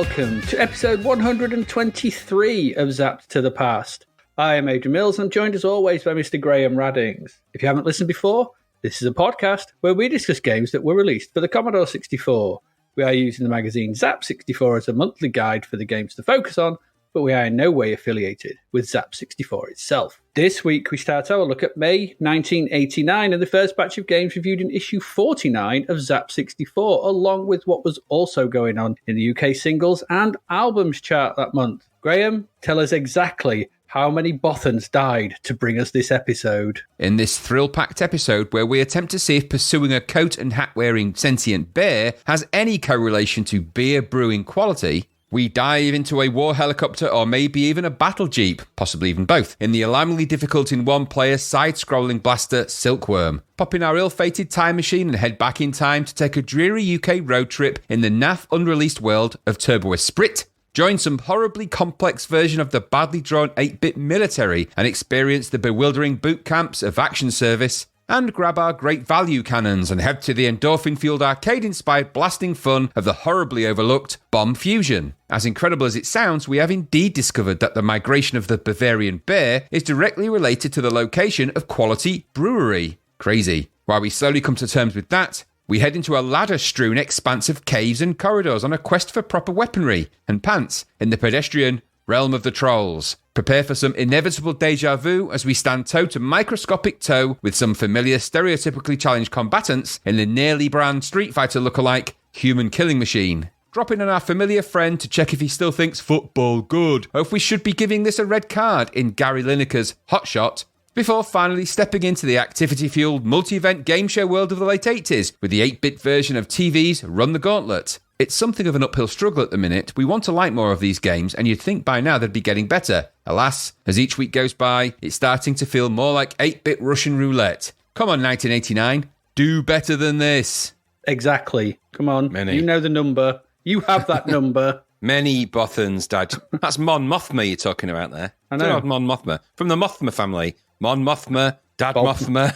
welcome to episode 123 of Zapped to the Past. I am Adrian Mills and I'm joined as always by Mr. Graham Raddings. If you haven't listened before, this is a podcast where we discuss games that were released for the Commodore 64. We are using the magazine Zap 64 as a monthly guide for the games to focus on, but we are in no way affiliated with Zap 64 itself. This week we start our look at May 1989 and the first batch of games reviewed in issue 49 of Zap 64, along with what was also going on in the UK singles and albums chart that month. Graham, tell us exactly how many Bothans died to bring us this episode. In this thrill-packed episode where we attempt to see if pursuing a coat and hat-wearing sentient bear has any correlation to beer brewing quality, we dive into a war helicopter or maybe even a battle jeep, possibly even both, in the alarmingly difficult in one-player side-scrolling blaster Silkworm. Pop in our ill-fated time machine and head back in time to take a dreary UK road trip in the naff unreleased world of Turbo Esprit. Join some horribly complex version of the badly drawn 8-bit military and experience the bewildering boot camps of action service. And grab our great value cannons and head to the endorphin-fueled arcade-inspired blasting fun of the horribly overlooked Bomb Fusion. As incredible as it sounds, we have indeed discovered that the migration of the Bavarian bear is directly related to the location of Quality Brewery. Crazy. While we slowly come to terms with that, we head into a ladder-strewn expanse of caves and corridors on a quest for proper weaponry and pants in the pedestrian realm of the trolls. Prepare for some inevitable deja vu as we stand toe to microscopic toe with some familiar stereotypically challenged combatants in the nearly brand Street Fighter lookalike Human Killing Machine. Drop in on our familiar friend to check if he still thinks football good, or if we should be giving this a red card in Gary Lineker's Hotshot, before finally stepping into the activity-fueled multi-event game show world of the late 80s with the 8-bit version of TV's Run the Gauntlet. It's something of an uphill struggle at the minute. We want to like more of these games, and you'd think by now they'd be getting better. Alas, as each week goes by, it's starting to feel more like 8-bit Russian roulette. Come on, 1989, do better than this. Exactly. Come on, Many. You know the number. You have that number. Many Bothans died. That's Mon Mothma you're talking about there. I know. Mon Mothma. From the Mothma family. Mon Mothma, Dad Bob. Mothma.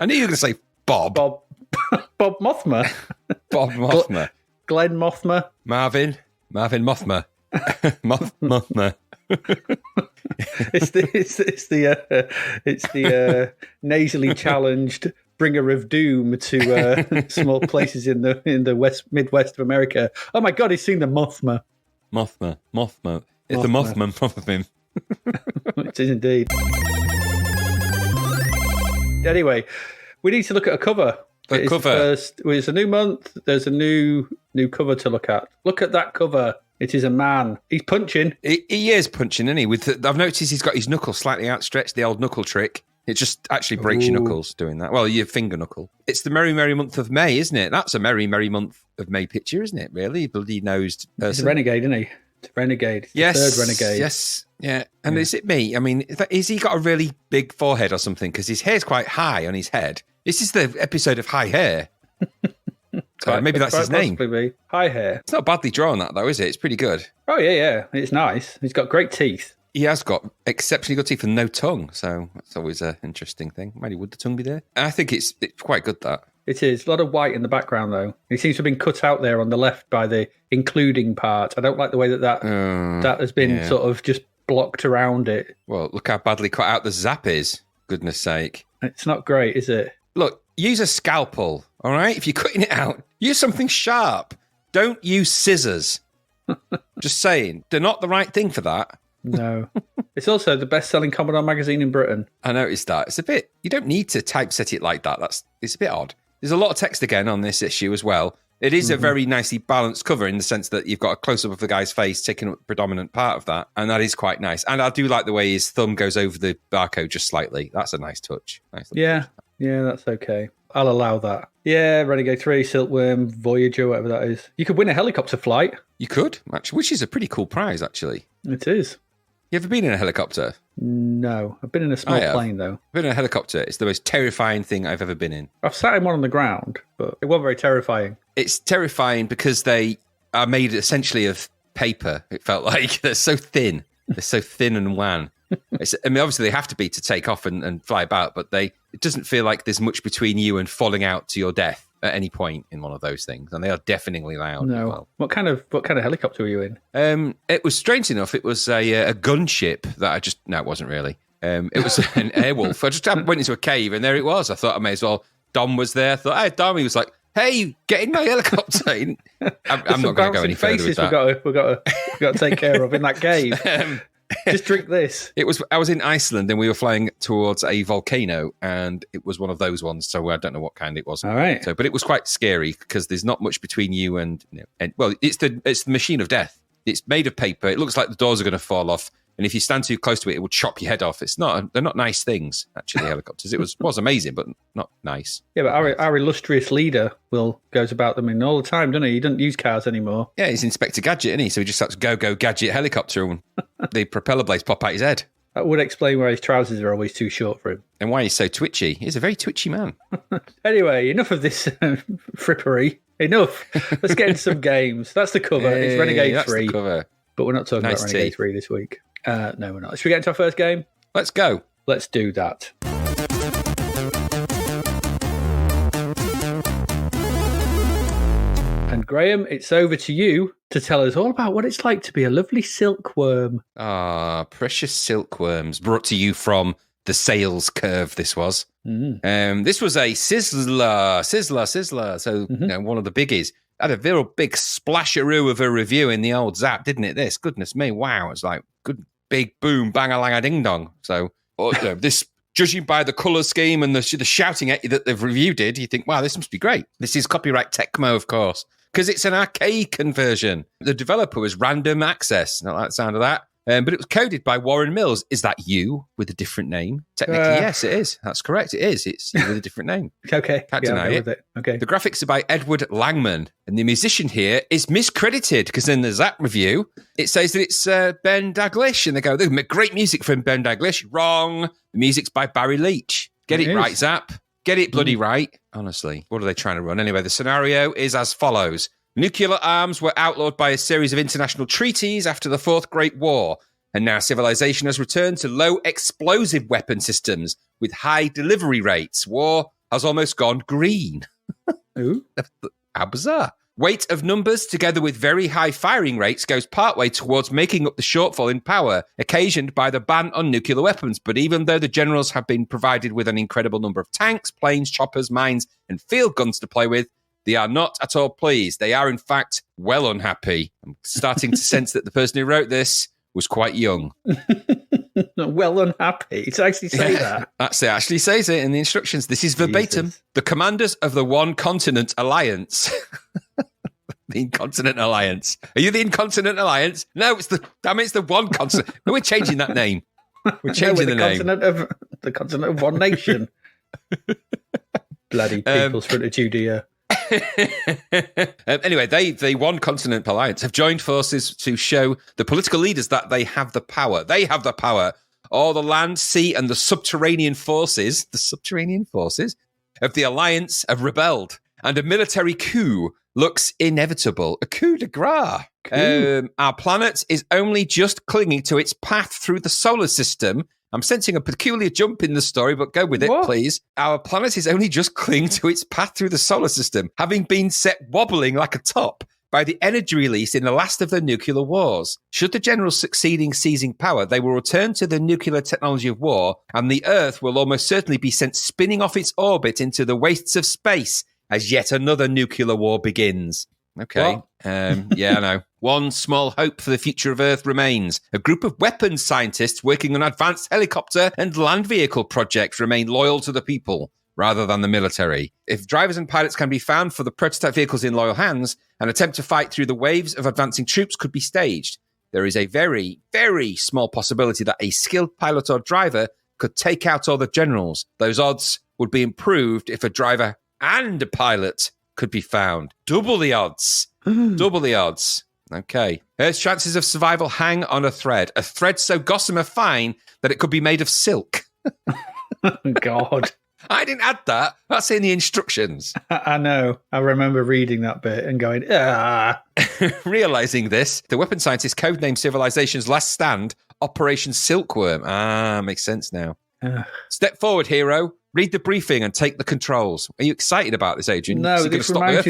I knew you were going to say Bob. Bob Mothma. Bob Mothma. Glenn Mothma. Marvin Mothma. Mothma. It's the nasally challenged bringer of doom to small places in the Midwest of America. Oh my God, he's seen the Mothma. Mothma. It's the Mothman of him. It is indeed. Anyway, we need to look at a cover. The cover. It's a new month. There's a new cover to look at. Look at that cover. It is a man. He's punching. He is punching, isn't he? I've noticed he's got his knuckles slightly outstretched, the old knuckle trick. It just actually breaks your knuckles doing that. Well, your finger knuckle. It's the merry, merry month of May, isn't it? That's a merry, merry month of May picture, isn't it, really? Bloody-nosed person. He's a renegade, isn't he? It's a renegade. It's yes. the third renegade. Yes. Yeah. And is it me? I mean, is he got a really big forehead or something? Because his hair's quite high on his head. This is the episode of High Hair. Maybe that's his name. Be. High hair. It's not badly drawn, that, though, is it? It's pretty good. Oh, yeah. It's nice. He's got great teeth. He has got exceptionally good teeth and no tongue. So that's always an interesting thing. Maybe would the tongue be there? And I think it's quite good, that. It is. A lot of white in the background, though. He seems to have been cut out there on the left by the including part. I don't like the way that has been sort of just blocked around it. Well, look how badly cut out the zap is. Goodness sake. It's not great, is it? Look, use a scalpel, all right? If you're cutting it out, use something sharp. Don't use scissors. Just saying. They're not the right thing for that. No. It's also the best-selling Commodore magazine in Britain. I noticed that. It's a bit... You don't need to typeset it like that. It's a bit odd. There's a lot of text again on this issue as well. It is a very nicely balanced cover in the sense that you've got a close-up of the guy's face taking up a predominant part of that, and that is quite nice. And I do like the way his thumb goes over the barcode just slightly. That's a nice touch. Yeah, that's okay. I'll allow that. Yeah, Renegade 3, Silkworm, Voyager, whatever that is. You could win a helicopter flight. You could, actually, which is a pretty cool prize, actually. It is. You ever been in a helicopter? No. I've been in a small plane, though. I've been in a helicopter. It's the most terrifying thing I've ever been in. I've sat in one on the ground, but it wasn't very terrifying. It's terrifying because they are made essentially of paper, it felt like. They're so thin. They're so thin and wan. Obviously they have to be to take off and fly about, but it doesn't feel like there's much between you and falling out to your death. at any point in one of those things, and they are deafeningly loud. No. As well. What kind of helicopter were you in? It was strange enough. It was a gunship that it wasn't really. It was an Airwolf. I went into a cave, and there it was. I thought I may as well. Dom was there. I thought, hey, Dom. He was like, hey, get in my helicopter. I'm not going to go any further with that. We've got to take care of in that cave. Just drink this. I was in Iceland, and we were flying towards a volcano, and it was one of those ones. So I don't know what kind it was. All right. But it was quite scary because there's not much between you and it's the machine of death. It's made of paper. It looks like the doors are going to fall off. And if you stand too close to it, it will chop your head off. They're not nice things, actually, helicopters. It was amazing, but not nice. Yeah, but our illustrious leader goes about them in all the time, doesn't he? He doesn't use cars anymore. Yeah, he's Inspector Gadget, isn't he? So he just starts go gadget helicopter and the propeller blades pop out his head. That would explain why his trousers are always too short for him. And why he's so twitchy. He's a very twitchy man. Anyway, enough of this frippery. Enough. Let's get into some games. That's the cover. It's Renegade 3. That's the cover. But we're not talking about Renegade 3 this week. No, we're not. Should we get into our first game? Let's go. Let's do that. And Graham, it's over to you to tell us all about what it's like to be a lovely silkworm. Ah, precious silkworms. Brought to you from the sales curve, this was. This was a sizzler. So, one of the biggies. Had a very big splasheroo of a review in the old Zapped, didn't it? This, goodness me, wow. It's like good big boom, bang-a-lang-a-ding-dong. So, this, judging by the colour scheme and the shouting at you that the review did, you think, wow, this must be great. This is copyright Tecmo, of course, because it's an arcade conversion. The developer was Random Access. Not like the sound of that. But it was coded by Warren Mills. Is that you with a different name? Technically, yes, it is. That's correct. It is. It's you with a different name. Okay. Can't deny it. Okay. The graphics are by Edward Langman. And the musician here is miscredited because in the Zap review, it says that it's Ben Daglish. And they go, great music from Ben Daglish. Wrong. The music's by Barry Leach. Get it right, Zap. Get it bloody right. Honestly, what are they trying to run? Anyway, the scenario is as follows. Nuclear arms were outlawed by a series of international treaties after the Fourth Great War, and now civilization has returned to low explosive weapon systems with high delivery rates. War has almost gone green. Ooh. How bizarre. Weight of numbers together with very high firing rates goes partway towards making up the shortfall in power occasioned by the ban on nuclear weapons. But even though the generals have been provided with an incredible number of tanks, planes, choppers, mines, and field guns to play with, they are not at all pleased. They are, in fact, well unhappy. I'm starting to sense that the person who wrote this was quite young. Well unhappy. To actually say that. It actually says it in the instructions. This is verbatim. Jesus. The commanders of the One Continent Alliance. The Incontinent Alliance. Are you the Incontinent Alliance? No, it's the One Continent. We're changing that name. We're changing the name. The continent of one nation. Bloody People's Front of Judea. Anyway, the One Continent Alliance have joined forces to show the political leaders that they have the power. They have the power. All the land, sea, and the subterranean forces of the Alliance have rebelled. And a military coup looks inevitable. A coup de grace. Our planet is only just clinging to its path through the solar system. I'm sensing a peculiar jump in the story, but go with it, please. Our planet is only just clinging to its path through the solar system, having been set wobbling like a top by the energy release in the last of the nuclear wars. Should the generals succeed in seizing power, they will return to the nuclear technology of war, and the Earth will almost certainly be sent spinning off its orbit into the wastes of space as yet another nuclear war begins. Okay. Yeah, I know. One small hope for the future of Earth remains. A group of weapons scientists working on advanced helicopter and land vehicle projects remain loyal to the people rather than the military. If drivers and pilots can be found for the prototype vehicles in loyal hands, an attempt to fight through the waves of advancing troops could be staged. There is a very, very small possibility that a skilled pilot or driver could take out all the generals. Those odds would be improved if a driver and a pilot could be found. Double the odds. Double the odds. Okay. Earth's chances of survival hang on a thread so gossamer fine that it could be made of silk. God. I didn't add that. That's in the instructions. I know. I remember reading that bit and going, ah. Realizing this, the weapon scientists codenamed Civilization's last stand Operation Silkworm. Ah, makes sense now. Step forward, hero. Read the briefing and take the controls. Are you excited about this, Adrian? No, this reminds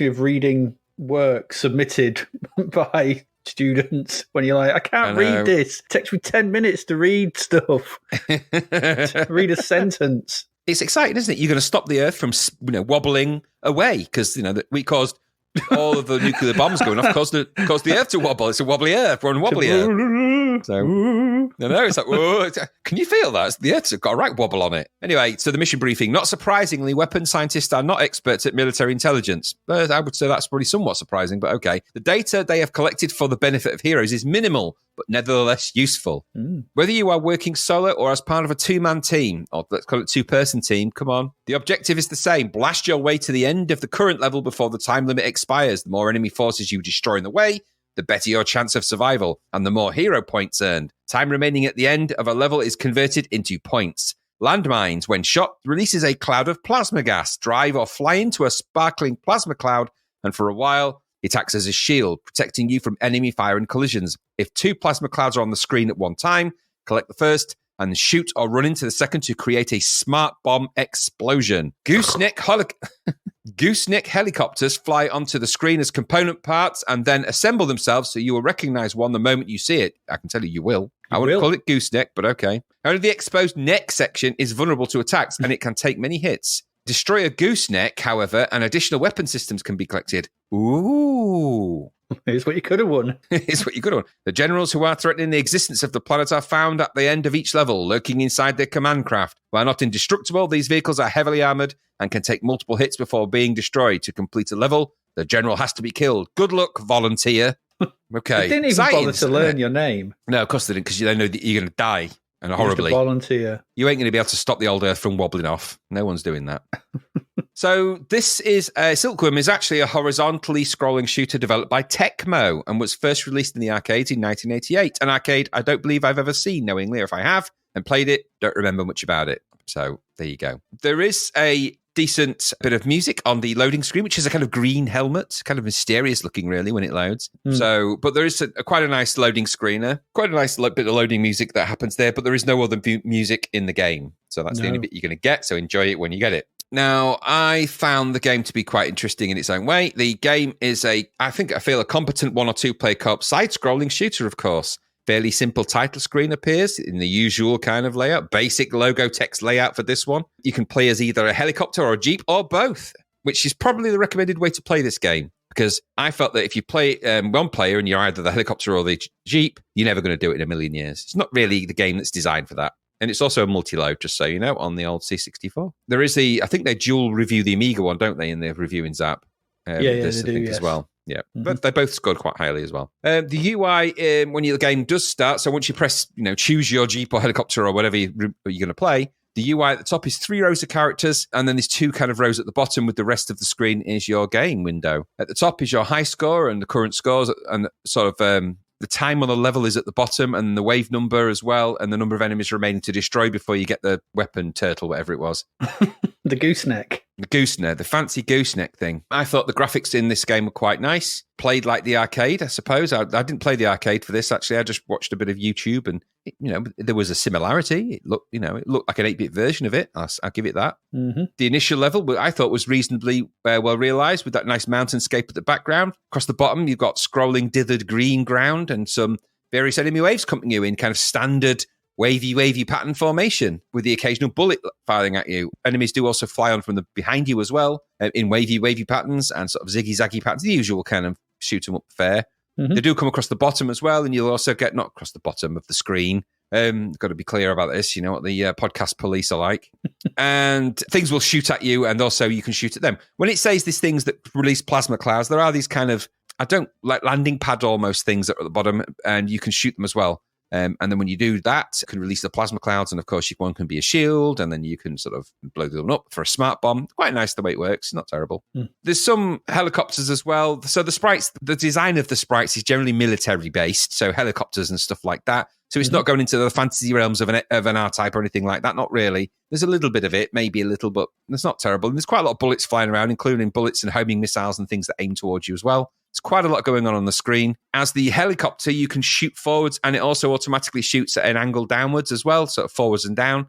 me of reading work submitted by students when you're like, I can't read this. It takes me 10 minutes to read stuff. To read a sentence. It's exciting, isn't it? You're going to stop the Earth from wobbling away because we caused all of the nuclear bombs going off caused the Earth to wobble. It's a wobbly Earth. We're on wobbly Earth. So, no, it's like, whoa. Can you feel that? The Earth's got a right wobble on it. Anyway, so the mission briefing. Not surprisingly, weapons scientists are not experts at military intelligence. But I would say that's probably somewhat surprising, but okay. The data they have collected for the benefit of heroes is minimal, but nevertheless useful. Whether you are working solo or as part of a two-man team, or let's call it two-person team, come on. The objective is the same. Blast your way to the end of the current level before the time limit expires. The more enemy forces you destroy in the way, the better your chance of survival, and the more hero points earned. Time remaining at the end of a level is converted into points. Landmines, when shot, releases a cloud of plasma gas. Drive or fly into a sparkling plasma cloud, and for a while, it acts as a shield, protecting you from enemy fire and collisions. If 2 plasma clouds are on the screen at one time, collect the first and shoot or run into the second to create a smart bomb explosion. Gooseneck helicopters fly onto the screen as component parts and then assemble themselves so you will recognize one the moment you see it. I can tell you will. I wouldn't call it gooseneck, but okay. Only the exposed neck section is vulnerable to attacks and it can take many hits. Destroy a gooseneck, however, and additional weapon systems can be collected. Ooh. Here's what you could have won. Here's what you could have won. The generals who are threatening the existence of the planet are found at the end of each level, lurking inside their command craft. While not indestructible, these vehicles are heavily armored and can take multiple hits before being destroyed. To complete a level, the general has to be killed. Good luck, volunteer. Okay. They didn't even bother to learn your name. No, of course they didn't, because they know that you're going to die. And horribly. Volunteer. You ain't going to be able to stop the old Earth from wobbling off. No one's doing that. So this is Silkworm is actually a horizontally scrolling shooter developed by Tecmo and was first released in the arcades in 1988. An arcade I don't believe I've ever seen knowingly, or if I have and played it, don't remember much about it. So there you go. There is a decent bit of music on the loading screen, which is a kind of green helmet, kind of mysterious looking really when it loads. So, but there is quite a nice loading screener, quite a nice bit of loading music that happens there, but there is no other music in the game. So that's the only bit you're going to get. So enjoy it when you get it. Now, I found the game to be quite interesting in its own way. The game is I feel a competent 1 or 2 player co-op side-scrolling shooter, of course. Fairly simple title screen appears in the usual kind of layout. Basic logo text layout for this one. You can play as either a helicopter or a jeep or both, which is probably the recommended way to play this game. Because I felt that if you play one player and you're either the helicopter or the jeep, you're never going to do it in a million years. It's not really the game that's designed for that. And it's also a multi-load, just so you know, on the old C64. There is I think they dual review the Amiga one, don't they, in their review in Zap? They do, as well. Yeah, but they both scored quite highly as well. The UI, when the game does start, so once you press, choose your Jeep or helicopter or whatever you're going to play, the UI at the top is 3 rows of characters, and then there's 2 kind of rows at the bottom with the rest of the screen is your game window. At the top is your high score and the current scores, and sort of the time on the level is at the bottom, and the wave number as well, and the number of enemies remaining to destroy before you get the weapon turtle, whatever it was. The gooseneck. The gooseneck, the fancy gooseneck thing. I thought the graphics in this game were quite nice. Played like the arcade, I suppose. I didn't play the arcade for this, actually. I just watched a bit of YouTube, and there was a similarity. It looked like an 8-bit version of it. I'll give it that. Mm-hmm. The initial level, I thought, was reasonably well realised, with that nice mountainscape at the background. Across the bottom, you've got scrolling dithered green ground and some various enemy waves coming you in kind of standard wavy pattern formation with the occasional bullet firing at you. Enemies do also fly on from behind you as well in wavy patterns and sort of ziggy-zaggy patterns, the usual kind of shoot 'em up fare. Mm-hmm. They do come across the bottom as well, and you'll also get, not across the bottom of the screen. Got to be clear about this, you know what the podcast police are like. And things will shoot at you, and also you can shoot at them. When it says these things that release plasma clouds, there are these kind of, like landing pad almost things that are at the bottom, and you can shoot them as well. And then when you do that, you can release the plasma clouds, and of course, one can be a shield, and then you can sort of blow them up for a smart bomb. Quite nice the way it works, not terrible. There's some helicopters as well. So the sprites, the design of the sprites is generally military based, so helicopters and stuff like that. So it's not going into the fantasy realms of an R-Type or anything like that, not really. There's a little bit of it, maybe a little, but it's not terrible. And there's quite a lot of bullets flying around, including bullets and homing missiles and things that aim towards you as well. There's quite a lot going on the screen. As the helicopter, you can shoot forwards, and it also automatically shoots at an angle downwards as well, sort of forwards and down.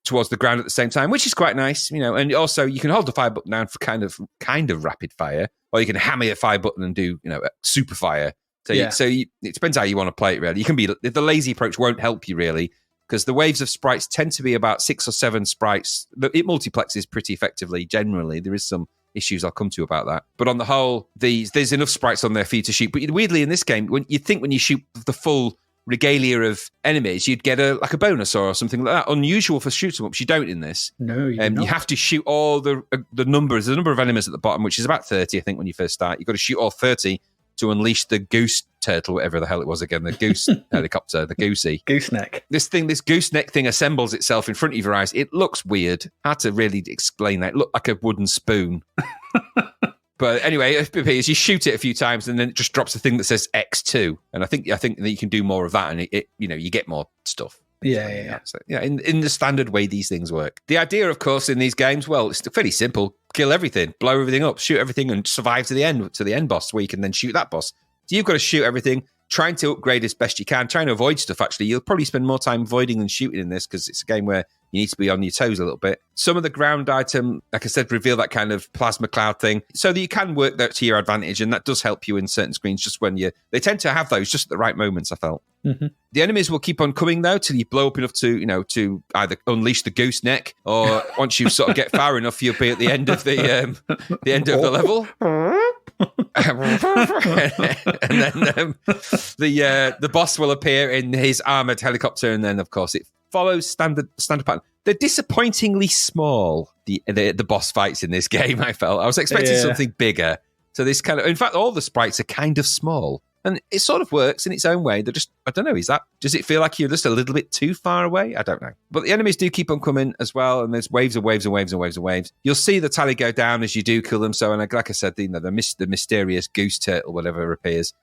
towards the ground at the same time, which is quite nice, and also you can hold the fire button down for kind of rapid fire, or you can hammer the fire button and do, super fire. So, it depends how you want to play it, really. You can be, the lazy approach won't help you, really, because the waves of sprites tend to be about 6 or 7 sprites. It multiplexes pretty effectively, generally. There is some issues I'll come to about that. But on the whole, there's enough sprites on there for you to shoot. But weirdly, in this game, when you shoot the full regalia of enemies, you'd get a bonus or something like that. Unusual for shoot 'em ups. You don't in this. No, you have to shoot all the numbers. The number of enemies at the bottom, which is about 30, I think, when you first start. You've got to shoot all 30 to unleash the goose turtle, whatever the hell it was again, the goose helicopter, the goosey. Gooseneck. This gooseneck thing assembles itself in front of your eyes. It looks weird. Hard to really explain that. It looked like a wooden spoon. But anyway, FPP is you shoot it a few times and then it just drops a thing that says X2. And I think that you can do more of that and it you get more stuff. Yeah. So, in the standard way these things work. The idea, of course, in these games, well, it's fairly simple. Kill everything, blow everything up, shoot everything and survive to the end boss where you can then shoot that boss. So you've got to shoot everything, trying to upgrade as best you can, trying to avoid stuff, actually. You'll probably spend more time avoiding than shooting in this because it's a game where you need to be on your toes a little bit. Some of the ground item, like I said, reveal that kind of plasma cloud thing so that you can work that to your advantage, and that does help you in certain screens just when they tend to have those just at the right moments, I felt. Mm-hmm. The enemies will keep on coming, though, till you blow up enough to either unleash the gooseneck, or once you sort of get far enough, you'll be at the end of the level. And then the boss will appear in his armored helicopter, and then, of course, it follows standard pattern. They're disappointingly small, the boss fights in this game, I felt. I was expecting something bigger. So this kind of, in fact, all the sprites are kind of small. And it sort of works in its own way. They're just, I don't know, does it feel like you're just a little bit too far away? I don't know. But the enemies do keep on coming as well, and there's waves and waves and waves and waves and waves. You'll see the tally go down as you do kill them. So, and like I said, the mysterious goose turtle, whatever, appears.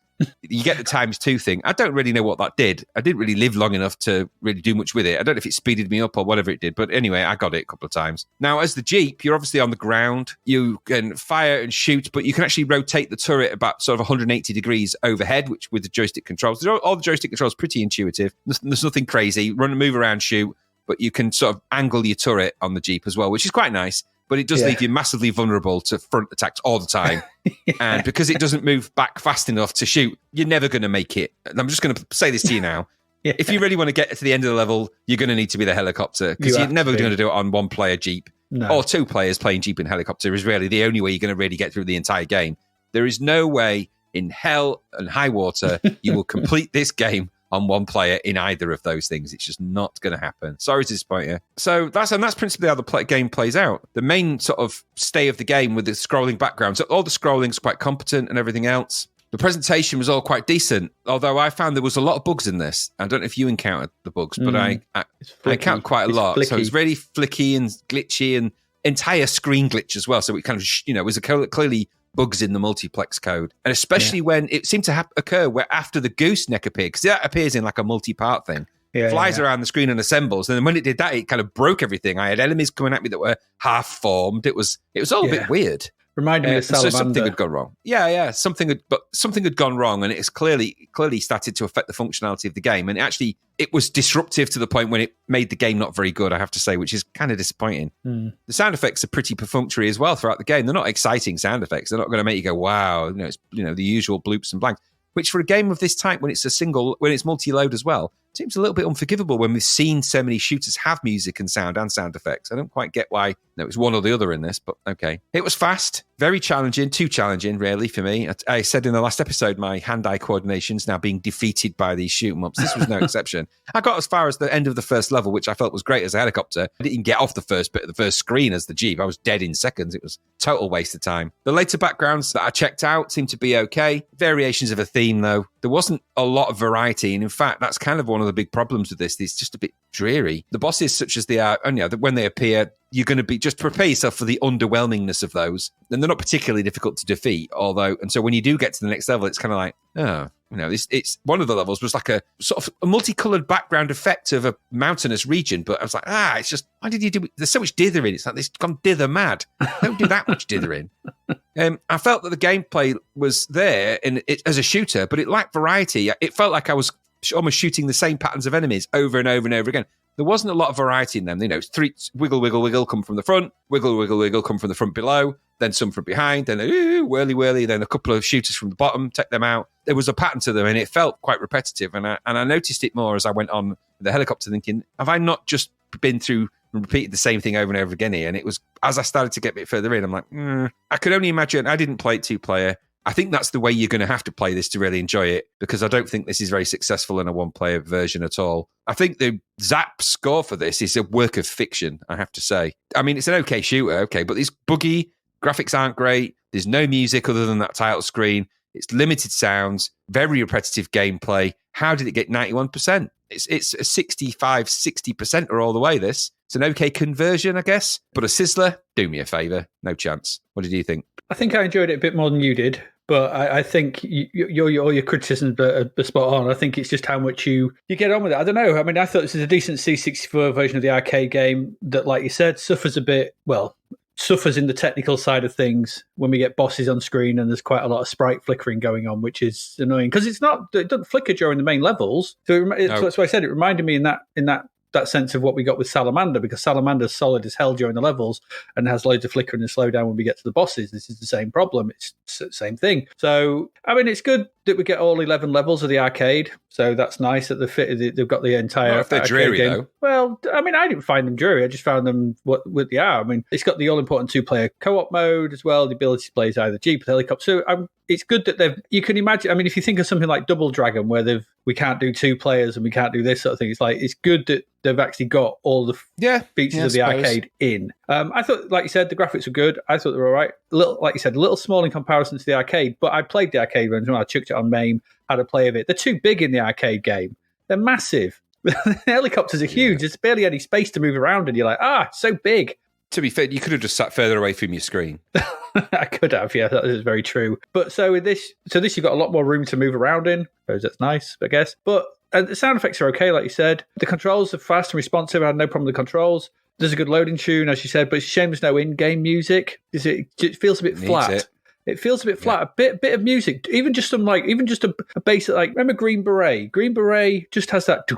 You get the ×2 thing. I don't really know what that did. I didn't really live long enough to really do much with it. I don't know if it speeded me up or whatever it did. But anyway, I got it a couple of times. Now, as the Jeep, you're obviously on the ground. You can fire and shoot, but you can actually rotate the turret about sort of 180 degrees overhead, which with the joystick controls. All the joystick controls pretty intuitive. There's nothing crazy. Run, move around, shoot. But you can sort of angle your turret on the Jeep as well, which is quite nice. But it does leave you massively vulnerable to front attacks all the time. And because it doesn't move back fast enough to shoot, you're never going to make it. And I'm just going to say this to you now. If you really want to get to the end of the level, you're going to need to be the helicopter, because you're never going to do it on one-player Jeep. No. Or 2 players playing Jeep and helicopter is really the only way you're going to really get through the entire game. There is no way in hell and high water you will complete this game on one player in either of those things. It's just not going to happen. Sorry to disappoint you. So that's principally how the game plays out. The main sort of stay of the game with the scrolling background. So all the scrolling's quite competent and everything else. The presentation was all quite decent, although I found there was a lot of bugs in this. I don't know if you encountered the bugs, but I encountered quite a lot. Flicky. So it's really flicky and glitchy and entire screen glitch as well. So it kind of, it was clearly bugs in the multiplex code. And especially when it seemed to occur where after the gooseneck appeared, because that appears in like a multi-part thing. Flies around the screen and assembles. And then when it did that, it kind of broke everything. I had enemies coming at me that were half formed. It was all a bit weird. Reminded me of Salamander. So something had gone wrong. Yeah. Something had gone wrong, and it's clearly started to affect the functionality of the game. And actually, it was disruptive to the point when it made the game not very good, I have to say, which is kind of disappointing. The sound effects are pretty perfunctory as well throughout the game. They're not exciting sound effects. They're not going to make you go, wow. It's the usual bloops and blanks. Which for a game of this type, when it's multi-load as well, seems a little bit unforgivable when we've seen so many shooters have music and sound effects. I don't quite get why it was one or the other in this, but okay. It was fast, very challenging, too challenging, really, for me. I said in the last episode, my hand-eye coordination's now being defeated by these shoot-em-ups. This was no exception. I got as far as the end of the first level, which I felt was great as a helicopter. I didn't get off the first bit of the first screen as the Jeep. I was dead in seconds. It was a total waste of time. The later backgrounds that I checked out seemed to be okay. Variations of a theme, though. There wasn't a lot of variety, and in fact, that's kind of one of the big problems with this. It's just a bit dreary. The bosses, such as they are, when they appear, you're going to be just prepare yourself for the underwhelmingness of those. And they're not particularly difficult to defeat, and so when you do get to the next level, it's kind of like, it's one of the levels was like a sort of a multicolored background effect of a mountainous region. But I was like, it's just, why did you do it? There's so much dithering. It's like it's gone dither mad. Don't do that much dithering. I felt that the gameplay was there as a shooter, but it lacked variety. It felt like I was almost shooting the same patterns of enemies over and over and over again. there wasn't a lot of variety in them. You know, it's three wiggle, wiggle, wiggle, come from the front, wiggle, wiggle, wiggle, come from the front below, then some from behind, then whirly, whirly, then a couple of shooters from the bottom, take them out. There was a pattern to them, and it felt quite repetitive. And I noticed it more as I went on the helicopter, thinking, have I not just been through and repeated the same thing over and over again here? And it was, as I started to get a bit further in, I'm like, I could only imagine. I didn't play it 2-player. I think that's the way you're going to have to play this to really enjoy it, because I don't think this is very successful in a 1-player version at all. I think the Zap score for this is a work of fiction, I have to say. I mean, it's an okay shooter, okay, but it's buggy, graphics aren't great, there's no music other than that title screen, it's limited sounds, very repetitive gameplay. How did it get 91%? It's a 65, 60% or all the way, this. It's an okay conversion, I guess. But a Sizzler, do me a favour. No chance. What did you think? I think I enjoyed it a bit more than you did. But I think your criticisms are spot on. I think it's just how much you get on with it. I don't know. I mean, I thought this is a decent C64 version of the arcade game that, like you said, suffers in the technical side of things when we get bosses on screen and there's quite a lot of sprite flickering going on, which is annoying because it doesn't flicker during the main levels. So that's why I said it reminded me in that sense of what we got with Salamander, because Salamander's solid as hell during the levels and has loads of flickering and slowdown when we get to the bosses. This is the same problem. It's the same thing. So, I mean, it's good that we get all 11 levels of the arcade. So that's nice that they've got the entire if they're dreary, game. though. Well, I mean, I didn't find them dreary. I just found them what they are. I mean, it's got the all-important 2-player co-op mode as well. The ability to play as either Jeep or helicopter. So it's good that you can imagine, I mean, if you think of something like Double Dragon, where we can't do 2 players and we can't do this sort of thing, it's good that they've actually got all the features of the arcade in. I thought, like you said, the graphics were good. I thought they were all right. Like you said, a little small in comparison to the arcade, but I played the arcade version. I chucked it on MAME, had a play of it. They're too big in the arcade game. They're massive. The helicopters are huge. There's barely any space to move around, and you're like, so big. To be fair, you could have just sat further away from your screen. I could have, yeah, that is very true. But so with this you've got a lot more room to move around in. That's nice, I guess. But the sound effects are okay, like you said. The controls are fast and responsive. I had no problem with the controls. There's a good loading tune, as you said, but it's a shame there's no in-game music. It feels a bit flat. It feels a bit flat. Yeah. A bit of music, even just a basic, like, remember Green Beret? Green Beret just has that.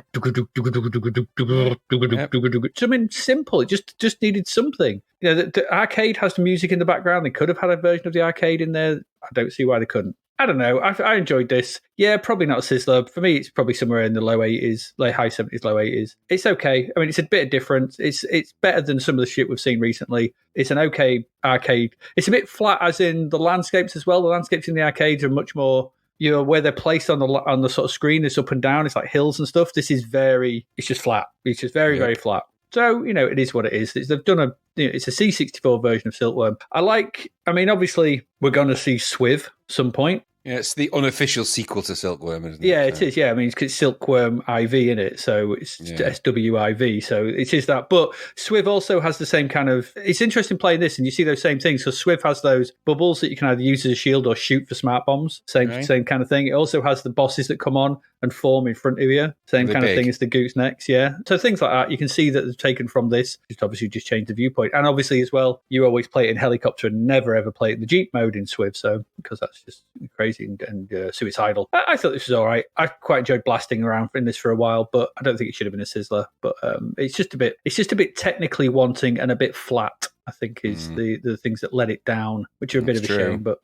Something simple. It just needed something. You know, the arcade has the music in the background. They could have had a version of the arcade in there. I don't see why they couldn't. I don't know. I enjoyed this. Yeah, probably not a Sizzler. For me, it's probably somewhere in the low 80s, like high 70s, low 80s. It's okay. I mean, it's a bit different. It's better than some of the shit we've seen recently. It's an okay arcade. It's a bit flat, as in the landscapes as well. The landscapes in the arcades are much more, where they're placed on the sort of screen. It's up and down. It's like hills and stuff. This is it's just flat. It's just very, very flat. So, it is what it is. They've done it's a C64 version of Silkworm. Obviously, we're going to see Swiv some point. Yeah, it's the unofficial sequel to Silkworm, isn't it? Yeah, it is. Yeah, I mean, it's Silkworm IV in it, so it's SWIV, so it is that. But Swiv also has the same kind of... It's interesting playing this, and you see those same things. So Swiv has those bubbles that you can either use as a shield or shoot for smart bombs. Same kind of thing. It also has the bosses that come on and form in front of you. Same kind of thing as the goosenecks, yeah. So things like that, you can see that they've taken from this. Just changed the viewpoint. And obviously, as well, you always play it in helicopter and never, ever play it in the Jeep mode in Swiv, so because that's just crazy and suicidal. I thought this was all right. I quite enjoyed blasting around in this for a while, but I don't think it should have been a Sizzler. But it's just a bit technically wanting and a bit flat, I think, is the things that let it down, which are a bit of a shame, but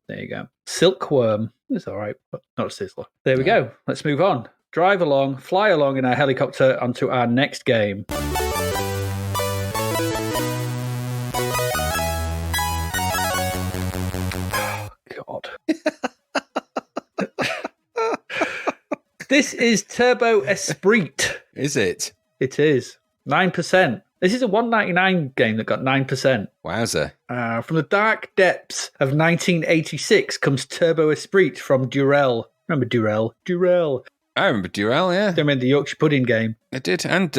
there you go. Silkworm is all right, but not a Sizzler. There we go. Let's move on. Fly along in our helicopter onto our next game. God. This is Turbo Esprit. Is it? It is. 9%. This is a $1.99 game that got 9%. Wowzer. From the dark depths of 1986 comes Turbo Esprit from Durell. Remember Durell? Durell. I remember Durell, yeah. I remember the Yorkshire Pudding game. I did, and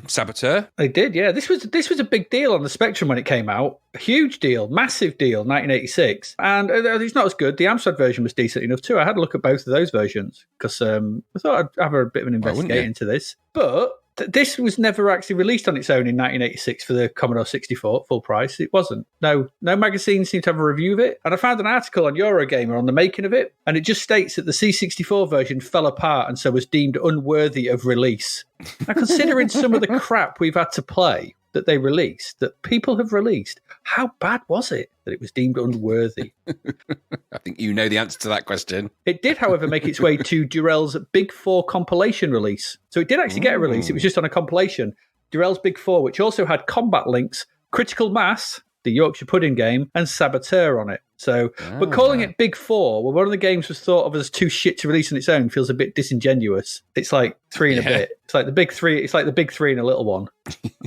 Saboteur. I did, yeah. This was a big deal on the Spectrum when it came out. A huge deal, massive deal, 1986. And it's not as good. The Amstrad version was decent enough too. I had a look at both of those versions because I thought I'd have a bit of an investigate into this. But This was never actually released on its own in 1986 for the Commodore 64 full price. It wasn't. No magazine seemed to have a review of it. And I found an article on Eurogamer on the making of it, and it just states that the C64 version fell apart and so was deemed unworthy of release. Now, considering some of the crap we've had to play that they released, that people have released, how bad was it that it was deemed unworthy? I think you know the answer to that question. It did, however, make its way to Durrell's Big 4 compilation release. So it did actually get a release. It was just on a compilation. Durrell's Big 4, which also had Combat Links, Critical Mass, the Yorkshire Pudding game, and Saboteur on it. So, but calling it Big 4, well, one of the games was thought of as too shit to release on its own, feels a bit disingenuous. It's like 3 and a bit. It's like the Big 3. It's like the Big 3 and a little one,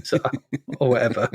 so, or whatever.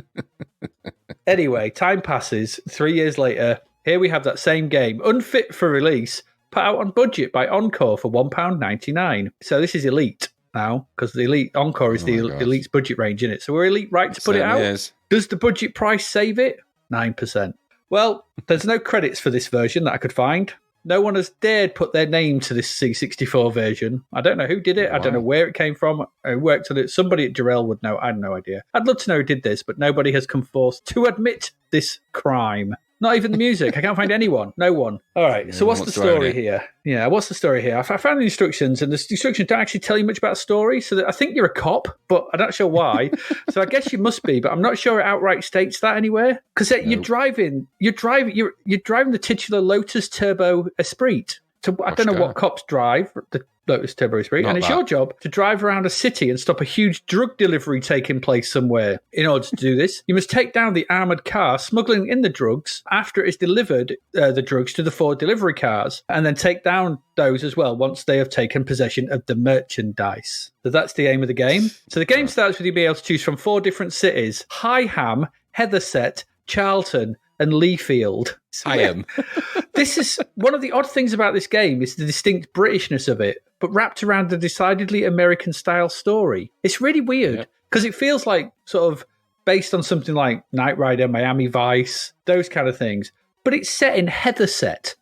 Anyway, time passes. 3 years later, here we have that same game, unfit for release, put out on budget by Encore for £1.99. So this is Elite now, because the Elite Encore is the Elite's budget range in it. So we're Elite right to put it out. Is. Does the budget price save it? 9%. Well, there's no credits for this version that I could find. No one has dared put their name to this C64 version. I don't know who did it. Wow. I don't know where it came from. Who worked on it. Somebody at Durrell would know. I have no idea. I'd love to know who did this, but nobody has come forth to admit this crime. Not even the music. I can't find anyone. No one. All right. So what's the story here? Yeah, what's the story here? I found the instructions, and the instructions don't actually tell you much about a story. So I think you're a cop, but I'm not sure why. So I guess you must be, but I'm not sure it outright states that anywhere. Because you're driving the titular Lotus Turbo Esprit. So I don't know what cops drive the Lotus Turbo Esprit, and it's your job to drive around a city and stop a huge drug delivery taking place somewhere. In order to do this, you must take down the armoured car smuggling in the drugs after it's delivered the drugs to the 4 delivery cars, and then take down those as well once they have taken possession of the merchandise. So that's the aim of the game. So the game starts with you being able to choose from 4 different cities: Higham, Heatherset, Charlton, and Leafield. This is one of the odd things about this game is the distinct Britishness of it, but wrapped around a decidedly American-style story. It's really weird because it feels like sort of based on something like Knight Rider, Miami Vice, those kind of things. But it's set in Heatherset,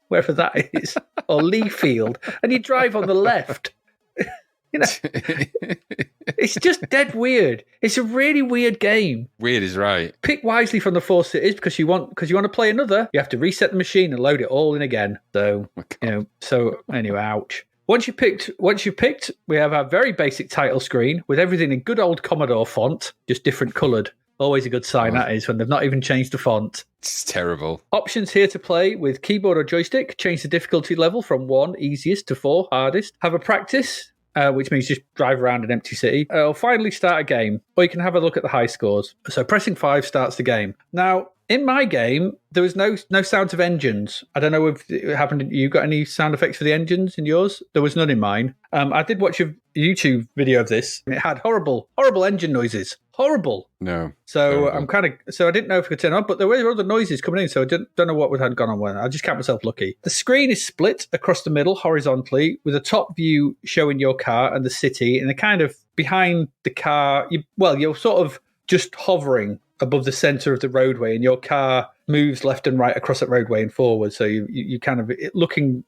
wherever that is, or Leafield, and you drive on the left. You know, it's just dead weird. It's a really weird game. Weird is right. Pick wisely from the 4 cities because you want to play another. You have to reset the machine and load it all in again. So anyway, ouch. Once you picked, we have our very basic title screen with everything in good old Commodore font, just different coloured. Always a good sign that is when they've not even changed the font. It's terrible. Options here to play with keyboard or joystick. Change the difficulty level from 1 easiest to 4 hardest. Have a practice. Which means just drive around an empty city. Or finally start a game, or you can have a look at the high scores. So pressing 5 starts the game. Now, in my game, there was no sounds of engines. I don't know if it happened. You got any sound effects for the engines in yours? There was none in mine. I did watch a YouTube video of this. And it had horrible engine noises. Horrible. No. So I didn't know if I could turn it on, but there were other noises coming in, so I don't know what had gone on with it. I just count myself lucky. The screen is split across the middle horizontally with a top view showing your car and the city, and the kind of behind the car, you're sort of just hovering above the center of the roadway, and your car moves left and right across that roadway and forward. So you kind of looking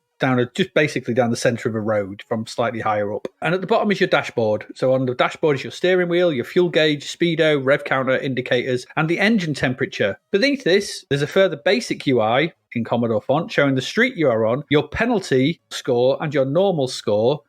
just basically down the center of a road from slightly higher up. And at the bottom is your dashboard. So on the dashboard is your steering wheel, your fuel gauge, speedo, rev counter, indicators, and the engine temperature. Beneath this, there's a further basic UI in Commodore font showing the street you are on, your penalty score, and your normal score.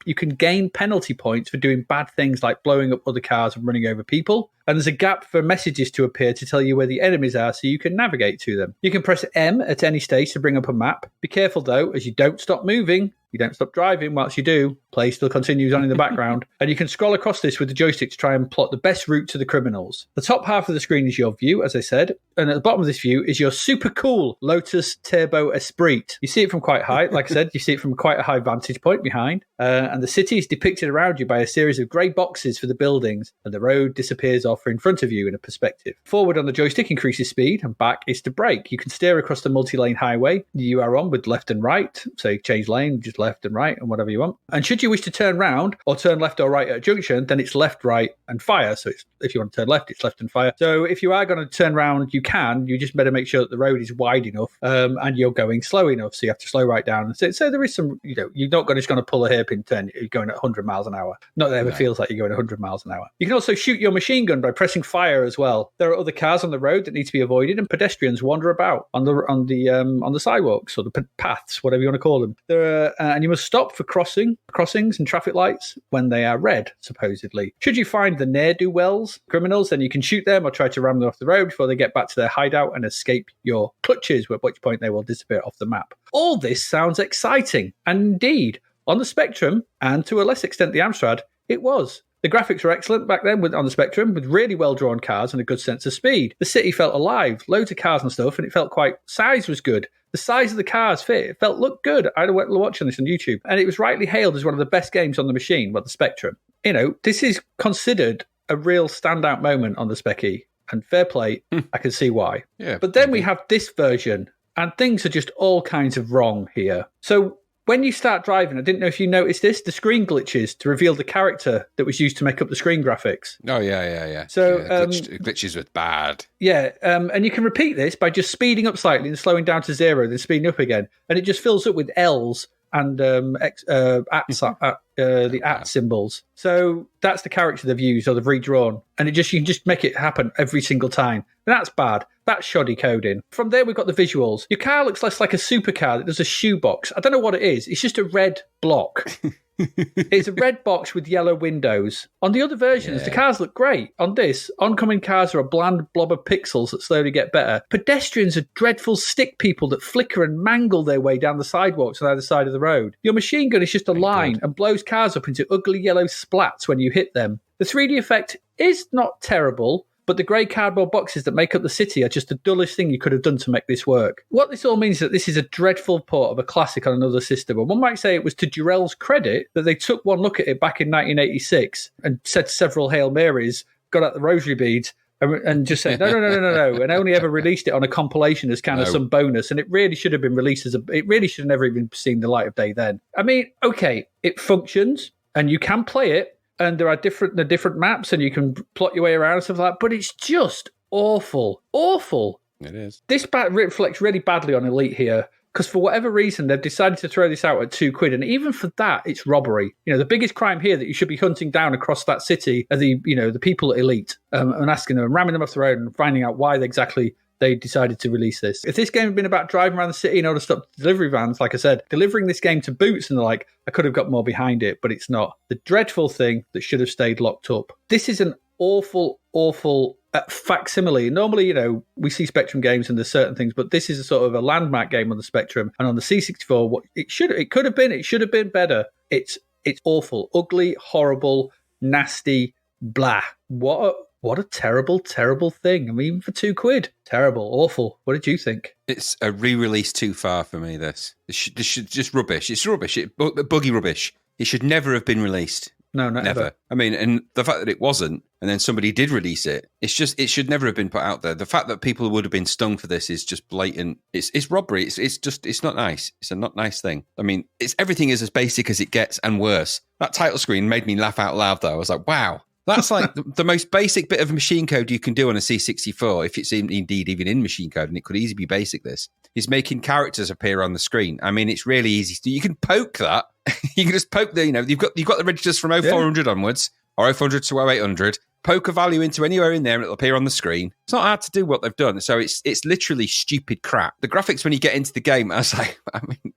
You can gain penalty points for doing bad things like blowing up other cars and running over people. And there's a gap for messages to appear to tell you where the enemies are so you can navigate to them. You can press M at any stage to bring up a map. Be careful, though, as you don't stop moving. You don't stop driving whilst you do. Play still continues on in the background. And you can scroll across this with the joystick to try and plot the best route to the criminals. The top half of the screen is your view, as I said. And at the bottom of this view is your super cool Lotus Turbo Esprit. You see it from quite high. Like I said, you see it from quite a high vantage point behind. And the city is depicted around you by a series of grey boxes for the buildings. And the road disappears off yourself or in front of you in a perspective. Forward on the joystick increases speed, and back is to brake. You can steer across the multi-lane highway you are on with left and right. So you change lane, just left and right, and whatever you want. And should you wish to turn round or turn left or right at a junction, then it's left, right, and fire. So if you want to turn left, it's left and fire. So if you are going to turn round, you can. You just better make sure that the road is wide enough and you're going slow enough. So you have to slow right down. So there is some, you're not just going to pull a hairpin turn. You're going at 100 miles an hour. Not that it ever feels like you're going 100 miles an hour. You can also shoot your machine gun by pressing fire as well. There are other cars on the road that need to be avoided, and pedestrians wander about on the sidewalks or the paths, whatever you want to call them. And you must stop for crossings and traffic lights when they are red, supposedly. Should you find the ne'er-do-wells, criminals, then you can shoot them or try to ram them off the road before they get back to their hideout and escape your clutches, at which point they will disappear off the map. All this sounds exciting, and indeed, on the Spectrum, and to a less extent the Amstrad, it was. The graphics were excellent back then on the Spectrum, with really well-drawn cars and a good sense of speed. The city felt alive, loads of cars and stuff, and it felt size was good. The size of the cars fit. It looked good. I was watching this on YouTube, and it was rightly hailed as one of the best games on the machine, the Spectrum. This is considered a real standout moment on the Spec-E, and fair play, I can see why. Yeah, but then we have this version, and things are just all kinds of wrong here. So when you start driving, I didn't know if you noticed this, the screen glitches to reveal the character that was used to make up the screen graphics. Oh, yeah. So glitches were bad. Yeah, and you can repeat this by just speeding up slightly and slowing down to 0, then speeding up again. And it just fills up with L's and the at symbols. So that's the character they've used or they've redrawn. And you can just make it happen every single time. And that's bad. That's shoddy coding. From there, we've got the visuals. Your car looks less like a supercar that does a shoebox. I don't know what it is. It's just a red block. It's a red box with yellow windows. On the other versions, the cars look great. On this, oncoming cars are a bland blob of pixels that slowly get better. Pedestrians are dreadful stick people that flicker and mangle their way down the sidewalks on either side of the road. Your machine gun is just a line and blows cars up into ugly yellow splats when you hit them. The 3D effect is not terrible, but the grey cardboard boxes that make up the city are just the dullest thing you could have done to make this work. What this all means is that this is a dreadful port of a classic on another system. And one might say it was to Durell's credit that they took one look at it back in 1986 and said several Hail Marys, got out the rosary beads, and just said, no, and only ever released it on a compilation as kind of some bonus. And it really should have been released it really should have never even seen the light of day then. I mean, okay, it functions and you can play it, and there are different maps, and you can plot your way around and stuff like that. But it's just awful. It is. This reflects really badly on Elite here, because for whatever reason, they've decided to throw this out at £2. And even for that, it's robbery. The biggest crime here that you should be hunting down across that city are the people at Elite and asking them and ramming them off the road and finding out why they decided to release this. If this game had been about driving around the city in order to stop delivery vans, like I said, delivering this game to Boots and I could have got more behind it, but it's not. The dreadful thing that should have stayed locked up. This is an awful facsimile. Normally, we see Spectrum games and there's certain things, but this is a sort of a landmark game on the Spectrum. And on the C64, it should have been better. It's awful, ugly, horrible, nasty, blah. What a terrible, terrible thing. I mean, even for £2. Terrible, awful. What did you think? It's a re-release too far for me, this. This should just rubbish. It's rubbish. Buggy rubbish. It should never have been released. No, never. Ever. I mean, and the fact that it wasn't, and then somebody did release it, it should never have been put out there. The fact that people would have been stung for this is just blatant. It's robbery. It's not nice. It's a not nice thing. I mean, everything is as basic as it gets and worse. That title screen made me laugh out loud, though. I was like, wow. That's like the most basic bit of machine code you can do on a C64, if it's indeed even in machine code, and it could easily be basic, this, is making characters appear on the screen. I mean, it's really easy to do. You can poke that. You can just poke you've got the registers from 0400 onwards, or 0400 to 0800, poke a value into anywhere in there and it'll appear on the screen. It's not hard to do what they've done. So it's literally stupid crap. The graphics when you get into the game, I was like,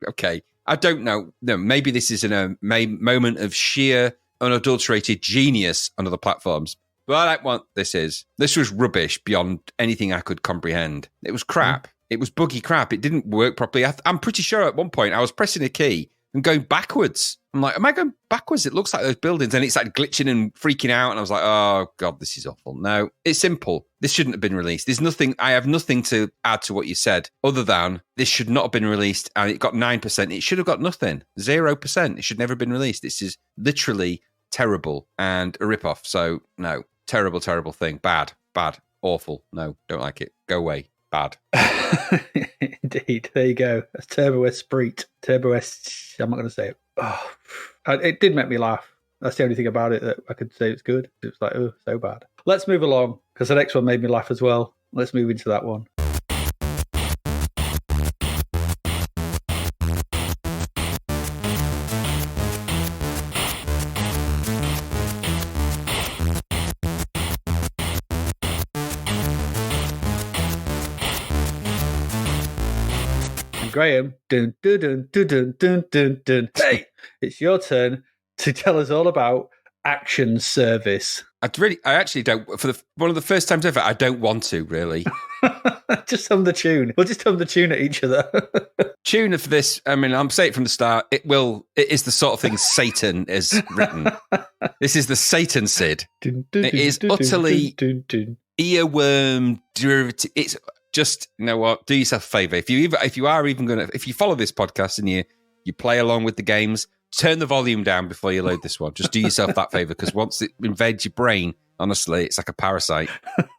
okay, I don't know. No, maybe this is in a moment of sheer unadulterated genius on other platforms. But I like what this is. This was rubbish beyond anything I could comprehend. It was crap. It was buggy crap. It didn't work properly. I'm pretty sure at one point I was pressing a key and going backwards. I'm like, am I going backwards? It looks like those buildings. And it's like glitching and freaking out. And I was like, oh, God, this is awful. No, it's simple. This shouldn't have been released. I have nothing to add to what you said other than this should not have been released. And it got 9%. It should have got nothing. 0%. It should never have been released. This is literally terrible and a rip-off. So, no. Terrible, terrible thing. Bad, awful. No, don't like it. Go away. Bad. Indeed. There you go. That's Turbo Esprit. I'm not going to say it. Oh, it did make me laugh. That's the only thing about it that I could say it's good. It was like, oh, so bad. Let's move along, because the next one made me laugh as well. Let's move into that one. Graham, dun, dun, dun, dun, dun, dun, dun, dun. Hey, it's your turn to tell us all about Action Service. I actually don't. For one of the first times ever, I don't want to really. Just hum the tune. We'll just hum the tune at each other. Tune for this. I mean, I'm saying it from the start. It is the sort of thing Satan has written. This is the Satan Sid. It is utterly earworm derivative. It's just, you know what? Do yourself a favor. If you follow this podcast and you play along with the games, turn the volume down before you load this one. Just do yourself that favor, because once it invades your brain, honestly, it's like a parasite.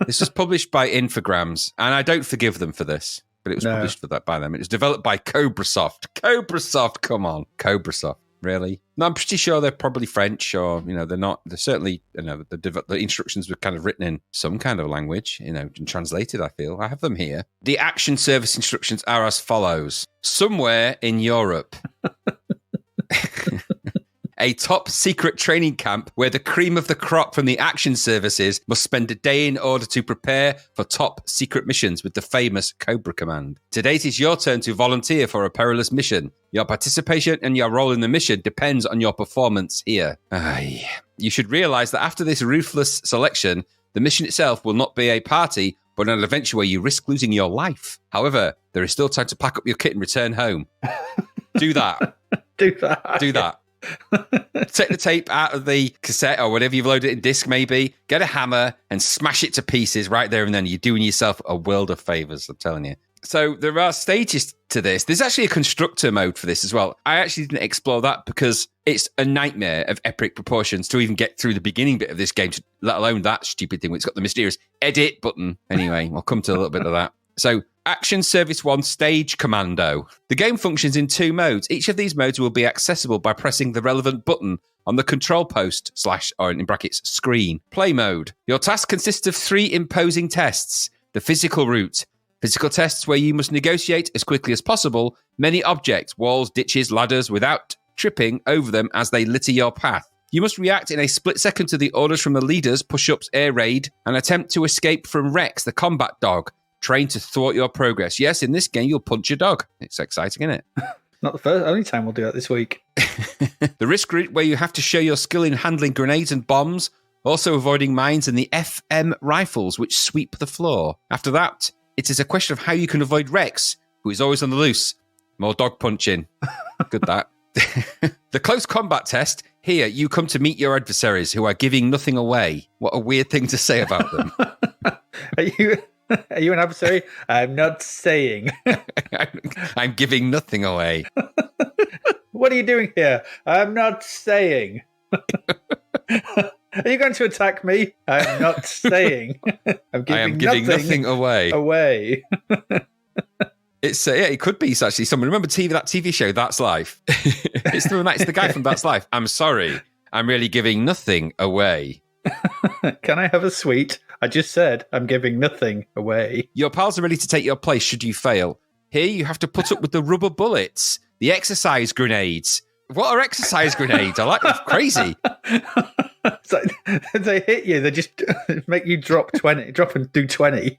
This was published by Infogrames, and I don't forgive them for this, but it was published by them. It was developed by Cobrasoft. Cobrasoft, come on, Cobrasoft. Really? No, I'm pretty sure they're probably French, or they're not. They're certainly, the instructions were kind of written in some kind of language, and translated. I feel I have them here. The Action Service instructions are as follows: somewhere in Europe, a top secret training camp where the cream of the crop from the action services must spend a day in order to prepare for top secret missions with the famous Cobra Command. Today it is your turn to volunteer for a perilous mission. Your participation and your role in the mission depends on your performance here. You should realize that after this ruthless selection, the mission itself will not be a party, but an adventure where you risk losing your life. However, there is still time to pack up your kit and return home. Do that. Do that. Take the tape out of the cassette or whatever you've loaded in disc, maybe. Get a hammer and smash it to pieces right there and then. You're doing yourself a world of favors, I'm telling you. So there are stages to this. There's actually a constructor mode for this as well. I actually didn't explore that because it's a nightmare of epic proportions to even get through the beginning bit of this game, let alone that stupid thing. It's got the mysterious edit button. Anyway, I'll come to a little bit of that. So, Action Service 1 Stage Commando. The game functions in two modes. Each of these modes will be accessible by pressing the relevant button on the control post / or in brackets screen. Play mode. Your task consists of 3 imposing tests. The physical route. Physical tests where you must negotiate as quickly as possible many objects, walls, ditches, ladders, without tripping over them as they litter your path. You must react in a split second to the orders from the leaders, push-ups, air raid, and attempt to escape from Rex, the combat dog, trained to thwart your progress. Yes, in this game, you'll punch a dog. It's exciting, isn't it? Not the only time we'll do that this week. The risk route, where you have to show your skill in handling grenades and bombs, also avoiding mines and the FM rifles, which sweep the floor. After that, it is a question of how you can avoid Rex, who is always on the loose. More dog punching. Good that. The close combat test. Here, you come to meet your adversaries who are giving nothing away. What a weird thing to say about them. Are you an adversary? I'm not saying. I'm giving nothing away. What are you doing here? I'm not saying. Are you going to attack me? I'm not saying. I am giving nothing away. It's it could be actually someone. Remember that TV show That's Life? It's the guy from That's Life. I'm sorry. I'm really giving nothing away. Can I have a sweet? I just said I'm giving nothing away. Your pals are ready to take your place should you fail. Here you have to put up with the rubber bullets, the exercise grenades. What are exercise grenades? I like them. Crazy. So they hit you. They just make you drop and do 20.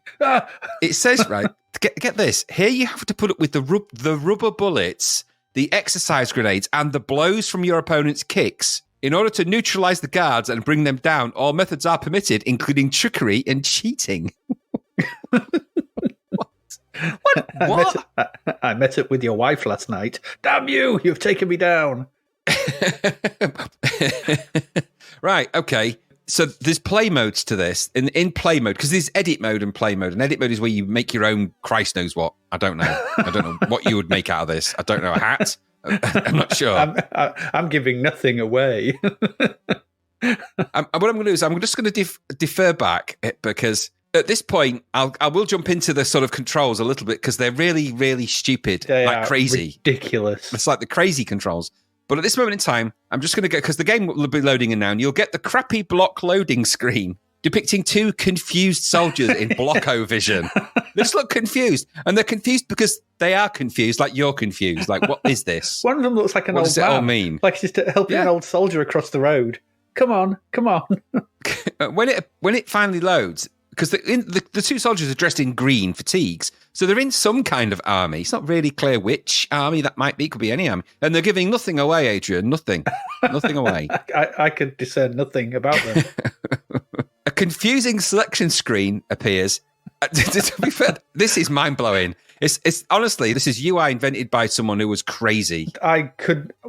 It says, right, get this. Here you have to put up with the rubber bullets, the exercise grenades, and the blows from your opponent's kicks. In order to neutralize the guards and bring them down, all methods are permitted, including trickery and cheating. What? I met up with your wife last night. Damn you! You've taken me down. Right, okay. So there's play modes to this. In play mode, because there's edit mode and play mode. And edit mode is where you make your own Christ knows what. I don't know. I don't know what you would make out of this. I don't know. A hat? I'm not sure. I'm giving nothing away. I what I'm going to do is I'm just going to defer back because at this point I will jump into the sort of controls a little bit because they're really, really stupid, They like are crazy. ridiculous. It's like the crazy controls. But at this moment in time, I'm just going to go, because the game will be loading in now, and you'll get the crappy block loading screen depicting two confused soldiers in block-o vision. They just look confused. And they're confused because they are confused, like you're confused. Like, what is this? One of them looks like an What old does it man. all mean? Like he's just helping an old soldier across the road. Come on. When it finally loads, because the two soldiers are dressed in green fatigues, so they're in some kind of army. It's not really clear which army that might be. It could be any army. And they're giving nothing away, Adrian. Nothing away. I could discern nothing about them. A confusing selection screen appears. To be fair, this is mind-blowing. It's honestly, this is UI invented by someone who was crazy. I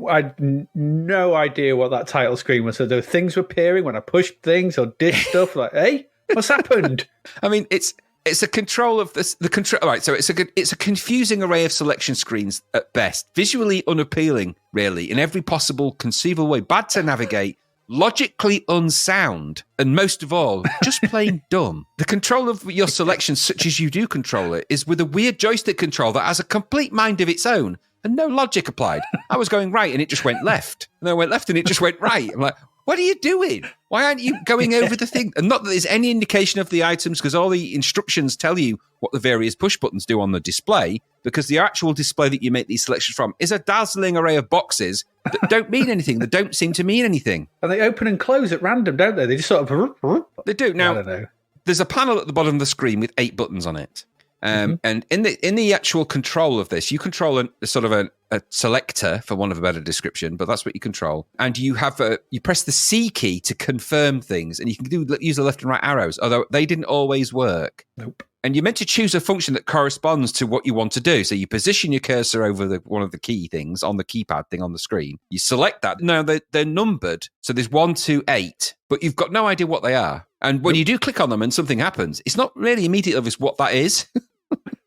had no idea what that title screen was. So there were things appearing when I pushed things or did stuff like, hey, what's happened? I mean, it's a control of this. The control, right? So it's a confusing array of selection screens at best, visually unappealing, really, in every possible conceivable way. Bad to navigate, logically unsound, and most of all, just plain dumb. The control of your selection, such as you do control it, is with a weird joystick control that has a complete mind of its own and no logic applied. I was going right and it just went left, and then I went left and it just went right. I'm like, what are you doing? Why aren't you going over the thing? And not that there's any indication of the items, because all the instructions tell you what the various push buttons do on the display, because the actual display that you make these selections from is a dazzling array of boxes that don't mean anything, that don't seem to mean anything. And they open and close at random, don't they? They just sort of... They do. I Now, don't know. there's a panel at the bottom of the screen with 8 buttons on it. And in the actual control of this, you control a sort of a selector, for want of a better description, but that's what you control. And you have you press the C key to confirm things, and you can use the left and right arrows, although they didn't always work. Nope. And you're meant to choose a function that corresponds to what you want to do. So you position your cursor over one of the key things on the keypad thing on the screen. You select that. Now, they're numbered. So there's 1, 2, 8, but you've got no idea what they are. And when you do click on them and something happens, it's not really immediately obvious what that is.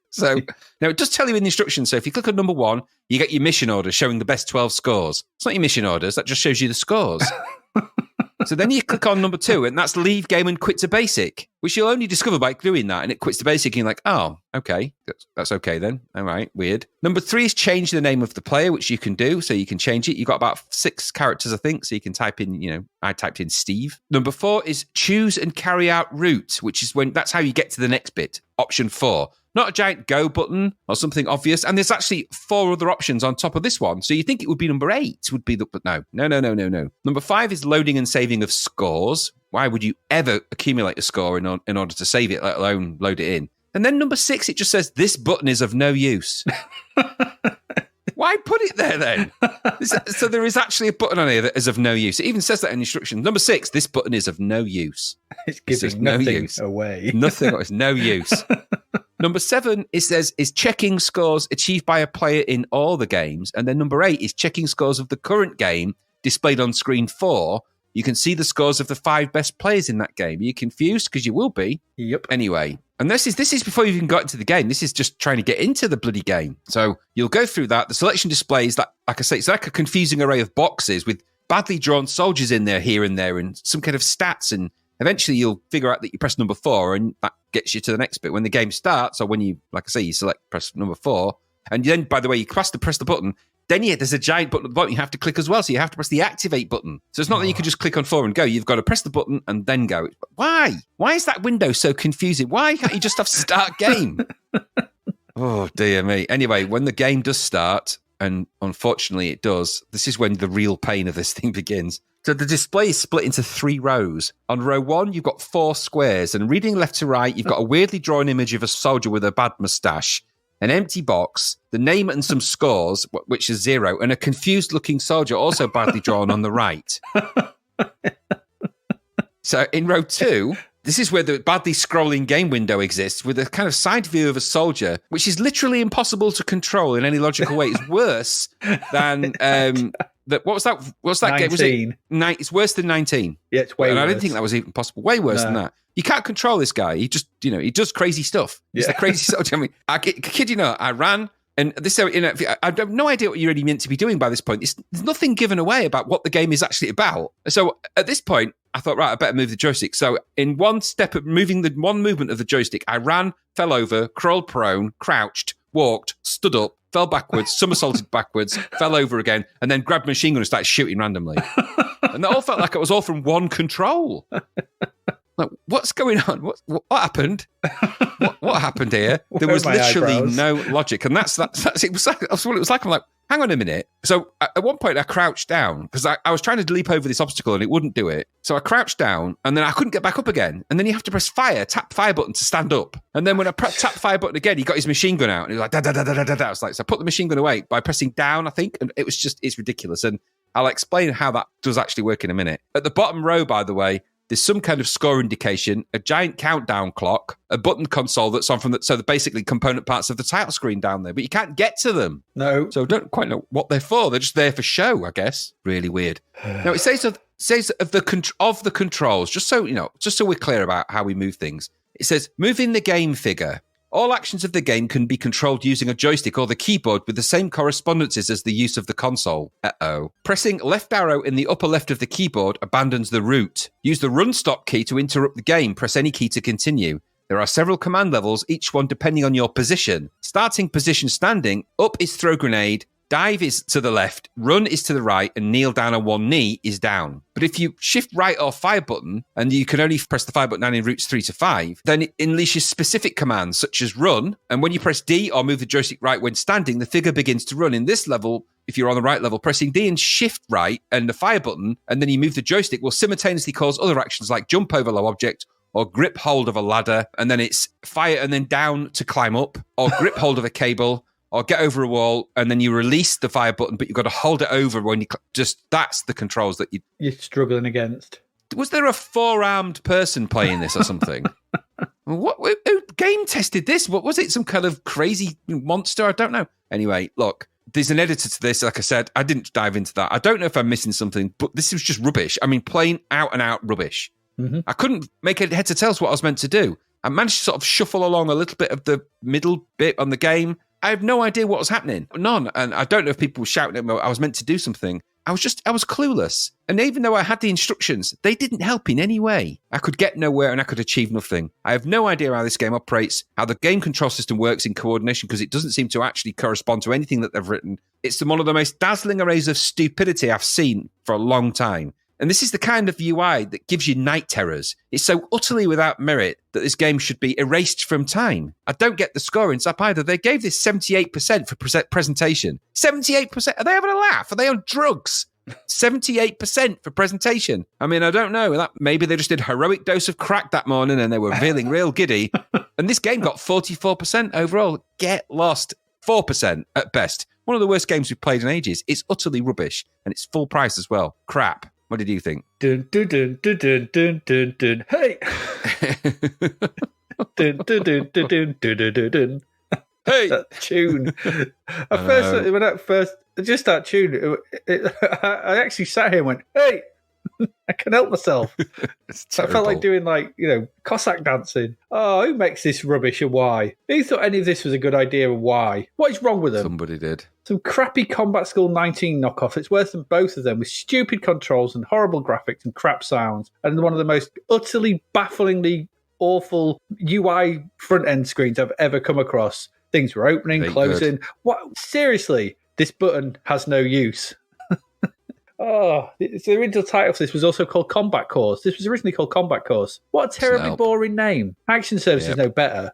So now it does tell you in the instructions. So if you click on number 1, you get your mission order showing the best 12 scores. It's not your mission orders. That just shows you the scores. So then you click on number 2, and that's leave game and quit to basic, which you'll only discover by doing that. And it quits to basic, and you're like, oh, okay, that's okay then. All right, weird. Number 3 is change the name of the player, which you can do. So you can change it. You've got about 6 characters, I think. So you can type in, I typed in Steve. Number 4 is choose and carry out route, which is that's how you get to the next bit. Option 4. Not a giant go button or something obvious. And there's actually 4 other options on top of this one. So you think it would be number 8 would be but no. Number 5 is loading and saving of scores. Why would you ever accumulate a score in order to save it, let alone load it in? And then number 6, it just says this button is of no use. Why put it there then? So there is actually a button on here that is of no use. It even says that in instructions. Number 6, this button is of no use. It's giving nothing away. Nothing. It's no use. Number 7, it says, is checking scores achieved by a player in all the games. And then number 8 is checking scores of the current game displayed on screen 4. You can see the scores of the 5 best players in that game. Are you confused? Because you will be. Yep. Anyway, and this is before you even got into the game. This is just trying to get into the bloody game. So you'll go through that. The selection displays, like I say, it's like a confusing array of boxes with badly drawn soldiers in there, here and there, and some kind of stats. And eventually you'll figure out that you press number 4, and that gets you to the next bit. When the game starts, or when you, like I say, you press number 4, and then, by the way, you press the button. Then there's a giant button at the bottom you have to click as well. So you have to press the activate button. So it's not that you can just click on 4 and go. You've got to press the button and then go. Why? Why is that window so confusing? Why can't you just have start game? Oh, dear me. Anyway, when the game does start, and unfortunately it does, this is when the real pain of this thing begins. So the display is split into 3 rows. On row 1, you've got 4 squares. And reading left to right, you've got a weirdly drawn image of a soldier with a bad moustache, an empty box, the name and some scores, which is 0, and a confused-looking soldier also badly drawn on the right. So in row 2, this is where the badly scrolling game window exists, with a kind of side view of a soldier, which is literally impossible to control in any logical way. It's worse than... what was that? What's that 19. game? Was it? It's worse than 19. Yeah, it's way worse. I didn't think that was even possible. Way worse than that. You can't control this guy. He just, he does crazy stuff. He's a crazy soldier. I mean, I kid you not, I ran, and this, I have no idea what you're really meant to be doing by this point. There's nothing given away about what the game is actually about. So at this point, I thought, right, I better move the joystick. So in one step of moving the one movement of the joystick, I ran, fell over, crawled prone, crouched, walked, stood up, fell backwards, somersaulted backwards, fell over again, and then grabbed a machine gun and started shooting randomly. And that all felt like it was all from one control. Like, what's going on? What happened? What happened here? There was literally no logic, and that's it. That's what it was like. I'm like, hang on a minute. So at one point, I crouched down because I was trying to leap over this obstacle and it wouldn't do it. So I crouched down, and then I couldn't get back up again. And then you have to press tap fire button to stand up. And then when I tap fire button again, he got his machine gun out, and he was like da da da da da da. I was like, so I put the machine gun away by pressing down, I think, and it was just it's ridiculous. And I'll explain how that does actually work in a minute. At the bottom row, by the way, there's some kind of score indication, a giant countdown clock, a button console that's on so the basically component parts of the title screen down there, but you can't get to them. No. So I don't quite know what they're for. They're just there for show, I guess. Really weird. Now it says of the controls, just so we're clear about how we move things. It says moving the game figure. All actions of the game can be controlled using a joystick or the keyboard with the same correspondences as the use of the console. Pressing left arrow in the upper left of the keyboard abandons the route. Use the run stop key to interrupt the game. Press any key to continue. There are several command levels, each one depending on your position. Starting position standing, up is throw grenade, dive is to the left, run is to the right, and kneel down on one knee is down. But if you shift right or fire button, and you can only press the fire button down in routes 3 to 5, then it unleashes specific commands such as run, and when you press D or move the joystick right when standing, the figure begins to run. In this level, if you're on the right level, pressing D and shift right and the fire button, and then you move the joystick will simultaneously cause other actions like jump over low object, or grip hold of a ladder, and then it's fire and then down to climb up, or grip hold of a cable, or get over a wall, and then you release the fire button, but you've got to hold it over when you that's the controls that you're struggling against. Was there a 4-armed person playing this or something? Who game tested this? What was it? Some kind of crazy monster? I don't know. Anyway, look, there's an editor to this. Like I said, I didn't dive into that. I don't know if I'm missing something, but this was just rubbish. I mean, plain out and out rubbish. Mm-hmm. I couldn't make a head to tails what I was meant to do. I managed to sort of shuffle along a little bit of the middle bit on the game. I have no idea what was happening. None. And I don't know if people were shouting at me. I was meant to do something. I was clueless. And even though I had the instructions, they didn't help in any way. I could get nowhere and I could achieve nothing. I have no idea how this game operates, how the game control system works in coordination, because it doesn't seem to actually correspond to anything that they've written. It's one of the most dazzling arrays of stupidity I've seen for a long time. And this is the kind of UI that gives you night terrors. It's so utterly without merit that this game should be erased from time. I don't get the scoring up either. They gave this 78% for presentation. 78%? Are they having a laugh? Are they on drugs? 78% for presentation. I mean, I don't know. Maybe they just did a heroic dose of crack that morning and they were feeling real giddy. And this game got 44% overall. Get lost. 4% at best. One of the worst games we've played in ages. It's utterly rubbish. And it's full price as well. Crap. What did you think? Dun, dun, dun, dun, dun, dun, dun, dun. Hey! Dun, dun, dun, dun, dun, dun, dun, dun. Hey! That tune. Just that tune, I actually sat here and went, hey! I can help myself. I felt like doing Cossack dancing. Oh, who makes this rubbish and why? Who thought any of this was a good idea and why? What is wrong with them? Somebody did. Some crappy Combat School 19 knockoff. It's worse than both of them, with stupid controls and horrible graphics and crap sounds, and one of the most utterly bafflingly awful UI front-end screens I've ever come across. Things were opening, closing. What? Seriously, this button has no use. Oh, the original title for this was also called Combat Course. This was originally called Combat Course. What a terribly boring name. Action Service is no better,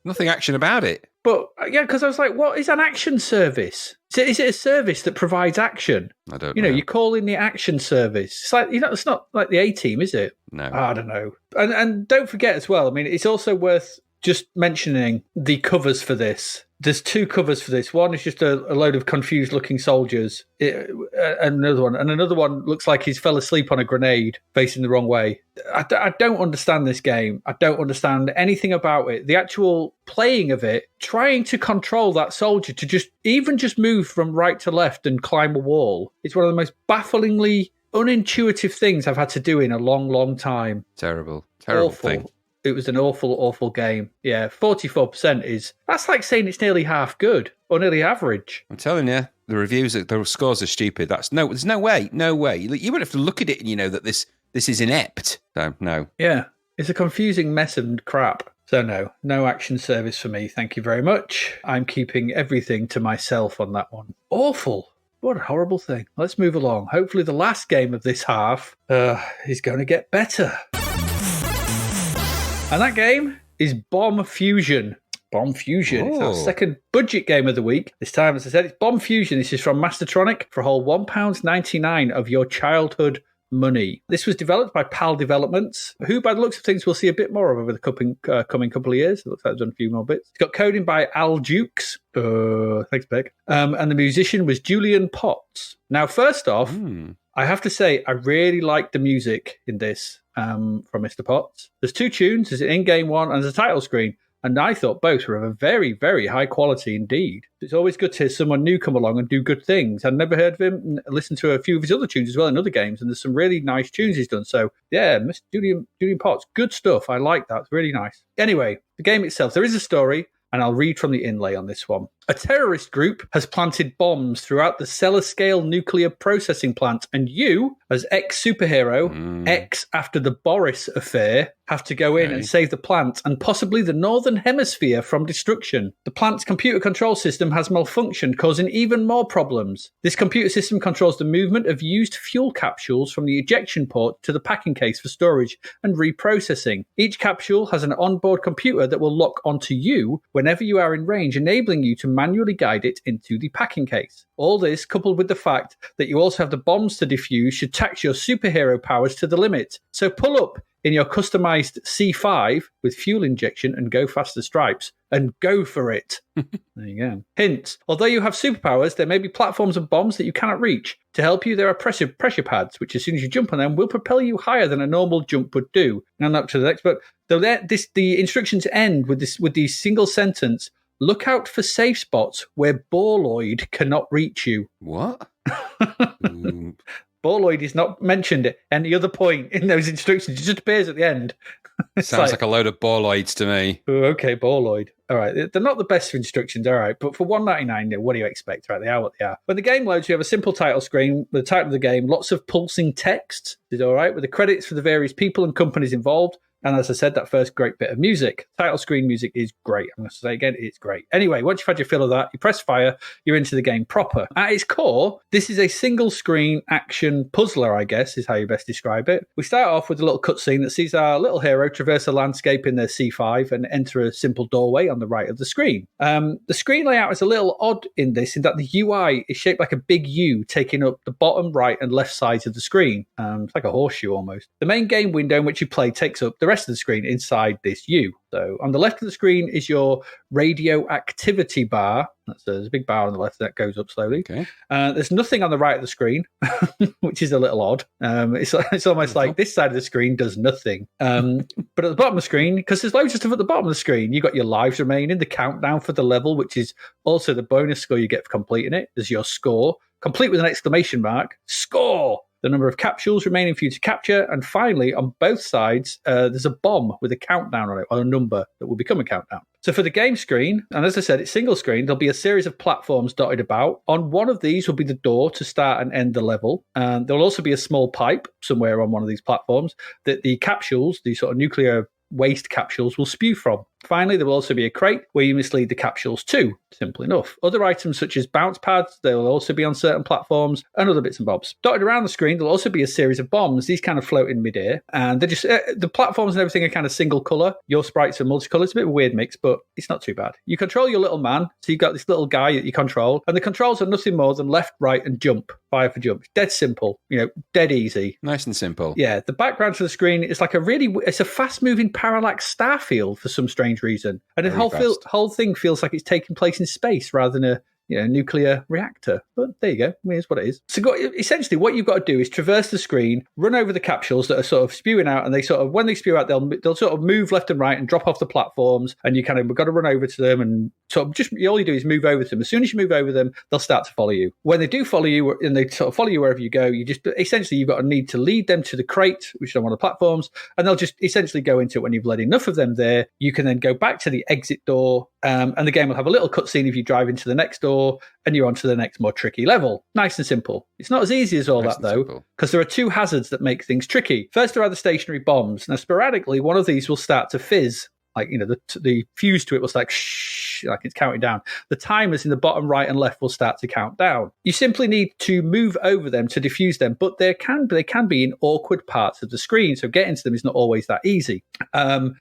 Nothing action about it. But, yeah, because I was like, what is an action service? Is it a service that provides action? I don't know. You call in the action service. It's like, it's not like the A-Team, is it? No. I don't know. And don't forget as well, I mean, it's also worth just mentioning the covers for this. There's 2 covers for this. One is just a load of confused-looking soldiers, and another one looks like he's fell asleep on a grenade, facing the wrong way. I don't understand this game. I don't understand anything about it. The actual playing of it, trying to control that soldier to just move from right to left and climb a wall, it's one of the most bafflingly unintuitive things I've had to do in a long, long time. Terrible Awful. Thing. It was an awful, awful game. Yeah, 44% that's like saying it's nearly half good or nearly average. I'm telling you, the scores are stupid. There's no way. You would have to look at it and you know that this This is inept. So, no. Yeah, it's a confusing mess of crap. So no action service for me. Thank you very much. I'm keeping everything to myself on that one. Awful. What a horrible thing. Let's move along. Hopefully the last game of this half is going to get better. And that game is Bomb Fusion. Bomb Fusion. It's our second budget game of the week. This time, as I said, it's Bomb Fusion. This is from Mastertronic for a whole £1.99 of your childhood money. This was developed by PAL Developments, who by the looks of things we'll see a bit more of over the coming couple of years. It looks like they've done a few more bits. It's got coding by Al Dukes. Thanks, Beck. And the musician was Julian Potts. Now, first off, I have to say I really like the music in this from Mr. Potts. There's 2 tunes. There's an in-game one and there's a title screen. And I thought both were of a very, very high quality indeed. It's always good to hear someone new come along and do good things. I'd never heard of him. Listened to a few of his other tunes as well in other games, and there's some really nice tunes he's done. So, yeah, Mr. Julian Potts, good stuff. I like that. It's really nice. Anyway, the game itself, there is a story, and I'll read from the inlay on this one. A terrorist group has planted bombs throughout the Cellar-scale nuclear processing plant, and you, as ex-superhero, ex after the Boris affair, have to go in and save the plant and possibly the Northern Hemisphere from destruction. The plant's computer control system has malfunctioned, causing even more problems. This computer system controls the movement of used fuel capsules from the ejection port to the packing case for storage and reprocessing. Each capsule has an onboard computer that will lock onto you whenever you are in range, enabling you to manually guide it into the packing case. All this, coupled with the fact that you also have the bombs to defuse, should tax your superhero powers to the limit. So pull up in your customized C5 with fuel injection and go faster stripes and go for it. There you go. Hint: although you have superpowers, there may be platforms and bombs that you cannot reach. To help you, there are pressure pads, which as soon as you jump on them, will propel you higher than a normal jump would do. Now, up to the next, but the instructions end with the single sentence: look out for safe spots where Borloid cannot reach you. What? Borloid is not mentioned at any other point in those instructions. It just appears at the end. Sounds like a load of Borloids to me. Oh, okay, Borloid. All right, they're not the best for instructions, all right, but for $1.99, what do you expect? Right, they are what they are. When the game loads, you have a simple title screen with the title of the game, lots of pulsing text. Is all right with the credits for the various people and companies involved. And as I said, that first great bit of music, title screen music is great. I'm going to say again, it's great. Anyway, once you've had your fill of that, you press fire, you're into the game proper. At its core, this is a single screen action puzzler, I guess, is how you best describe it. We start off with a little cutscene that sees our little hero traverse a landscape in their C5 and enter a simple doorway on the right of the screen. The screen layout is a little odd in this, in that the UI is shaped like a big U, taking up the bottom, right, and left sides of the screen. It's like a horseshoe almost. The main game window in which you play takes up the rest of the screen inside this U. So on the left of the screen is your radioactivity bar. There's a big bar on the left that goes up slowly. Okay. There's nothing on the right of the screen, which is a little odd. It's almost like this side of the screen does nothing. But at the bottom of the screen, because there's loads of stuff at the bottom of the screen, you've got your lives remaining, the countdown for the level, which is also the bonus score you get for completing it. There's your score, complete with an exclamation mark, score! The number of capsules remaining for you to capture, and finally, on both sides, there's a bomb with a countdown on it, or a number that will become a countdown. So for the game screen, and as I said, it's single screen, there'll be a series of platforms dotted about. On one of these will be the door to start and end the level. And there'll also be a small pipe somewhere on one of these platforms that the capsules, the sort of nuclear waste capsules, will spew from. Finally, there will also be a crate where you mislead the capsules to. Simple enough. Other items such as bounce pads, they will also be on certain platforms, and other bits and bobs. Dotted around the screen, there'll also be a series of bombs. These kind of float in midair, and they're just the platforms and everything are kind of single color. Your sprites are multicolored. It's a bit of a weird mix, but it's not too bad. You control your little man, so you've got this little guy that you control, and the controls are nothing more than left, right, and jump. Fire for jump. It's dead simple, dead easy. Nice and simple. Yeah, the background to the screen is like it's a fast-moving parallax star field for some strange reason. And the whole thing feels like it's taking place in space rather than a nuclear reactor. But there you go. Here's what it is. So essentially what you've got to do is traverse the screen, run over the capsules that are sort of spewing out, and they sort of, when they spew out, they'll sort of move left and right and drop off the platforms, and you kind of got to run over to them, and sort of just all you do is move over to them. As soon as you move over them, they'll start to follow you. When they do follow you, and they sort of follow you wherever you go, you just essentially you've got to need to lead them to the crate, which is on one of the platforms, and they'll just essentially go into it. When you've led enough of them there, you can then go back to the exit door, and the game will have a little cutscene if you drive into the next door, door, and you're on to the next more tricky level. Nice and simple. It's not as easy as all that, though, because there are two hazards that make things tricky. First, there are the stationary bombs. Now, sporadically, one of these will start to fizz. Like, the fuse to it will start like it's counting down. The timers in the bottom right and left will start to count down. You simply need to move over them to defuse them, but they can be in awkward parts of the screen, so getting to them is not always that easy.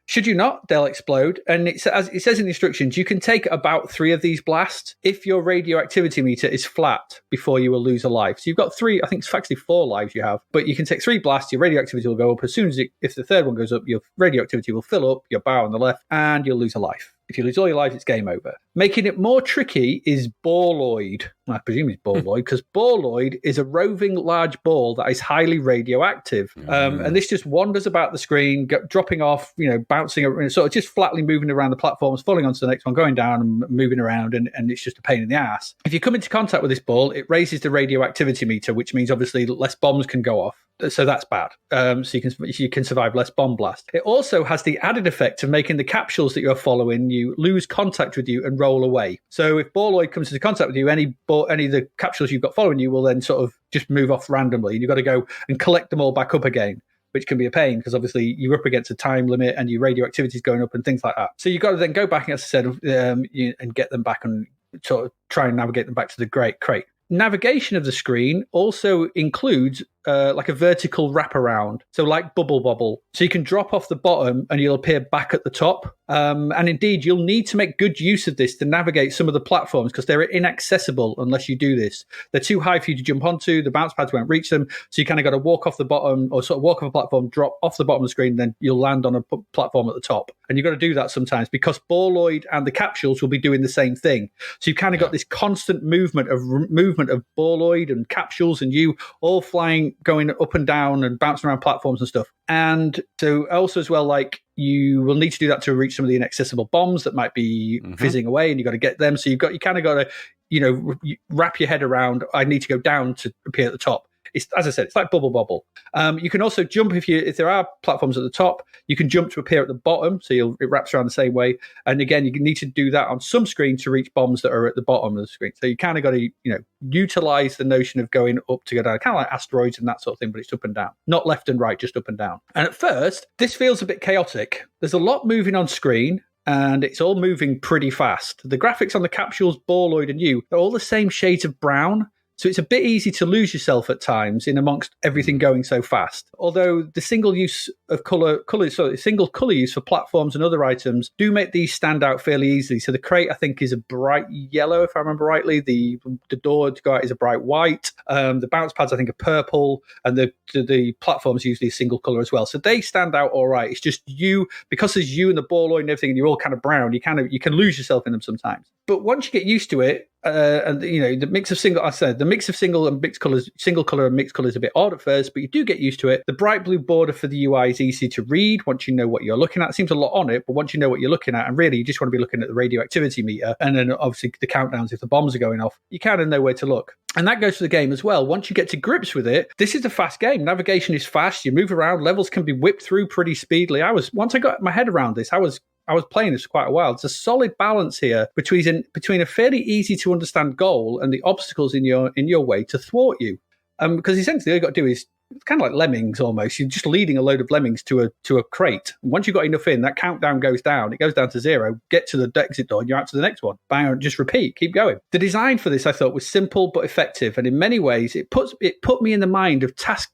Should you not, they'll explode. And it says in the instructions, you can take about 3 of these blasts if your radioactivity meter is flat before you will lose a life. So you've got 3, I think it's actually 4 lives you have, but you can take 3 blasts, your radioactivity will go up. As soon as if the third one goes up, your radioactivity will fill up, your bar on the left, and you'll lose a life. If you lose all your lives, it's game over. Making it more tricky is Borloid. I presume it's Borloid, because Borloid is a roving large ball that is highly radioactive. And this just wanders about the screen, dropping off, bouncing, sort of just flatly moving around the platforms, falling onto the next one, going down and moving around, and it's just a pain in the ass. If you come into contact with this ball, it raises the radioactivity meter, which means obviously less bombs can go off. So that's bad. So you can survive less bomb blast. It also has the added effect of making the capsules that you're following you lose contact with you and roll away. So if Borloid comes into contact with you, any of the capsules you've got following you will then sort of just move off randomly, and you've got to go and collect them all back up again, which can be a pain because obviously you're up against a time limit and your radioactivity is going up and things like that. So you've got to then go back, as I said, and get them back and sort of try and navigate them back to the crate. Navigation of the screen also includes like a vertical wraparound, so like Bubble Bobble. So you can drop off the bottom and you'll appear back at the top. And indeed, you'll need to make good use of this to navigate some of the platforms because they're inaccessible unless you do this. They're too high for you to jump onto. The bounce pads won't reach them. So you kind of got to walk off the bottom or sort of walk off a platform, drop off the bottom of the screen, then you'll land on a platform at the top. And you've got to do that sometimes because Borloid and the capsules will be doing the same thing. So you've kind of got this constant movement of Borloid and capsules and you all flying, going up and down and bouncing around platforms and stuff. And so also as well, like you will need to do that to reach some of the inaccessible bombs that might be fizzing away, and you got to get them. So you kind of got to, wrap your head around, I need to go down to appear at the top. It's, as I said, it's like Bubble Bobble. You can also jump if there are platforms at the top. You can jump to appear at the bottom, so it wraps around the same way. And again, you need to do that on some screen to reach bombs that are at the bottom of the screen. So you kind of got to, utilize the notion of going up to go down, kind of like asteroids and that sort of thing, but it's up and down, not left and right, just up and down. And at first, this feels a bit chaotic. There's a lot moving on screen. And it's all moving pretty fast. The graphics on the capsules, Borloid, and you are all the same shades of brown. So it's a bit easy to lose yourself at times in amongst everything going so fast. Although the single use of single color use for platforms and other items do make these stand out fairly easily. So the crate, I think, is a bright yellow, if I remember rightly. The door to go out is a bright white. The bounce pads, I think, are purple, and the platforms usually a single color as well. So they stand out all right. It's just you, because there's you and the Borloid and everything, and you're all kind of brown. You can lose yourself in them sometimes. But once you get used to it, and the mix of single and mixed colors, single color and mixed colors is a bit odd at first, but you do get used to it. The bright blue border for the UI is easy to read once you know what you're looking at. It seems a lot on it, but once you know what you're looking at, and really you just want to be looking at the radioactivity meter, and then obviously the countdowns if the bombs are going off, you kind of know where to look. And that goes for the game as well. Once you get to grips with it, this is a fast game. Navigation is fast. You move around. Levels can be whipped through pretty speedily. Once I got my head around this, I was playing this for quite a while. It's a solid balance here between a fairly easy to understand goal and the obstacles in your way to thwart you. Because essentially all you got to do is, it's kind of like lemmings almost. You're just leading a load of lemmings to a crate. And once you've got enough in, that countdown goes down. It goes down to 0. Get to the exit door and you're out to the next one. Bang, just repeat. Keep going. The design for this, I thought, was simple but effective. And in many ways, it put me in the mind of task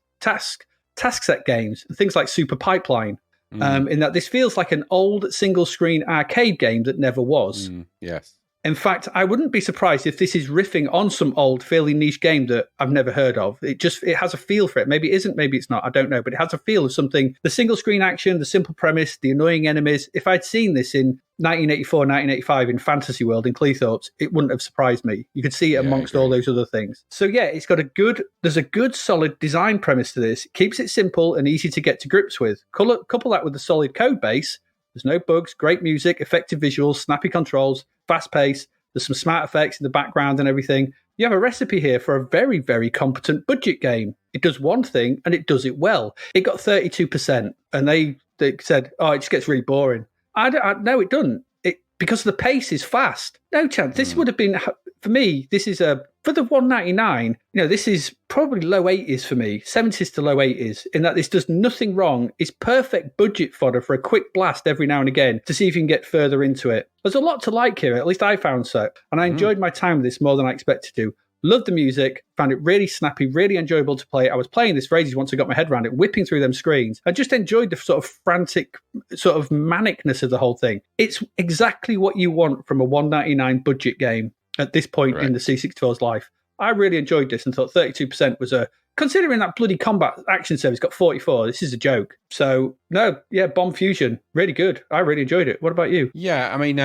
set games and things like Super Pipeline. In that this feels like an old single-screen arcade game that never was. Yes. In fact, I wouldn't be surprised if this is riffing on some old, fairly niche game that I've never heard of. It has a feel for it. Maybe it isn't, maybe it's not. I don't know. But it has a feel of something. The single-screen action, the simple premise, the annoying enemies. If I'd seen this in 1984, 1985 in Fantasy World in Cleethorpes, it wouldn't have surprised me. You could see it amongst all those other things. So yeah, there's a good solid design premise to this. It keeps it simple and easy to get to grips with. Couple that with a solid code base. There's no bugs, great music, effective visuals, snappy controls, fast pace. There's some smart effects in the background and everything. You have a recipe here for a very, very competent budget game. It does one thing and it does it well. It got 32%, and they said, "Oh, it just gets really boring." No, it doesn't. Because the pace is fast. No chance. This would have been for me, this is for the $1.99, this is probably low 80s for me, 70s to low 80s, in that this does nothing wrong. It's perfect budget fodder for a quick blast every now and again to see if you can get further into it. There's a lot to like here, at least I found so, and I enjoyed my time with this more than I expected to. Loved the music, found it really snappy, really enjoyable to play. I was playing this for ages once I got my head around it, whipping through them screens, and just enjoyed the sort of frantic, sort of manicness of the whole thing. It's exactly what you want from a $1.99 budget game at this point in the C64's life. I really enjoyed this and thought 32% was considering that bloody combat action service got 44, this is a joke. So, no, yeah, Bomb Fusion, really good. I really enjoyed it. What about you? Yeah, I mean,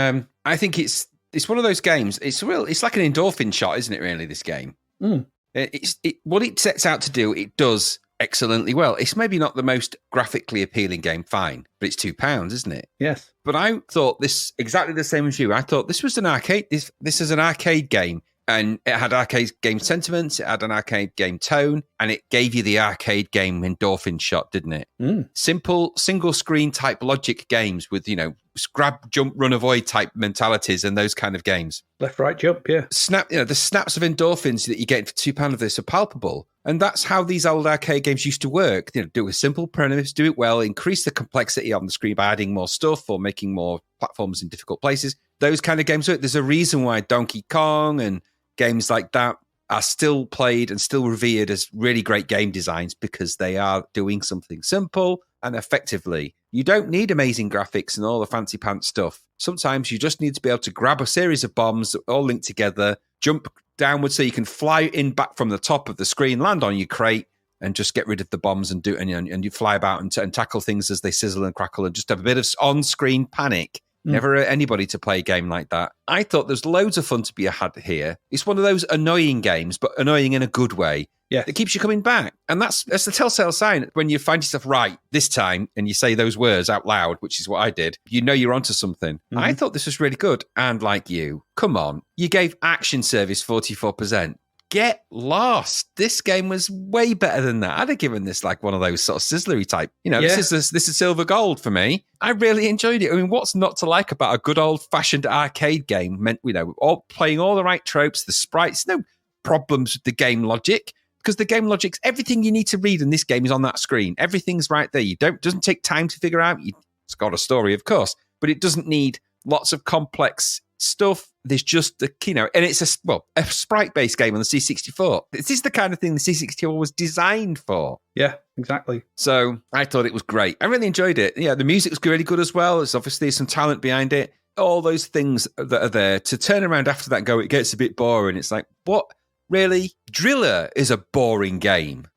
I think it's one of those games. It's like an endorphin shot, isn't it? Really, this game. What it sets out to do, it does excellently well. It's maybe not the most graphically appealing game, fine, but it's £2, isn't it? Yes. But I thought this exactly the same as you. I thought this was an arcade. This is an arcade game. And it had arcade game sentiments, it had an arcade game tone, and it gave you the arcade game endorphin shot, didn't it? Simple, single-screen type logic games with, grab, jump, run, avoid type mentalities and those kind of games. Left, right, jump, yeah. The snaps of endorphins that you get for £2 of this are palpable. And that's how these old arcade games used to work. Do a simple premise, do it well, increase the complexity on the screen by adding more stuff or making more platforms in difficult places. Those kind of games work. There's a reason why Donkey Kong and games like that are still played and still revered as really great game designs, because they are doing something simple and effectively. You don't need amazing graphics and all the fancy pants stuff. Sometimes you just need to be able to grab a series of bombs that all link together, jump downwards so you can fly in back from the top of the screen, land on your crate, and just get rid of the bombs and you fly about and tackle things as they sizzle and crackle and just have a bit of on-screen panic. Never anybody to play a game like that. I thought there's loads of fun to be had here. It's one of those annoying games, but annoying in a good way. Yeah, that keeps you coming back. And that's the telltale sign when you find yourself right this time and you say those words out loud, which is what I did. You're onto something. I thought this was really good. And like you, come on, you gave Action Service 44%. Get lost. This game was way better than that. I'd have given this like one of those sort of sizzlery type. This is silver gold for me. I really enjoyed it. I mean, what's not to like about a good old fashioned arcade game? Meant all playing all the right tropes, the sprites, no problems with the game logic, because the game logic's everything you need to read in this game is on that screen. Everything's right there. Doesn't take time to figure out. It's got a story, of course, but it doesn't need lots of complex stuff. There's just and it's a sprite-based game on the C64. This is the kind of thing the C64 was designed for. Yeah, exactly. So I thought it was great. I really enjoyed it. Yeah, the music was really good as well. There's obviously some talent behind it. All those things that are there. To turn around after that and go, it gets a bit boring. It's like, what? Really? Driller is a boring game.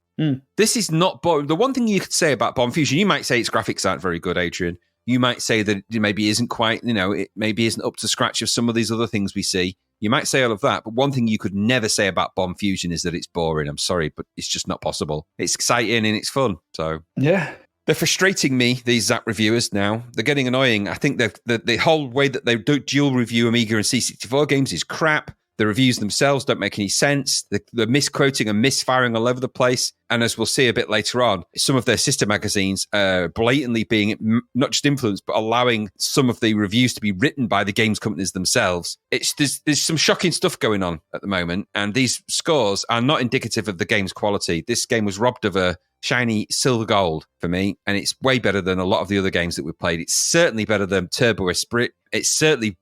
This is not boring. The one thing you could say about Bomb Fusion, you might say its graphics aren't very good, Adrian. You might say that it maybe isn't quite, it maybe isn't up to scratch of some of these other things we see. You might say all of that, but one thing you could never say about Bomb Fusion is that it's boring. I'm sorry, but it's just not possible. It's exciting and it's fun. So yeah, they're frustrating me, these Zapped reviewers now. They're getting annoying. I think the whole way that they do dual review Amiga and C64 games is crap. The reviews themselves don't make any sense. They're misquoting and misfiring all over the place. And as we'll see a bit later on, some of their sister magazines are blatantly being not just influenced, but allowing some of the reviews to be written by the games companies themselves. There's some shocking stuff going on at the moment. And these scores are not indicative of the game's quality. This game was robbed of a shiny silver gold for me. And it's way better than a lot of the other games that we've played. It's certainly better than Turbo Esprit. It's certainly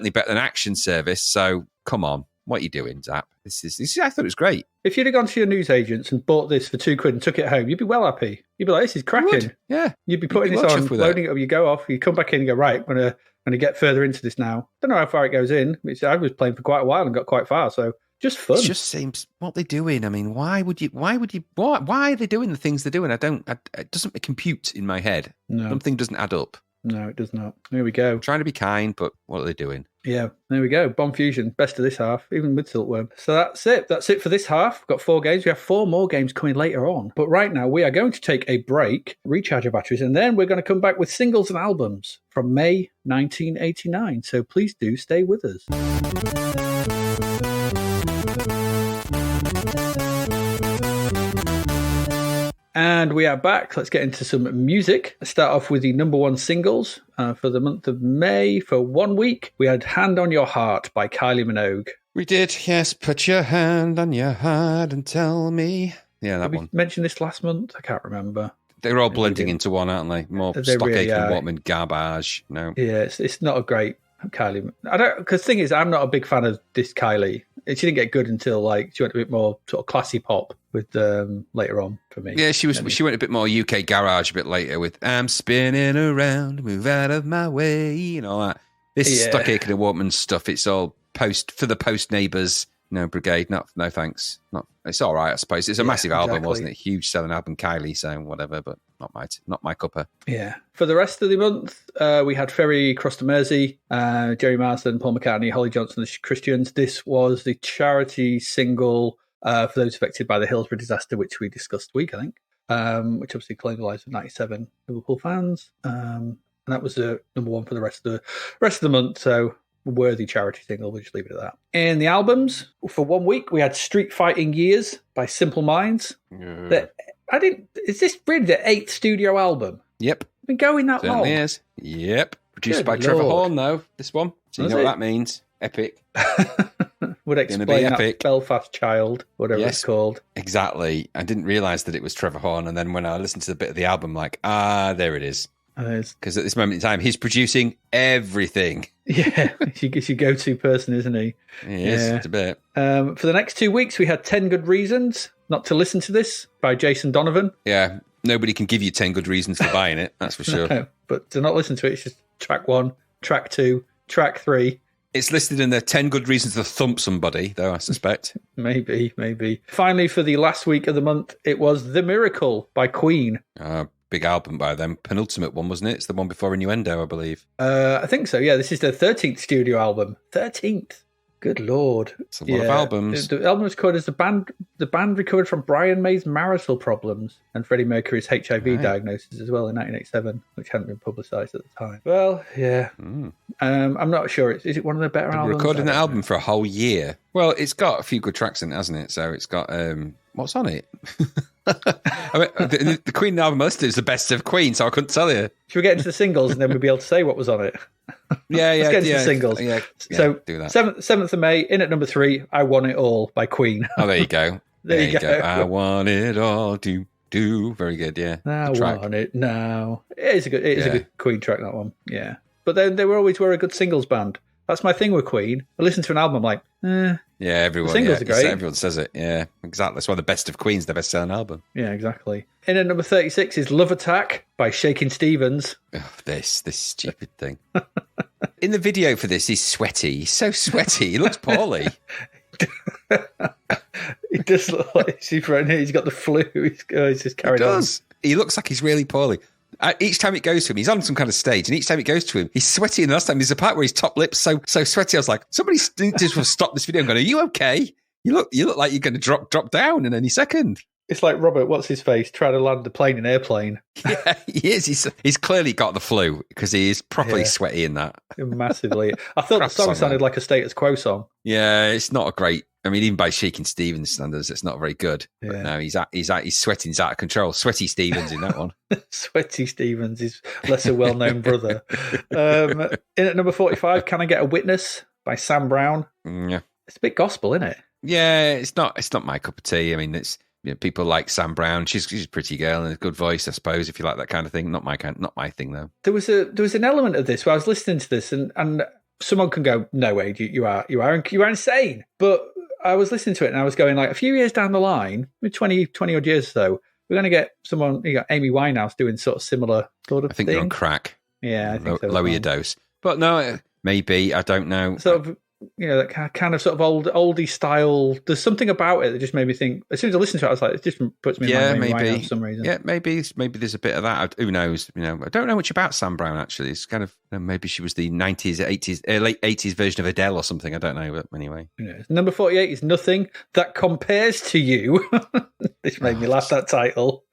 better than Action Service. So come on, what are you doing, Zap? I thought it was great. If you'd have gone to your newsagents and bought this for £2 and took it home, you'd be well happy. You'd be like, this is cracking. Yeah. You'd be putting this on, loading it up, you go off, you come back in and go, right, I'm going to get further into this now. Don't know how far it goes in. I was playing for quite a while and got quite far, so just fun. It just seems, what they're doing, I mean, why are they doing the things they're doing? It doesn't compute in my head. No. Something doesn't add up. No, it does not. There we go. I'm trying to be kind, but what are they doing? Yeah, there we go. Bomb Fusion, best of this half, even with Silkworm. So that's it. That's it for this half. We've got 4 games. We have 4 more games coming later on. But right now, we are going to take a break, recharge our batteries, and then we're going to come back with singles and albums from May 1989. So please do stay with us. And we are back. Let's get into some music. Let's start off with the number 1 singles for the month of May. For 1 week, we had Hand on Your Heart by Kylie Minogue. We did, yes. Put your hand on your heart and tell me. Yeah, that Did one. we mention this last month? I can't remember. They're all blending into one, aren't they? More They Stock really Aitken and are. Walkman garbage. No. Yeah, it's not a great Kylie. I don't, because the thing is, I'm not a big fan of this Kylie. She didn't get good until like she went a bit more sort of classy pop with later on for me. Yeah, she went a bit more UK garage a bit later with "I'm spinning around, move out of my way" and all that. This Stock Aitken and Walkman stuff, it's all for the post neighbours. No brigade, no thanks. It's all right, I suppose. It's a massive album, wasn't it? Huge selling album, Kylie, so whatever, but not my cuppa. Yeah. For the rest of the month, we had Ferry Cross to Mersey, Jerry Marsden, Paul McCartney, Holly Johnson, the Christians. This was the charity single for those affected by the Hillsborough disaster, which we discussed week, I think, which obviously claimed the lives of 97 Liverpool fans. And that was number one for the rest of the month. So worthy charity single. We'll just leave it at that. In the albums, for 1 week, we had Street Fighting Years by Simple Minds. Is this really the 8th studio album? Yep. Been going that long? Certainly is. Yep. Produced Good by Trevor Lord. Horn, though, this one. So you know what that means. Epic. Would explain that Belfast Child, whatever it's called. Exactly. I didn't realise that it was Trevor Horn, and then when I listened to the bit of the album, like, there it is. Because at this moment in time, he's producing everything. Yeah, he's your go-to person, isn't he? He is, a bit. For the next 2 weeks, we had 10 Good Reasons Not to Listen to This by Jason Donovan. Yeah, nobody can give you 10 good reasons for buying it, that's for sure. No, but to not listen to it, it's just track 1, track 2, track 3. It's listed in there 10 good reasons to thump somebody, though, I suspect. Maybe. Finally, for the last week of the month, it was The Miracle by Queen. Big album by them. Penultimate one, wasn't it? It's the one before Innuendo, I believe. I think so, yeah. This is their 13th studio album. 13th. Good Lord. It's a lot of albums. The album was recorded as the band recovered from Brian May's marital problems and Freddie Mercury's HIV diagnosis as well in 1987, which hadn't been publicised at the time. Well, yeah. I'm not sure. Is it one of the better albums? Recording the album for a whole year. Well, it's got a few good tracks in it, hasn't it? So it's got... what's on it? I mean, the Queen album I listened to is the best of Queen, so I couldn't tell you. Should we get into the singles and then we'll be able to say what was on it? Let's get into the singles. So do that. 7th of May, in at number 3, I Want It All by Queen. Oh, there you go. there you go. I want it all. Do. Very good, yeah. I want it now. It is a good Queen track, that one. Yeah. But then they were a good singles band. That's my thing with Queen. I listen to an album, I'm like, Yeah, everyone. The singles are great. Everyone says it. Yeah, exactly. That's why the best of Queen's the best-selling album. Yeah, exactly. In at number 36 is Love Attack by Shakin' Stevens. Oh, this stupid thing. In the video for this, he's sweaty. He's so sweaty. He looks poorly. He does look like he's got the flu. He's just carried on. He looks like he's really poorly. Each time it goes to him, he's on some kind of stage, and each time it goes to him, he's sweaty. And last time, there's a part where his top lip's so sweaty. I was like, somebody just stop this video and go, "Are you okay? You look like you're going to drop down in any second." It's like Robert, what's his face, trying to land the plane in Airplane. Yeah, he is. He's clearly got the flu because he is properly sweaty in that. Massively. I thought the song sounded like a Status Quo song. Yeah, it's not a great. I mean, even by Shakin' Stevens standards, it's not very good. Yeah. But no, he's sweating. He's out of control. Sweaty Stevens in that one. Sweaty Stevens, his lesser well-known brother. In at number 45, Can I Get a Witness by Sam Brown. Yeah, it's a bit gospel, isn't it? Yeah, it's not my cup of tea. I mean, it's people like Sam Brown. She's a pretty girl and a good voice, I suppose, if you like that kind of thing. Not my thing though. There was an element of this where I was listening to this and someone can go, "No way, you are insane," but I was listening to it and I was going like, a few years down the line, 20 odd years or so, we're going to get someone, you got Amy Winehouse doing sort of similar sort of thing. I think they're on crack. Yeah, I think so. Lower your dose. But no, maybe, I don't know. Sort of, that kind of sort of oldie style. There's something about it that just made me think, as soon as I listened to it, I was like, it just puts me in mind of Amy Winehouse for some reason. Yeah, maybe there's a bit of that. Who knows? I don't know much about Sam Brown, actually. It's kind of, maybe she was the 90s, 80s, late 80s version of Adele or something. I don't know, but anyway. Number 48 is Nothing That Compares to You. This made me laugh, that title.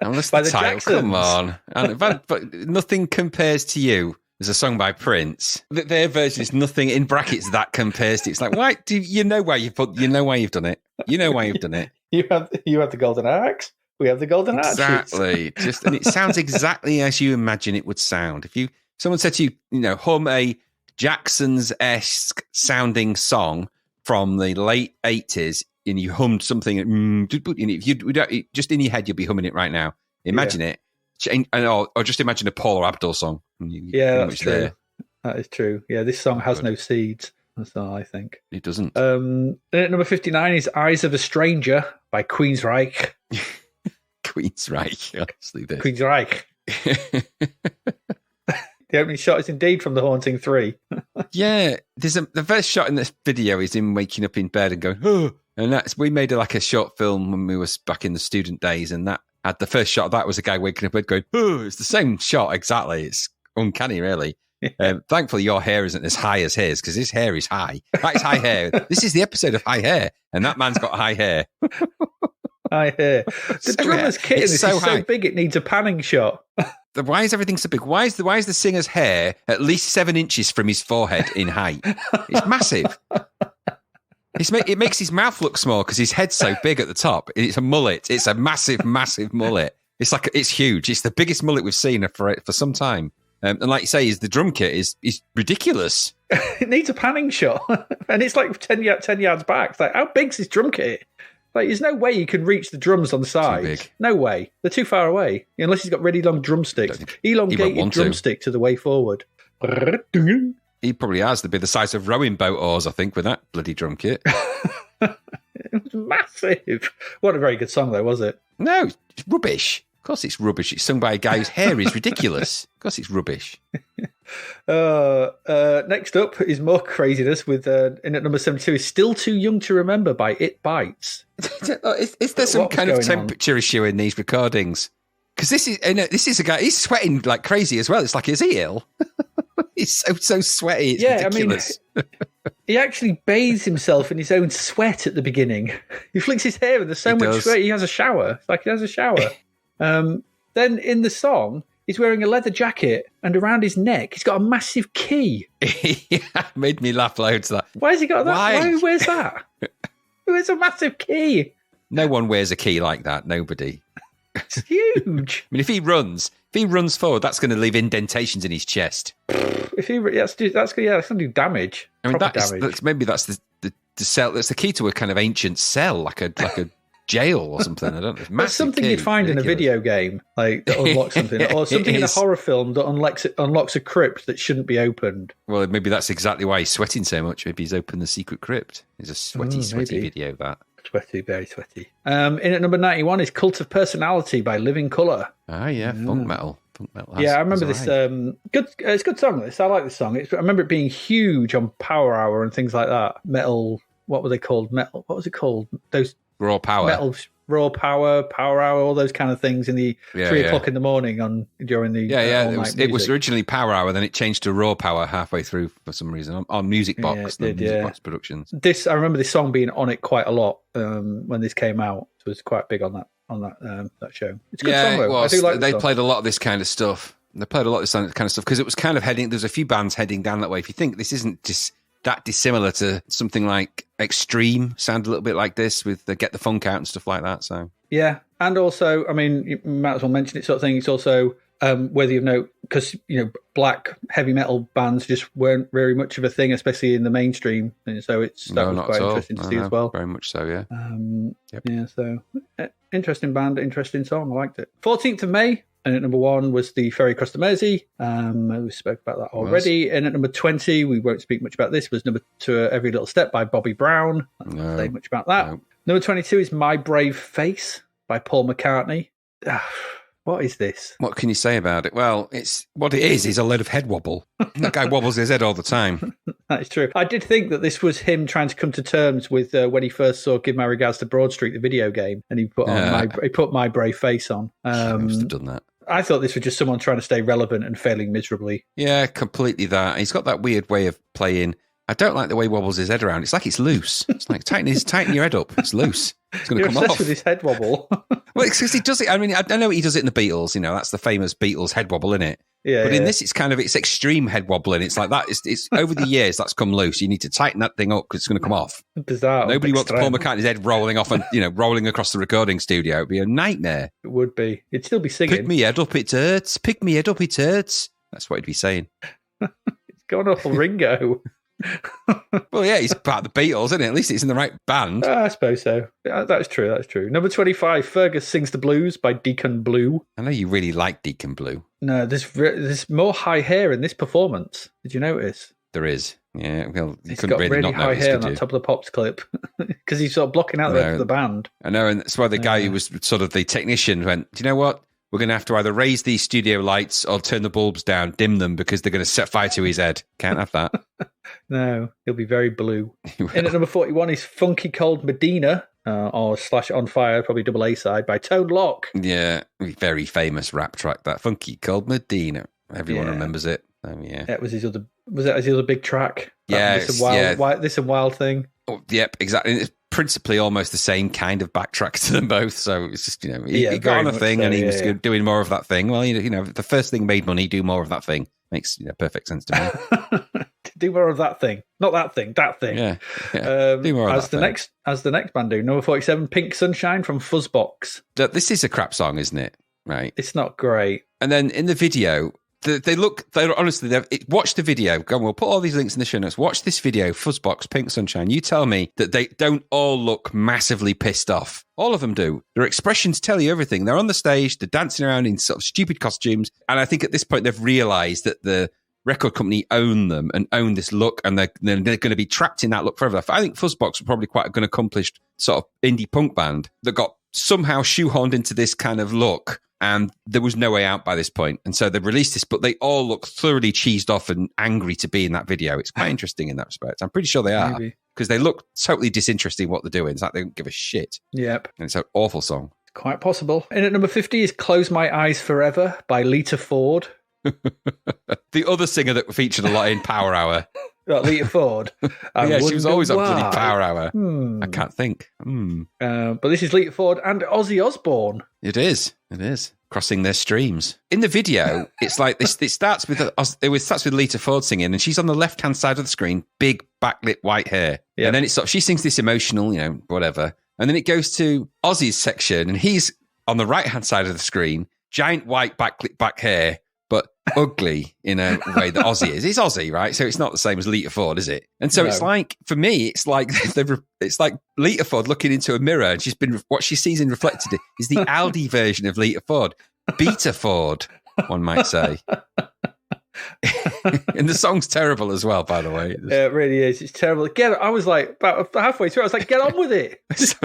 Unless the title, Jacksons. Come on. But Nothing Compares to You. There's a song by Prince. Their version is nothing in brackets that compares to. It's like, why do you know why you've done it? You know why you've done it. You have the golden axe. We have the golden axe. Exactly. And it sounds exactly as you imagine it would sound. If someone said to you, hum a Jacksons-esque sounding song, from the late 80s and you hummed something, and if you just in your head, you'll be humming it right now. Imagine it. Or just imagine a Paula Abdul song. That's true. There. That is true. Yeah, this song has no seeds. That's all I think. It doesn't. Number 59 is Eyes of a Stranger by Queensryche. Queensryche, honestly. Queensryche. The opening shot is indeed from The Haunting 3. Yeah, the first shot in this video is him waking up in bed and going, oh, and we made a short film when we were back in the student days, and that had the first shot of that was a guy waking up in bed going, oh, it's the same shot exactly. It's uncanny, really. Yeah. Thankfully, your hair isn't as high as his because his hair is high. That's high hair. This is the episode of high hair, and that man's got high hair. High hair. The drummer's kit in this is so big it needs a panning shot. Why is everything so big? Why is the singer's hair at least 7 inches from his forehead in height? It's massive. It makes his mouth look small because his head's so big at the top. It's a mullet. It's a massive, massive mullet. It's huge. It's the biggest mullet we've seen for some time. And like you say, the drum kit is ridiculous. It needs a panning shot, and it's like 10 yards back. It's like, how big's this drum kit? Like, there's no way you can reach the drums on the side. No way. They're too far away. Unless he's got really long drumsticks. Elongated drumstick to the way forward. He probably has to be the size of rowing boat oars, I think, with that bloody drum kit. It was massive. What a very good song, though, was it? No, it's rubbish. Of course it's rubbish. It's sung by a guy whose hair is ridiculous. Of course it's rubbish. Next up is more craziness with in at number 72 is Still Too Young to Remember by It Bites. Is there some kind of temperature issue in these recordings? Because this is a guy, he's sweating like crazy as well. It's like, is he ill? He's so sweaty. It's ridiculous. I mean, he actually bathes himself in his own sweat at the beginning. He flicks his hair and there's so much sweat. He has a shower. It's like he has a shower. Then in the song, he's wearing a leather jacket and around his neck, he's got a massive key. Yeah, made me laugh loads. That. Why has he got that? Why wears that? Who wears a massive key? No one wears a key like that. Nobody. It's huge. I mean, if he runs forward, that's going to leave indentations in his chest. If he that's going to do damage. I mean, that's the cell. That's the key to a kind of ancient cell, like a jail or something. I don't know. That's something you'd find in a video game, like that unlocks something, or something in a horror film that unlocks a crypt that shouldn't be opened. Well, maybe that's exactly why he's sweating so much. Maybe he's opened the secret crypt. It's a sweaty video. That sweaty, very sweaty. In at number 91 is Cult of Personality by Living Colour. Oh yeah, funk metal. Yeah, I remember this. Good. It's a good song. I like this song. I remember it being huge on Power Hour and things like that. Metal. What were they called? Metal. What was it called? Those. Raw Power. Metal, Raw Power, Power Hour, all those kind of things in the 3 o'clock in the morning during the It was originally Power Hour, then it changed to Raw Power halfway through for some reason on Music Box. Music Box Productions. I remember this song being on it quite a lot when this came out. It was quite big on that show. It's a good song though. I do like they played a lot of this kind of stuff. They played a lot of this kind of stuff because it was kind of there's a few bands heading down that way. If you think this isn't just that dissimilar to something like Extreme, sound a little bit like this with the Get the Funk Out and stuff like that. So yeah, and also, I mean, you might as well mention it sort of thing. It's also whether you know, because black heavy metal bands just weren't very much of a thing, especially in the mainstream, and so was quite interesting to see as well. Very much so, yeah. Yeah, so interesting band, interesting song. I liked it. 14th of May. And at number 1 was the Ferry Across the Mersey. We spoke about that already. And at number 20, we won't speak much about this, was number 2, Every Little Step by Bobby Brown. I won't say much about that. No. Number 22 is My Brave Face by Paul McCartney. What is this? What can you say about it? Well, it's what it is a load of head wobble. That guy wobbles his head all the time. That is true. I did think that this was him trying to come to terms with when he first saw Give My Regards to Broad Street, the video game, and he put My Brave Face on. I must have done that. I thought this was just someone trying to stay relevant and failing miserably. Yeah, completely that. He's got that weird way of playing. I don't like the way he wobbles his head around. It's like it's loose. It's like tighten your head up. It's loose. It's going to come off. With his head wobble. Well, it's because he does it. I mean, I know he does it in the Beatles. That's the famous Beatles head wobble, isn't it? Yeah. But in this, it's extreme head wobbling. It's like that. It's over the years that's come loose. You need to tighten that thing up because it's going to come off. Bizarre. Nobody wants Paul McCartney's head rolling off and rolling across the recording studio. It'd be a nightmare. It would be. He'd still be singing. Pick me head up, it hurts. Pick me head up, it hurts. That's what he'd be saying. It's gone awful Ringo. Well, yeah, he's part of the Beatles, isn't it? At least he's in the right band. I suppose so. That's true. That's true. Number 25, Fergus Sings the Blues by Deacon Blue. I know you really like Deacon Blue. No, there's more high hair in this performance. Did you notice? There is. Yeah, well, you He's couldn't got really not high notice, hair on could that you? Top of the Pops clip because he's sort of blocking out the rest of the band. I know, and that's why the guy who was sort of the technician went, do you know what? We're going to have to either raise these studio lights or turn the bulbs down, dim them, because they're going to set fire to his head. Can't have that. No, he'll be very blue. In at number 41 is Funky Cold Medina, or / On Fire, probably double A side, by Tone Lock. Yeah, very famous rap track, that Funky Cold Medina. Everyone remembers it. Oh, yeah. That was his other big track? Yeah, This and Wild thing. Oh, yep, exactly. It's principally almost the same kind of backtrack to them both. So it's just, he got on a thing and he was doing more of that thing. Well, if the first thing made money, do more of that thing. Makes perfect sense to me. Do more of that thing. Not that thing, that thing. Yeah. Do more of that thing. As the next band do. Number 47, Pink Sunshine from Fuzzbox. This is a crap song, isn't it? Right. It's not great. And then in the video, watch the video. Go on, we'll put all these links in the show notes. Watch this video, Fuzzbox, Pink Sunshine. You tell me that they don't all look massively pissed off. All of them do. Their expressions tell you everything. They're on the stage, they're dancing around in sort of stupid costumes. And I think at this point they've realised that the record company own them and own this look, and they're going to be trapped in that look forever. I think Fuzzbox were probably quite an accomplished sort of indie punk band that got somehow shoehorned into this kind of look. And there was no way out by this point. And so they've released this, but they all look thoroughly cheesed off and angry to be in that video. It's quite interesting in that respect. I'm pretty sure they are. Because they look totally disinterested in what they're doing. It's like they don't give a shit. Yep. And it's an awful song. Quite possible. And at number 50 is Close My Eyes Forever by Lita Ford. The other singer that featured a lot in Power Hour. Lita Ford. Yeah, she was always on bloody Power Hour. I can't think. But this is Lita Ford and Ozzy Osbourne. It is. Crossing their streams. In the video, it's like this. It starts with Lita Ford singing, and she's on the left-hand side of the screen, big backlit white hair. Yep. And then it's she sings this emotional, whatever. And then it goes to Ozzy's section, and he's on the right-hand side of the screen, giant white backlit back hair, but ugly in a way that Ozzy is. He's Ozzy, right? So it's not the same as Lita Ford, is it? And so it's like, for me, it's like Lita Ford looking into a mirror, and what she sees in reflected is the Aldi version of Lita Ford. Beta Ford, one might say. And the song's terrible as well, by the way. Yeah, it really is. It's terrible. I was like, about halfway through, I was like, get on with it. This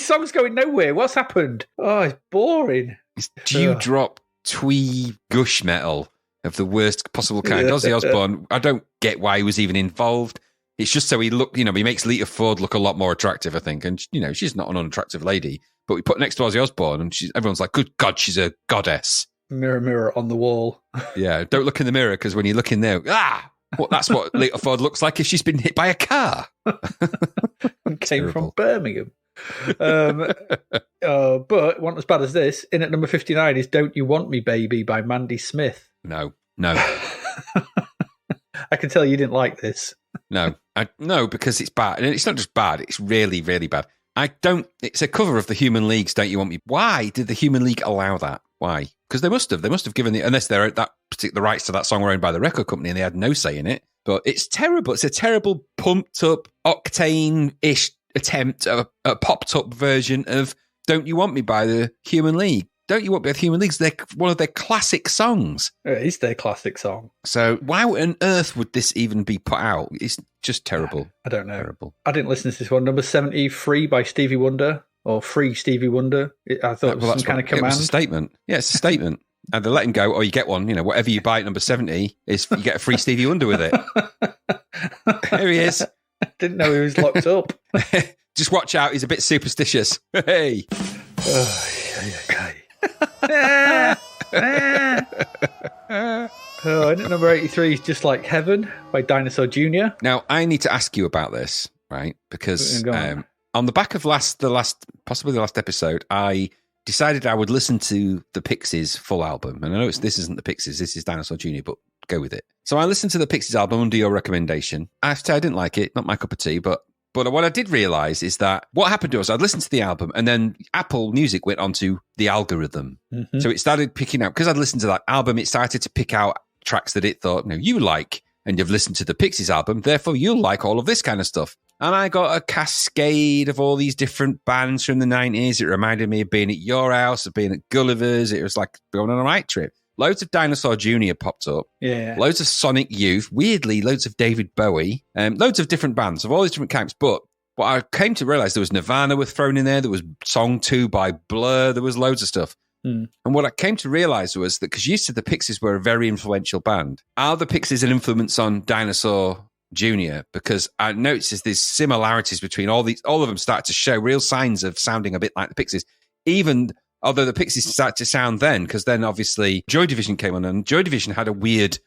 song's going nowhere. What's happened? Oh, it's boring. It's dewdrop twee gush metal of the worst possible kind. Ozzy Osbourne, I don't get why he was even involved. It's just so he makes Lita Ford look a lot more attractive, I think. And, she's not an unattractive lady. But we put next to Ozzy Osbourne, and everyone's like, good God, she's a goddess. Mirror, mirror on the wall. Yeah, don't look in the mirror, because when you look in there, that's what Lita Ford looks like if she's been hit by a car. Came from Birmingham. But one as bad as this, in at number 59 is Don't You Want Me Baby by Mandy Smith. No. I can tell you didn't like this. No, because it's bad. And it's not just bad, it's really, really bad. It's a cover of the Human League's Don't You Want Me. Why did the Human League allow that? Why? Because they must have given unless the rights to that song were owned by the record company and they had no say in it. But it's terrible. It's a terrible pumped up octane-ish attempt at a popped up version of Don't You Want Me by the Human League. Don't You Want Me by the Human League is one of their classic songs. It is their classic song. So why on earth would this even be put out? It's just terrible. I don't know. Terrible. I didn't listen to this one. Number 70, Free by Stevie Wonder, or Free Stevie Wonder. I thought it was some kind of command. It was a statement. Yeah, it's a statement. Either let him go or you get one. Whatever you buy at number 70 is you get a free Stevie Wonder with it. Here he is. Didn't know he was locked up. Just watch out. He's a bit superstitious. Hey. And number 83 is Just Like Heaven by Dinosaur Jr. Now, I need to ask you about this, right? Because on the back of the last episode, I decided I would listen to the Pixies full album. And I know this isn't the Pixies, this is Dinosaur Jr., but go with it. So I listened to the Pixies album under your recommendation. I have to say I didn't like it, not my cup of tea, but what I did realise is that what happened to us, I'd listened to the album and then Apple Music went onto the algorithm. Mm-hmm. So it started picking out, because I'd listened to that album, it started to pick out tracks that it thought, you like. and you've listened to the Pixies album, therefore you'll like all of this kind of stuff. And I got a cascade of all these different bands from the 90s. It reminded me of being at your house, of being at Gulliver's. It was like going on a night trip. Loads of Dinosaur Jr. popped up. Yeah. Loads of Sonic Youth. Weirdly, loads of David Bowie. Loads of different bands of all these different kinds. But what I came to realize, there was Nirvana was thrown in there. There was Song 2 by Blur. There was loads of stuff. And what I came to realize was that, because you said the Pixies were a very influential band, are the Pixies an influence on Dinosaur Jr.? Because I noticed there's similarities between all of them start to show real signs of sounding a bit like the Pixies, even although the Pixies start to sound then, because then obviously Joy Division came on, and Joy Division had a weird...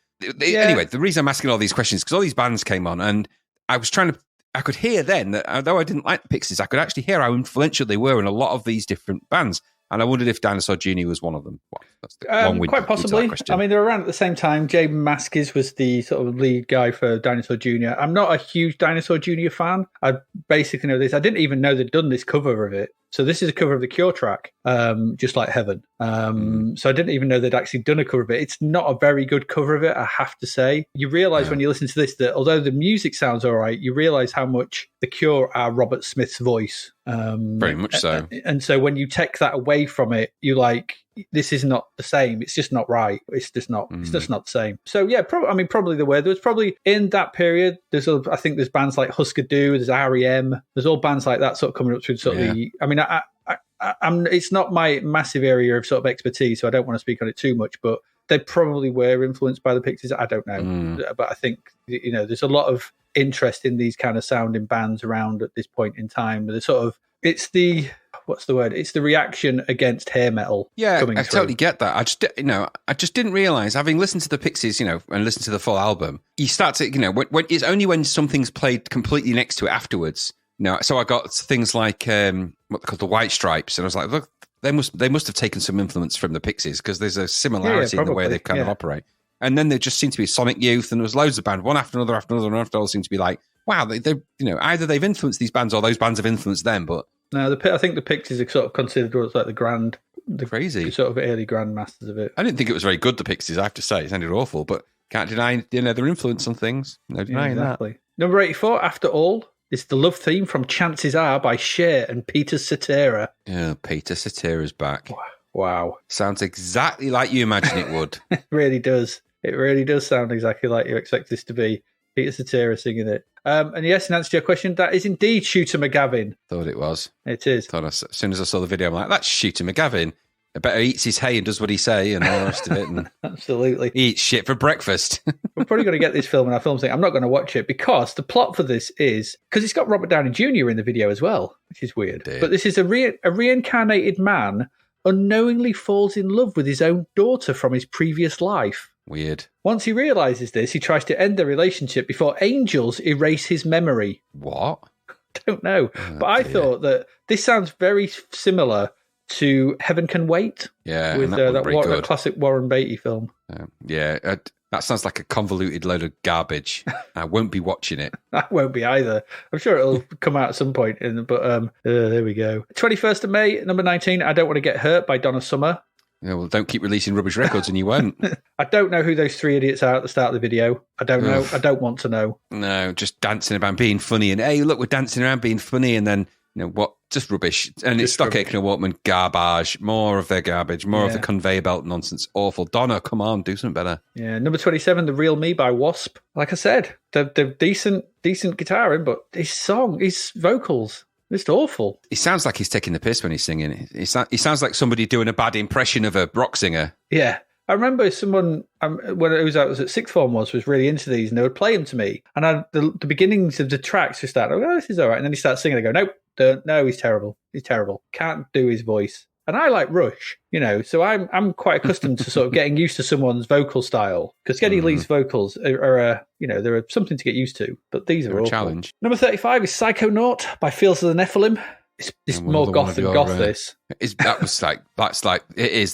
Anyway, the reason I'm asking all these questions is because all these bands came on, and I could hear then that although I didn't like the Pixies, I could actually hear how influential they were in a lot of these different bands. And I wondered if Dinosaur Jr. was one of them. Well, that's the quite possibly. I mean, they're around at the same time. Jay Maskis was the sort of lead guy for Dinosaur Jr. I'm not a huge Dinosaur Jr. fan. I basically know this. I didn't even know they'd done this cover of it. So this is a cover of the Cure track, Just Like Heaven. So I didn't even know they'd actually done a cover of it. It's not a very good cover of it, I have to say. You realise when you listen to this that although the music sounds all right, you realise how much the Cure are Robert Smith's voice. Very much so. And so when you take that away from it, you like, this is not the same. It's just not right. It's just not. It's just not the same. So yeah, probably there was probably in that period. I think there's bands like Husker Du. There's REM. There's all bands like that sort of coming up through sort of the. I mean, it's not my massive area of sort of expertise, so I don't want to speak on it too much. But they probably were influenced by the Pixies. I don't know, but I think there's a lot of interest in these kind of sounding bands around at this point in time. The sort of it's the. What's the word? It's the reaction against hair metal. Yeah, I totally get that. I just didn't realize, having listened to the Pixies, and listened to the full album, you start to, when it's only when something's played completely next to it afterwards. So I got things like what they call the White Stripes, and I was like, look, they must have taken some influence from the Pixies, because there's a similarity in the way they kind of operate. And then there just seemed to be Sonic Youth, and there was loads of bands, one after another, and all seemed to be like, wow, they either they've influenced these bands or those bands have influenced them, but. No, I think the Pixies are sort of considered what's like the crazy sort of early grandmasters of it. I didn't think it was very good, the Pixies, I have to say. It sounded awful, but can't deny their influence on things. No denying that. Number 84, After All, is the love theme from Chances Are by Cher and Peter Cetera. Yeah, Peter Cetera's back. Wow. Sounds exactly like you imagine it would. It really does. It really does sound exactly like you expect this to be. Peter Cetera singing it. And yes, in answer to your question, that is indeed Shooter McGavin. Thought it was. It is. As soon as I saw the video, I'm like, that's Shooter McGavin. I bet he eats his hay and does what he say and all the rest of it. And absolutely. He eats shit for breakfast. We're probably going to get this film in our film thing. I'm not going to watch it because the plot for this is, because it's got Robert Downey Jr. in the video as well, which is weird. But this is a reincarnated man unknowingly falls in love with his own daughter from his previous life. Weird. Once he realises this, he tries to end the relationship before angels erase his memory. What? I don't know. But I thought that this sounds very similar to Heaven Can Wait. Yeah, with that classic Warren Beatty film. That sounds like a convoluted load of garbage. I won't be watching it. I won't be either. I'm sure it'll come out at some point. But there we go. 21st of May, number 19, I Don't Want to Get Hurt by Donna Summer. Yeah, well, don't keep releasing rubbish records and you won't. I don't know who those three idiots are at the start of the video. I don't know. I don't want to know. No, just dancing about being funny. And, hey, look, we're dancing around being funny. And then, what? Just rubbish. And it's Stock Aitken and Walkman garbage. More of their garbage. More of the conveyor belt nonsense. Awful. Donna, come on, do something better. Yeah, number 27, The Real Me by Wasp. Like I said, they're decent guitaring, but his vocals... It's awful. He sounds like he's taking the piss when he's singing. He sounds like somebody doing a bad impression of a rock singer. Yeah. I remember someone, when I was at sixth form, was really into these, and they would play them to me. And the beginnings of the tracks just started, this is all right. And then he starts singing, I go, nope, no, he's terrible. He's terrible. Can't do his voice. And I like Rush, so I'm quite accustomed to sort of getting used to someone's vocal style, because Geddy Lee's vocals are they're something to get used to, but these are a challenge. Number 35 is Psychonaut by Fields of the Nephilim. It's more goth than goth, this. It is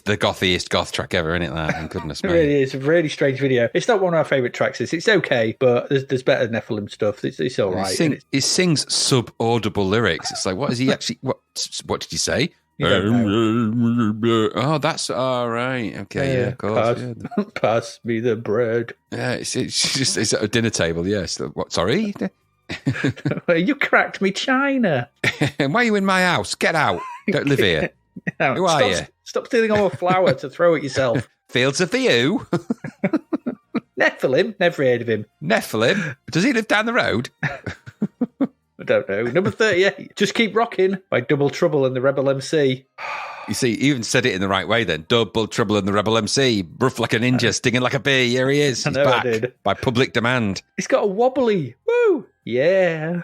the gothiest goth track ever, isn't it? That, goodness me. It really is. A really strange video. It's not one of our favourite tracks. It's okay, but there's better Nephilim stuff. It's all right. He sings sub-audible lyrics. It's like, what is he actually... What did you say? You don't know. Oh, that's all right. Okay, yeah, of course. Pass me the bread. Yeah, it's just it's at a dinner table. Yes. What? Sorry. You cracked me china. Why are you in my house? Get out. Don't live here. Who are you? Stop stealing all the flour to throw at yourself. Fields are for you. Nephilim? Never heard of him. Nephilim? Does he live down the road? I don't know. Number 38, Just Keep Rocking by Double Trouble and the Rebel MC. You see, you even said it in the right way then. Double Trouble and the Rebel MC. Rough like a ninja, stinging like a bee. Here he is. He's back by public demand. He's got a wobbly. Woo! Yeah.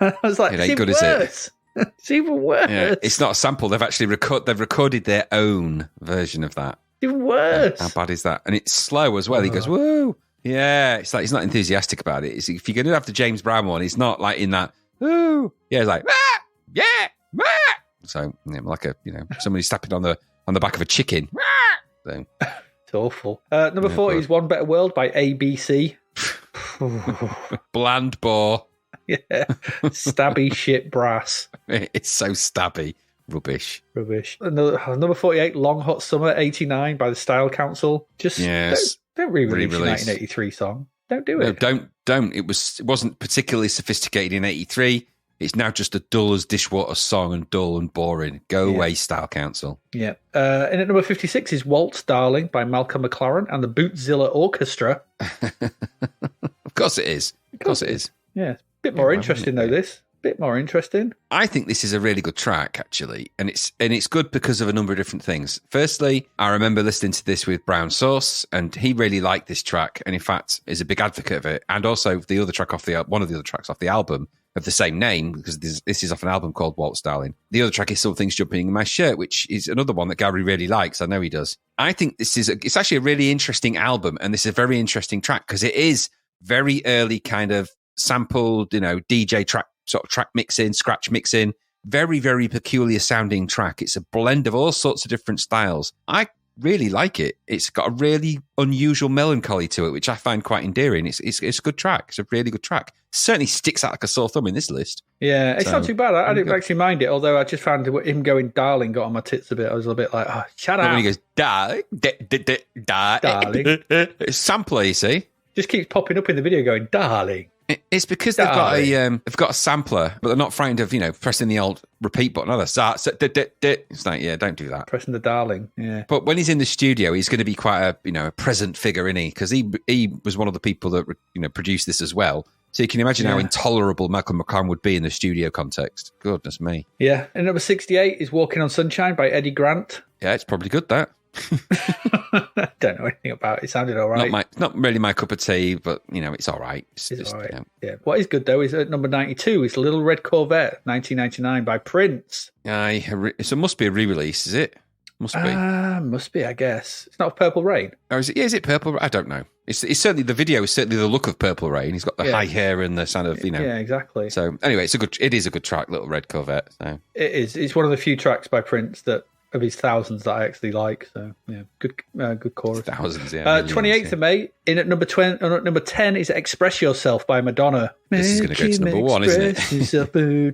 I was like, it ain't good, is it? It's even worse. Yeah, it's not a sample. They've actually recorded their own version of that. Even worse. How bad is that? And it's slow as well. He goes, woo. Yeah, it's like he's not enthusiastic about it. If you're going to have the James Brown one, he's not like in that, woo. Yeah, it's like, ah, yeah, ah. So, like somebody stepping on the back of a chicken. So. It's awful. Number 40 is One Better World by ABC. Bland bore. Yeah. Stabby shit brass. It's so stabby. Rubbish. Number 48, Long Hot Summer 89 by the Style Council. Just don't re-release your 1983 song. Don't do it. No, don't. It wasn't particularly sophisticated in 83. It's now just a dull as dishwater song and dull and boring. Go away, Style Council. Yeah. And at number 56 is Waltz Darling by Malcolm McLaren and the Bootzilla Orchestra. Of course it is. Of course it is. Yeah. Bit more interesting though, this. Bit more interesting. I think this is a really good track, actually, and it's good because of a number of different things. Firstly, I remember listening to this with Brown Sauce, and he really liked this track, and in fact is a big advocate of it. And also the other track one of the other tracks off the album of the same name, because this is off an album called Waltz Darling. The other track is Something's Jumping in My Shirt, which is another one that Gary really likes. I know he does. I think it's actually a really interesting album, and this is a very interesting track because it is very early kind of sampled, DJ track. Sort of track mixing, scratch mixing, very, very peculiar sounding track. It's a blend of all sorts of different styles. I really like it. It's got a really unusual melancholy to it, which I find quite endearing. It's a good track. It's a really good track. Certainly sticks out like a sore thumb in this list. Yeah, it's not too bad. I didn't actually mind it, although I just found him going darling got on my tits a bit. I was a bit like, oh, shut up. When he goes, darling. It's sampler, you see. Just keeps popping up in the video going, darling. It's because they've got a sampler, but they're not frightened of pressing the old repeat button. It's like, yeah, don't do that. Pressing the darling, yeah. But when he's in the studio, he's going to be quite a present figure, isn't he? Because he was one of the people that produced this as well. So you can imagine how intolerable Malcolm McLaren would be in the studio context. Goodness me. Yeah, and number 68 is Walking on Sunshine by Eddie Grant. Yeah, it's probably good, that. I don't know anything about it. It sounded all right. Not really my cup of tea, but it's all right. It's all right. Yeah. What is good though is at number 92 is Little Red Corvette, 1999 by Prince. So it must be a re-release, is it? Must be, I guess. It's not Purple Rain. Oh, is it? Yeah, is it Purple? I don't know. It's certainly the video is certainly the look of Purple Rain. He's got the high hair and the sound of Yeah, exactly. So anyway, it is a good track, Little Red Corvette. So it is. It's one of the few tracks by Prince of his thousands that I actually like. So yeah, good chorus. Thousands, yeah. 28th of May. In at number 10 is Express Yourself by Madonna. This is going to go to number 1, isn't it? Yourself, to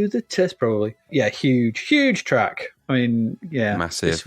the test, probably. Yeah, huge track. I mean, yeah, massive.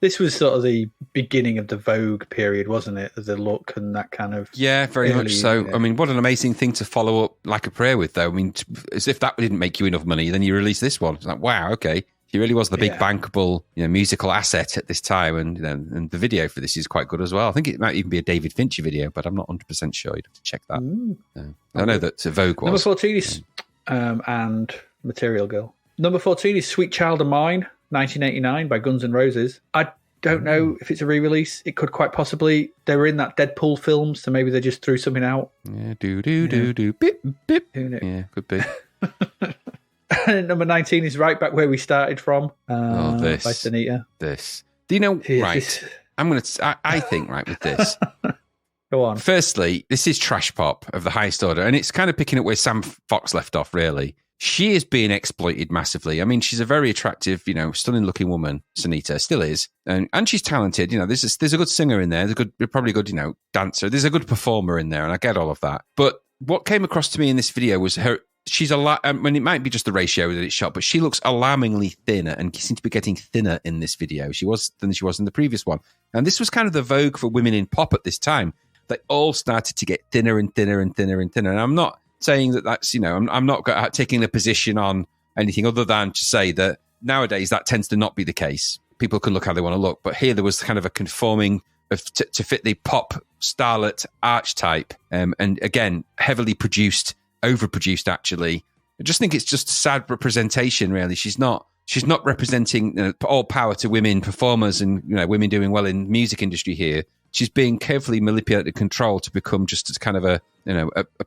This was sort of the beginning of the Vogue period, wasn't it? The look and that kind of. Yeah, very much so. I mean, what an amazing thing to follow up Like a Prayer with, though. I mean, as if that didn't make you enough money, then you release this one. It's like, wow, okay. He really was the big bankable, musical asset at this time, and the video for this is quite good as well. I think it might even be a David Fincher video, but I'm not 100% sure. You'd have to check that. I know that Vogue was. Number 14 is and Material Girl. Number 14 is Sweet Child of Mine, 1989 by Guns N' Roses. I don't know if it's a re-release. It could quite possibly. They were in that Deadpool film, so maybe they just threw something out. Yeah, do, bip, bip. Yeah, could be. Number 19 is Right Back Where We Started From by Sunita. This. Do you know, right, I think, right, with this. Go on. Firstly, this is trash pop of the highest order, and it's kind of picking up where Sam Fox left off, really. She is being exploited massively. I mean, she's a very attractive, stunning-looking woman, Sunita, still is. And she's talented. There's a good singer in there. There's probably a good, dancer. There's a good performer in there, and I get all of that. But what came across to me in this video was her she's a lot. I mean, it might be just the ratio that it's shot, but she looks alarmingly thinner and seems to be getting thinner in this video. She was than she was in the previous one, and this was kind of the vogue for women in pop at this time. They all started to get thinner and thinner and thinner and thinner. And I'm not saying that that's, you know, I'm not taking a position on anything other than to say that nowadays that tends to not be the case. People can look how they want to look, but here there was kind of a conforming to fit the pop starlet archetype, and again heavily produced, overproduced. Actually, I just think it's just a sad representation. Really, she's not representing all power to women performers and women doing well in music industry here. She's being carefully manipulated and controlled to become just as kind of a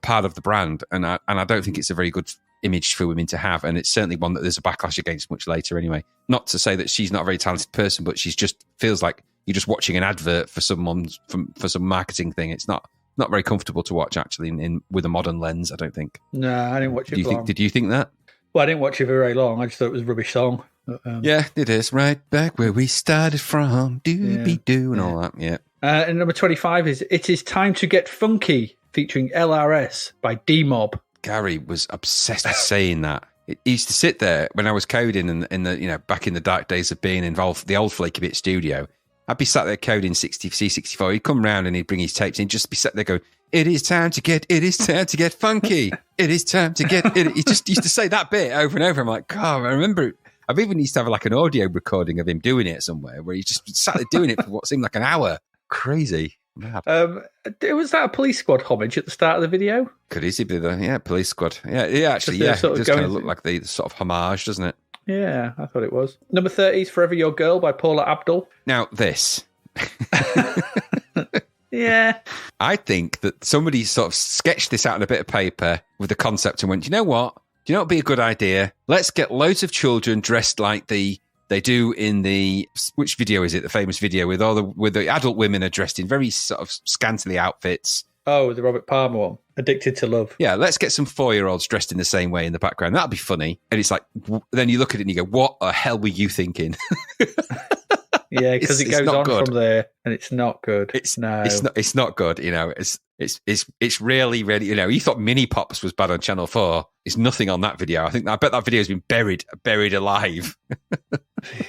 part of the brand, and I don't think it's a very good image for women to have, and it's certainly one that there's a backlash against much later anyway. Not to say that she's not a very talented person, but she's just feels like you're just watching an advert for for some marketing thing. It's not very comfortable to watch actually in with a modern lens, I don't think. No, I didn't watch it long. Did you think that? Well, I didn't watch it for very long. I just thought it was a rubbish song. Yeah, it is. Right back where we started from, doo-be-doo and all that, yeah. And number 25 is It Is Time to Get Funky, featuring LRS by D-Mob. Gary was obsessed with saying that. It used to sit there when I was coding in the back in the dark days of being involved, the old Flaky Bit studio. I'd be sat there coding C64. He'd come round and he'd bring his tapes in, he'd just be sat there going, it is time to get funky. It is time to get it. He just used to say that bit over and over. I'm like, God, I remember. I've even used to have like an audio recording of him doing it somewhere where he just sat there doing it for what seemed like an hour. Crazy. Mad. Was that a Police Squad homage at the start of the video? Could easily be Police Squad. Yeah, actually, it does kind of look like the sort of homage, doesn't it? Yeah, I thought it was. Number 30 is Forever Your Girl by Paula Abdul. Now, this. Yeah. I think that somebody sort of sketched this out on a bit of paper with the concept and went, you know what? Do you know what would be a good idea? Let's get loads of children dressed like they do in which video is it? The famous video with the adult women are dressed in very sort of scantily outfits. Oh, the Robert Palmer one, Addicted to Love. Yeah, let's get some 4-year-olds dressed in the same way in the background. That'd be funny. And it's like, then you look at it and you go, what the hell were you thinking? Yeah, because it goes on good. from there, and it's not good. It's not good. It's really, you thought Mini Pops was bad on Channel 4. It's nothing on that video. I bet that video has been buried alive.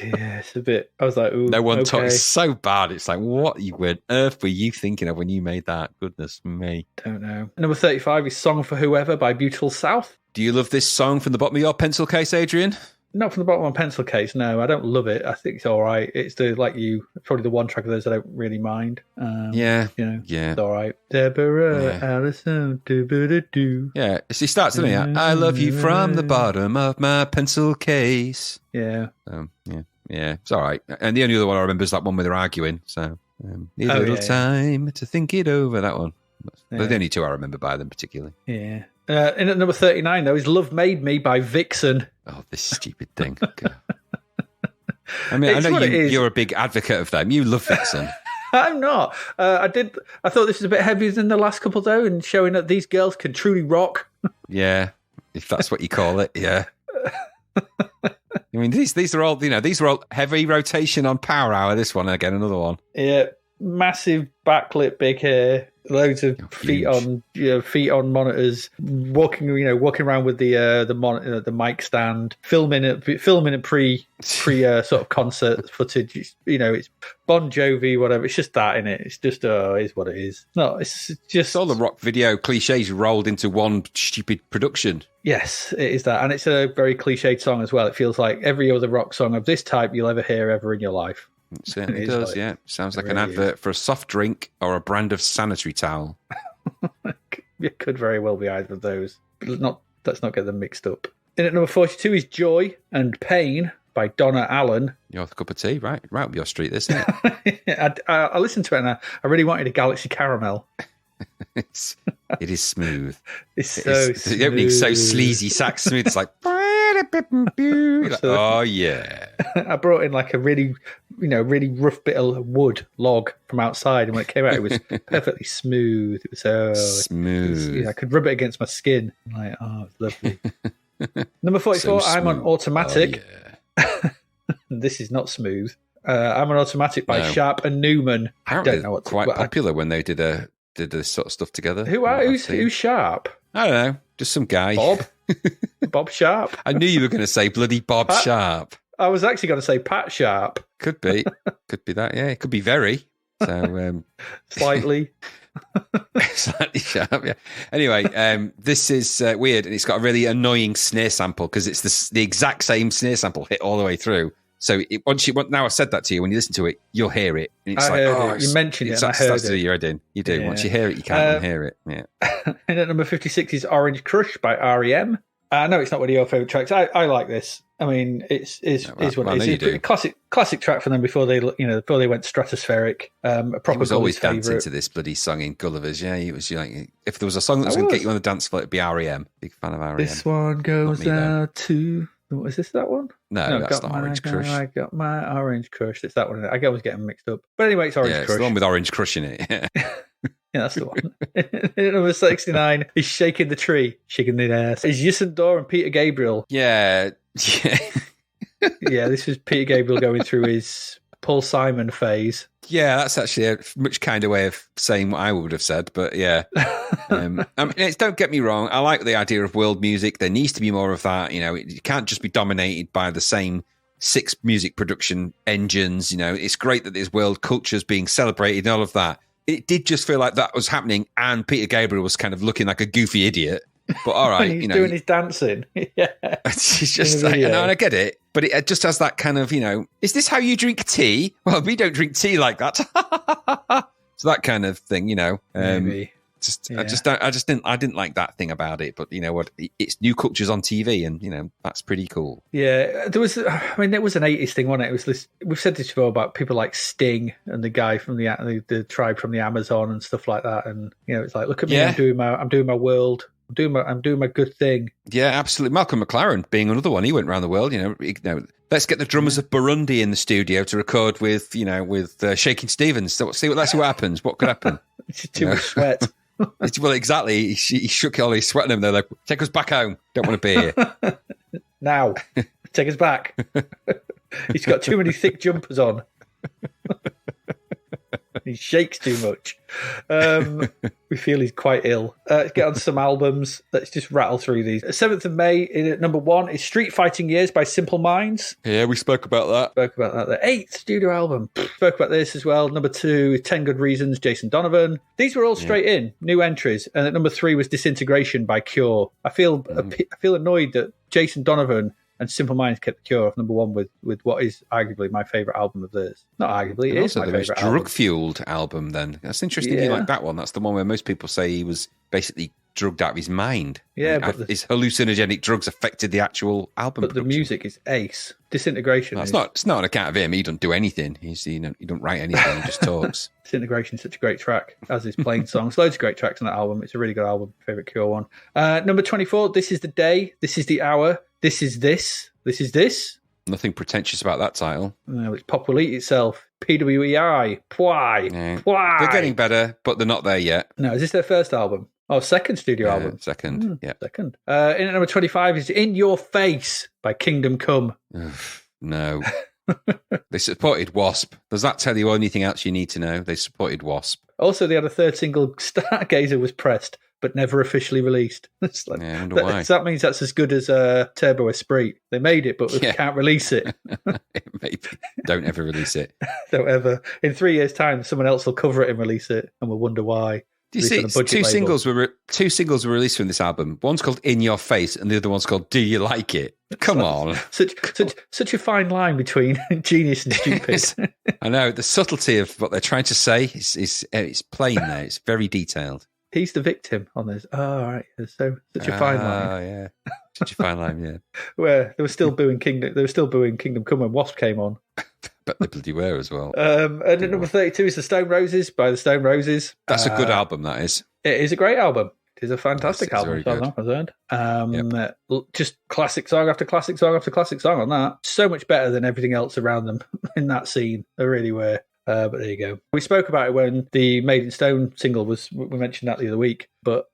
Yeah, it's a bit. I was like, ooh, no one okay. It's so bad. It's like, what on earth were you thinking of when you made that? Goodness me. Don't know. Number 35 is Song for Whoever by Beautiful South. Do you love this song from the bottom of your pencil case, Adrian? Not from the bottom of my pencil case, no. I don't love it. I think it's all right. It's probably the one track of those I don't really mind. It's all right. Deborah, Allison, do-ba-da-do. Yeah, he starts, doesn't he? I love you from the bottom of my pencil case. Yeah. Yeah, it's all right. And the only other one I remember is that one where they're arguing. So, need a little time to think it over, that one. They're the only two I remember by them particularly. Yeah. In at number 39, though, is Love Made Me by Vixen. Oh, this stupid thing. I mean, I know you're a big advocate of them. You love Vixen. I'm not. I thought this was a bit heavier than the last couple, though, and showing that these girls can truly rock. Yeah, if that's what you call it, yeah. I mean, these are all heavy rotation on Power Hour. This one, again, another one. Yeah, massive backlit, big hair. Loads of feet on monitors, walking around with the mic stand, filming a pre sort of concert footage. It's Bon Jovi, whatever. It's just that in it. It's just it is what it is. No, it's just all the rock video cliches rolled into one stupid production. Yes, it is that, and it's a very cliched song as well. It feels like every other rock song of this type you'll ever hear ever in your life. It certainly does, yeah. Sounds like an advert for a soft drink or a brand of sanitary towel. It could very well be either of those. Let's not get them mixed up. In at number 42 is Joy and Pain by Donna Allen. Your cup of tea, right up your street, this, isn't it? I listened to it and I really wanted a Galaxy Caramel. It is smooth. It's so smooth. The opening's so sleazy, sax smooth. It's like, oh yeah. I brought in like a really rough bit of wood log from outside, and when it came out, it was perfectly smooth. It was so smooth. I could rub it against my skin. I'm like, oh, it's lovely. Number 44, I'm on Automatic. Oh, yeah. This is not smooth. I'm on Automatic by Sharp and Newman. Apparently, I don't know quite popular when they did this sort of stuff together. Who's Sharp? I don't know, just some guy. Bob Sharp. I knew you were going to say bloody Bob Sharp. I was actually going to say Pat Sharp. Could be that. Yeah, it could be very. So slightly. Slightly sharp, yeah. Anyway, this is weird, and it's got a really annoying snare sample because it's the exact same snare sample hit all the way through. So now I've said that to you, when you listen to it, you'll hear it. And it's you mentioned it, and I heard it. Your head in. You do. Yeah. Once you hear it, you can't unhear it. Yeah. And at number 56 is Orange Crush by R.E.M. I know it's not one of your favourite tracks. I like this. I mean, it's what it is. It's a classic track for them before they went stratospheric. A proper. He was always dancing to this bloody song in Gulliver's. Yeah, he was like, if there was a song that was going to get you on the dance floor, it'd be R.E.M. Big fan of R.E.M. This one goes out to. What is this? That one? No, that's not Orange Crush. I got my Orange Crush. It's that one. I always get them mixed up. But anyway, it's Orange Crush. It's the one with Orange Crush in it. Yeah, yeah, that's the one. Number 69 is Shaking the Tree, Shaking the Ass. It's Ysendor and Peter Gabriel. Yeah. Yeah, this is Peter Gabriel going through his Paul Simon phase. Yeah, that's actually a much kinder way of saying what I would have said, but yeah. I mean, don't get me wrong, I like the idea of world music. There needs to be more of that. You know, it can't just be dominated by the same 6 music production engines. You know, it's great that there's world cultures being celebrated and all of that. It did just feel like that was happening, and Peter Gabriel was kind of looking like a goofy idiot. But all right, he's doing his dancing. Yeah, it's just like, and I get it, but it just has that kind of, is this how you drink tea? Well, we don't drink tea like that. So that kind of thing, Maybe. I didn't like that thing about it, but you know what? It's new cultures on TV, and that's pretty cool. Yeah, there was an 80s thing, wasn't it? It was this. We've said this before about people like Sting and the guy from the tribe from the Amazon and stuff like that, and it's like, look at me, yeah. I'm doing my world. I'm doing my good thing. Yeah, absolutely. Malcolm McLaren being another one. He went around the world. Let's get the drummers of Burundi in the studio to record with Shaking Stevens. So let's see what happens. What could happen? It's just too much sweat. Well, exactly. He shook all his sweat at him. They're like, take us back home. Don't want to be here. Now, take us back. He's got too many thick jumpers on. He shakes too much. We feel he's quite ill. Let's get on to some albums. Let's just rattle through these. 7th of May, at number 1, is Street Fighting Years by Simple Minds. Yeah, we spoke about that. The 8th studio album. Spoke about this as well. Number 2 is 10 Good Reasons, Jason Donovan. These were all straight in, new entries. And at number 3 was Disintegration by Cure. I feel annoyed that Jason Donovan and Simple Minds kept the Cure off number 1 with what is arguably my favourite album of theirs. Not arguably, it is my favourite album. Drug-fueled album, then. That's interesting you like that one. That's the one where most people say he was basically drugged out of his mind. Yeah, but his hallucinogenic drugs affected the actual album But production. The music is ace. Disintegration It's not on account of him. He doesn't do anything. He don't write anything. He just talks. Disintegration is such a great track, as is Plain Songs. Loads of great tracks on that album. It's a really good album. Favourite Cure one. Number 24, This Is the Day, This Is the Hour, This Is This, This Is This. Nothing pretentious about that title. No, it's Pop Will Eat Itself. PWEI. Pwai. Yeah. Pwai. They're getting better, but they're not there yet. No, is this their first album? Oh, second studio album. Second, yeah. Second. In at number 25 is In Your Face by Kingdom Come. No. They supported Wasp. Does that tell you anything else you need to know? They supported Wasp. Also, they had a third single, Stargazer, was pressed, but never officially released. I wonder why. So that means that's as good as Turbo Esprit. They made it, but we can't release it. Maybe. Don't ever release it. Don't ever. In 3 years' time, someone else will cover it and release it, and we'll wonder why. Do you see? Two singles were released from this album. One's called "In Your Face" and the other one's called "Do You Like It?" Come on, such a fine line between genius and stupid. I know the subtlety of what they're trying to say is plain there. It's very detailed. He's the victim on this. Oh, all right. So such a fine line. Oh yeah, such a fine line. Yeah. Where they were still booing Kingdom. They were still booing Kingdom Come when Wasp came on. But they bloody were as well. And at number 32 is The Stone Roses by The Stone Roses. That's a good album, that is. It is a great album. It is a fantastic album, as far as I'm concerned. Just classic song after classic song after classic song on that. So much better than everything else around them in that scene. They really were. But there you go. We spoke about it when the Made in Stone single was. We mentioned that the other week. But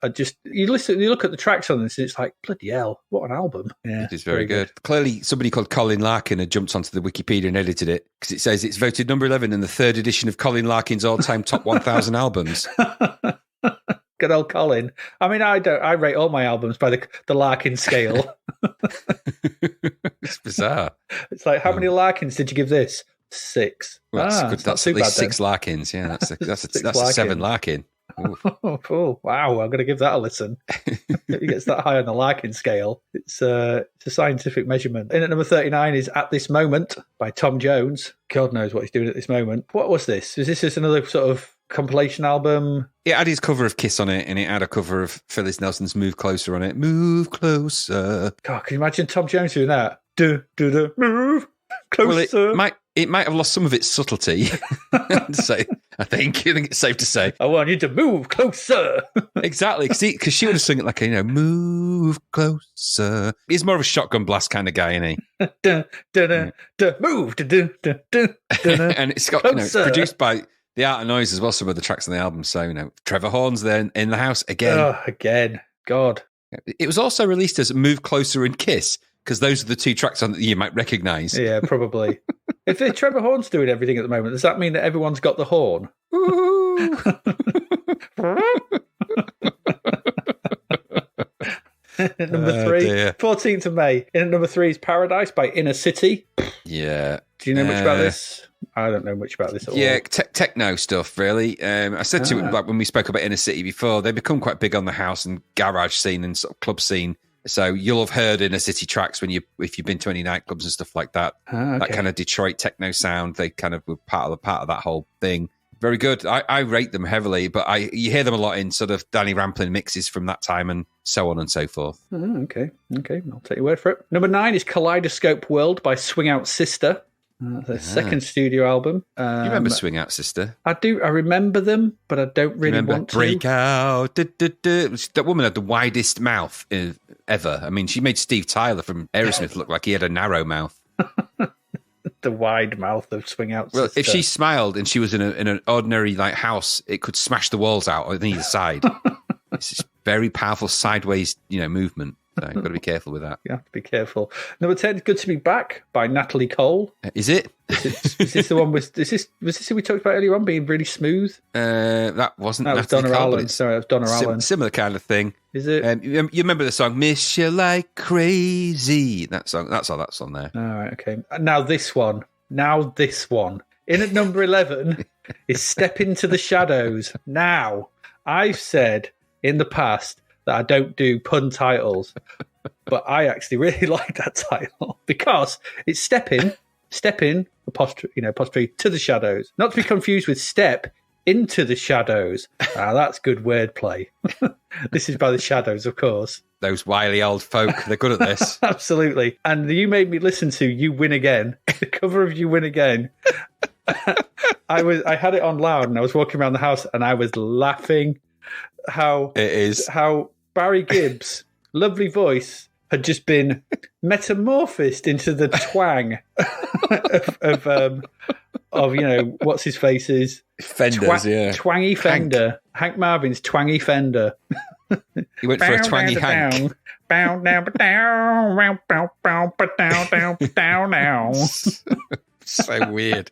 you look at the tracks on this, and it's like, bloody hell, what an album! Yeah, it is very good. Clearly, somebody called Colin Larkin had jumped onto the Wikipedia and edited it because it says it's voted number 11 in the 3rd edition of Colin Larkin's all-time top 1,000 albums. Good old Colin. I mean, I rate all my albums by the Larkin scale. It's bizarre. It's like, how many Larkins did you give this? 6. Well, that's good. That's at least 6 then. Larkins. Yeah, that's a Larkin. 7 Larkin. Oh, wow, I'm going to give that a listen. It gets that high on the Larkin scale. It's a scientific measurement. In at number 39 is At This Moment by Tom Jones. God knows what he's doing at this moment. What was this? Was this just another sort of compilation album? It had his cover of Kiss on it, and it had a cover of Phyllis Nelson's Move Closer on it. Move closer. God, can you imagine Tom Jones doing that? Move closer. Well, it might have lost some of its subtlety. So I think it's safe to say. I want you to move closer. Exactly, because she would have sung it like, move closer. He's more of a shotgun blast kind of guy, isn't he? Move. And it's got, it's produced by The Art of Noise as well, some of the tracks on the album. So, Trevor Horn's there in the house again. Oh, again. God. It was also released as Move Closer and Kiss, because those are the 2 tracks on that you might recognise. Yeah, probably. If Trevor Horn's doing everything at the moment, does that mean that everyone's got the horn? Number 3, dear. 14th of May. In at number 3 is Paradise by Inner City. Yeah. Do you know much about this? I don't know much about this at all. Yeah, techno stuff, really. I said to it, like when we spoke about Inner City before, they become quite big on the house and garage scene and sort of club scene. So you'll have heard Inner City tracks if you've been to any nightclubs and stuff like that. Okay. That kind of Detroit techno sound, they kind of were part of that whole thing. Very good. I rate them heavily, but you hear them a lot in sort of Danny Rampling mixes from that time and so on and so forth. Okay. I'll take your word for it. Number 9 is Kaleidoscope World by Swing Out Sister. Their second studio album. You remember Swing Out Sister? I do. I remember them, but I don't really want to. Break Out. That woman had the widest mouth ever. I mean, she made Steve Tyler from Aerosmith look like he had a narrow mouth. The wide mouth of Swing Out Sister. Well, if she smiled and she was in an ordinary house, it could smash the walls out on either side. It's just very powerful sideways, movement. So you've got to be careful with that. You have to be careful. Number 10, Good to Be Back by Natalie Cole. Is it? Is this the one was this who we talked about earlier on being really smooth? That wasn't That was Natalie Donna Cole, Allen. Sorry, it was Donna Allen. Similar kind of thing. Is it? You remember the song "Miss You Like Crazy"? That song. That's all that's on there. All right. Okay. Now this one. In at number 11 is Step Into the Shadows. Now, I've said in the past that I don't do pun titles, but I actually really like that title because it's step in, apostrophe to the shadows. Not to be confused with Step Into the Shadows. That's good wordplay. This is by the Shadows, of course. Those wily old folk, they're good at this. Absolutely. And you made me listen to You Win Again, the cover of You Win Again. I had it on loud and I was walking around the house and I was laughing how Barry Gibbs' lovely voice had just been metamorphosed into the twang of what's his face's Fenders, twangy Fender, Hank Marvin's twangy Fender. He went for a twangy Hank. So weird.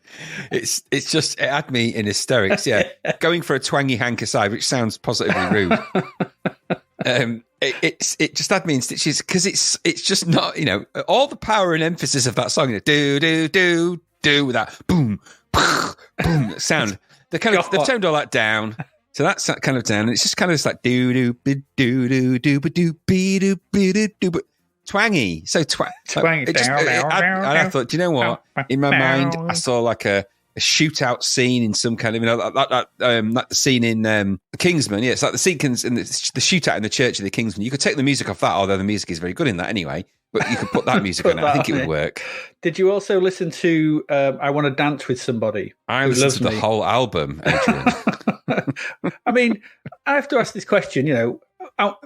It had me in hysterics. Yeah, going for a twangy Hank aside, which sounds positively rude. It just had me in stitches because it's just not all the power and emphasis of that song. Do do do do with that boom boom sound. They've toned all that down. So that's that kind of down. It's just kind of just like do do do do do do do do do. Twangy, so twangy. And I thought, do you know what? In my mind, I saw like a shootout scene in some kind of, like the scene in The Kingsman. Yeah, it's like the scene in the shootout in the Church of the Kingsman. You could take the music off that, although the music is very good in that anyway. But you could put that music on it. I think it would work. Did you also listen to I Want to Dance with Somebody? I listened to the whole album, Adrian. I mean, I have to ask this question,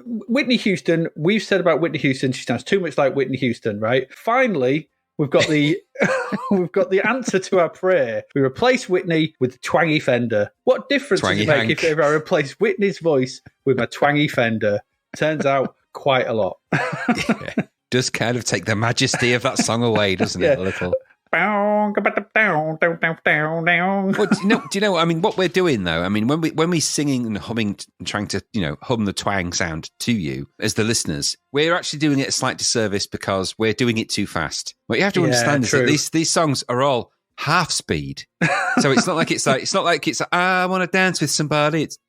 Whitney Houston, we've said about Whitney Houston, she sounds too much like Whitney Houston, right? Finally, we've got the answer to our prayer. We replace Whitney with the twangy Fender. What difference does it make if I replace Whitney's voice with my twangy Fender? Turns out quite a lot. Yeah. Does kind of take the majesty of that song away, doesn't it? A little. Well, do you know? I mean, what we're doing though. I mean, when we singing and humming and trying to hum the twang sound to you as the listeners, we're actually doing it a slight disservice because we're doing it too fast. What you have to understand is that these songs are all half speed, so it's not like it's I want to dance with somebody. It's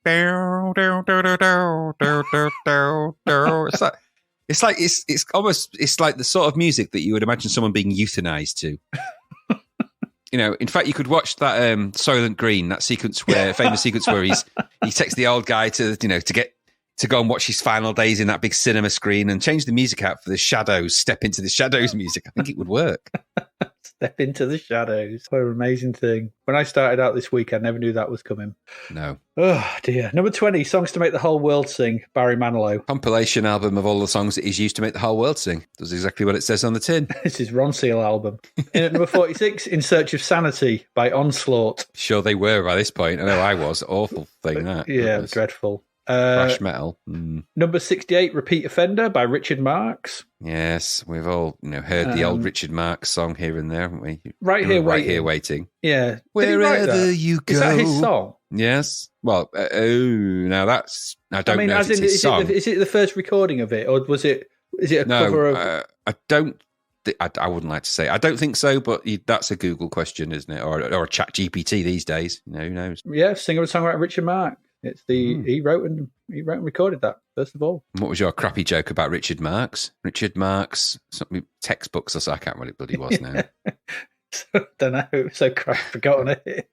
it's like the sort of music that you would imagine someone being euthanized to. In fact, you could watch that Soylent Green, that sequence famous sequence where he takes the old guy to go and watch his final days in that big cinema screen and change the music out for the Shadows. Step into the Shadows music. I think it would work. Step into the Shadows. What an amazing thing. When I started out this week, I never knew that was coming. No. Oh, dear. Number 20, Songs to Make the Whole World Sing, Barry Manilow. Compilation album of all the songs that he's used to make the whole world sing. Does exactly what it says on the tin. This is Ron Seal album. In at number 46, In Search of Sanity by Onslaught. Sure they were by this point. I know I was. Awful thing, that. Yeah, dreadful. Thrash metal. Number 68, Repeat Offender by Richard Marx. Yes, we've all heard the old Richard Marx song here and there, haven't we? Right Here Waiting. Yeah. Wherever you go. Is that his song? Yes. Well, now that's... I don't know if it's his song. Is it the first recording of it, or is it a cover of... I don't... I wouldn't like to say. I don't think so, but that's a Google question, isn't it? Or a Chat GPT these days. Who knows? Yeah, singer and songwriter Richard Marx. It's he wrote and recorded that, first of all. What was your crappy joke about Richard Marx? Richard Marx, something textbooks or so, I can't remember what it bloody was now. Don't know. So crap, forgotten it.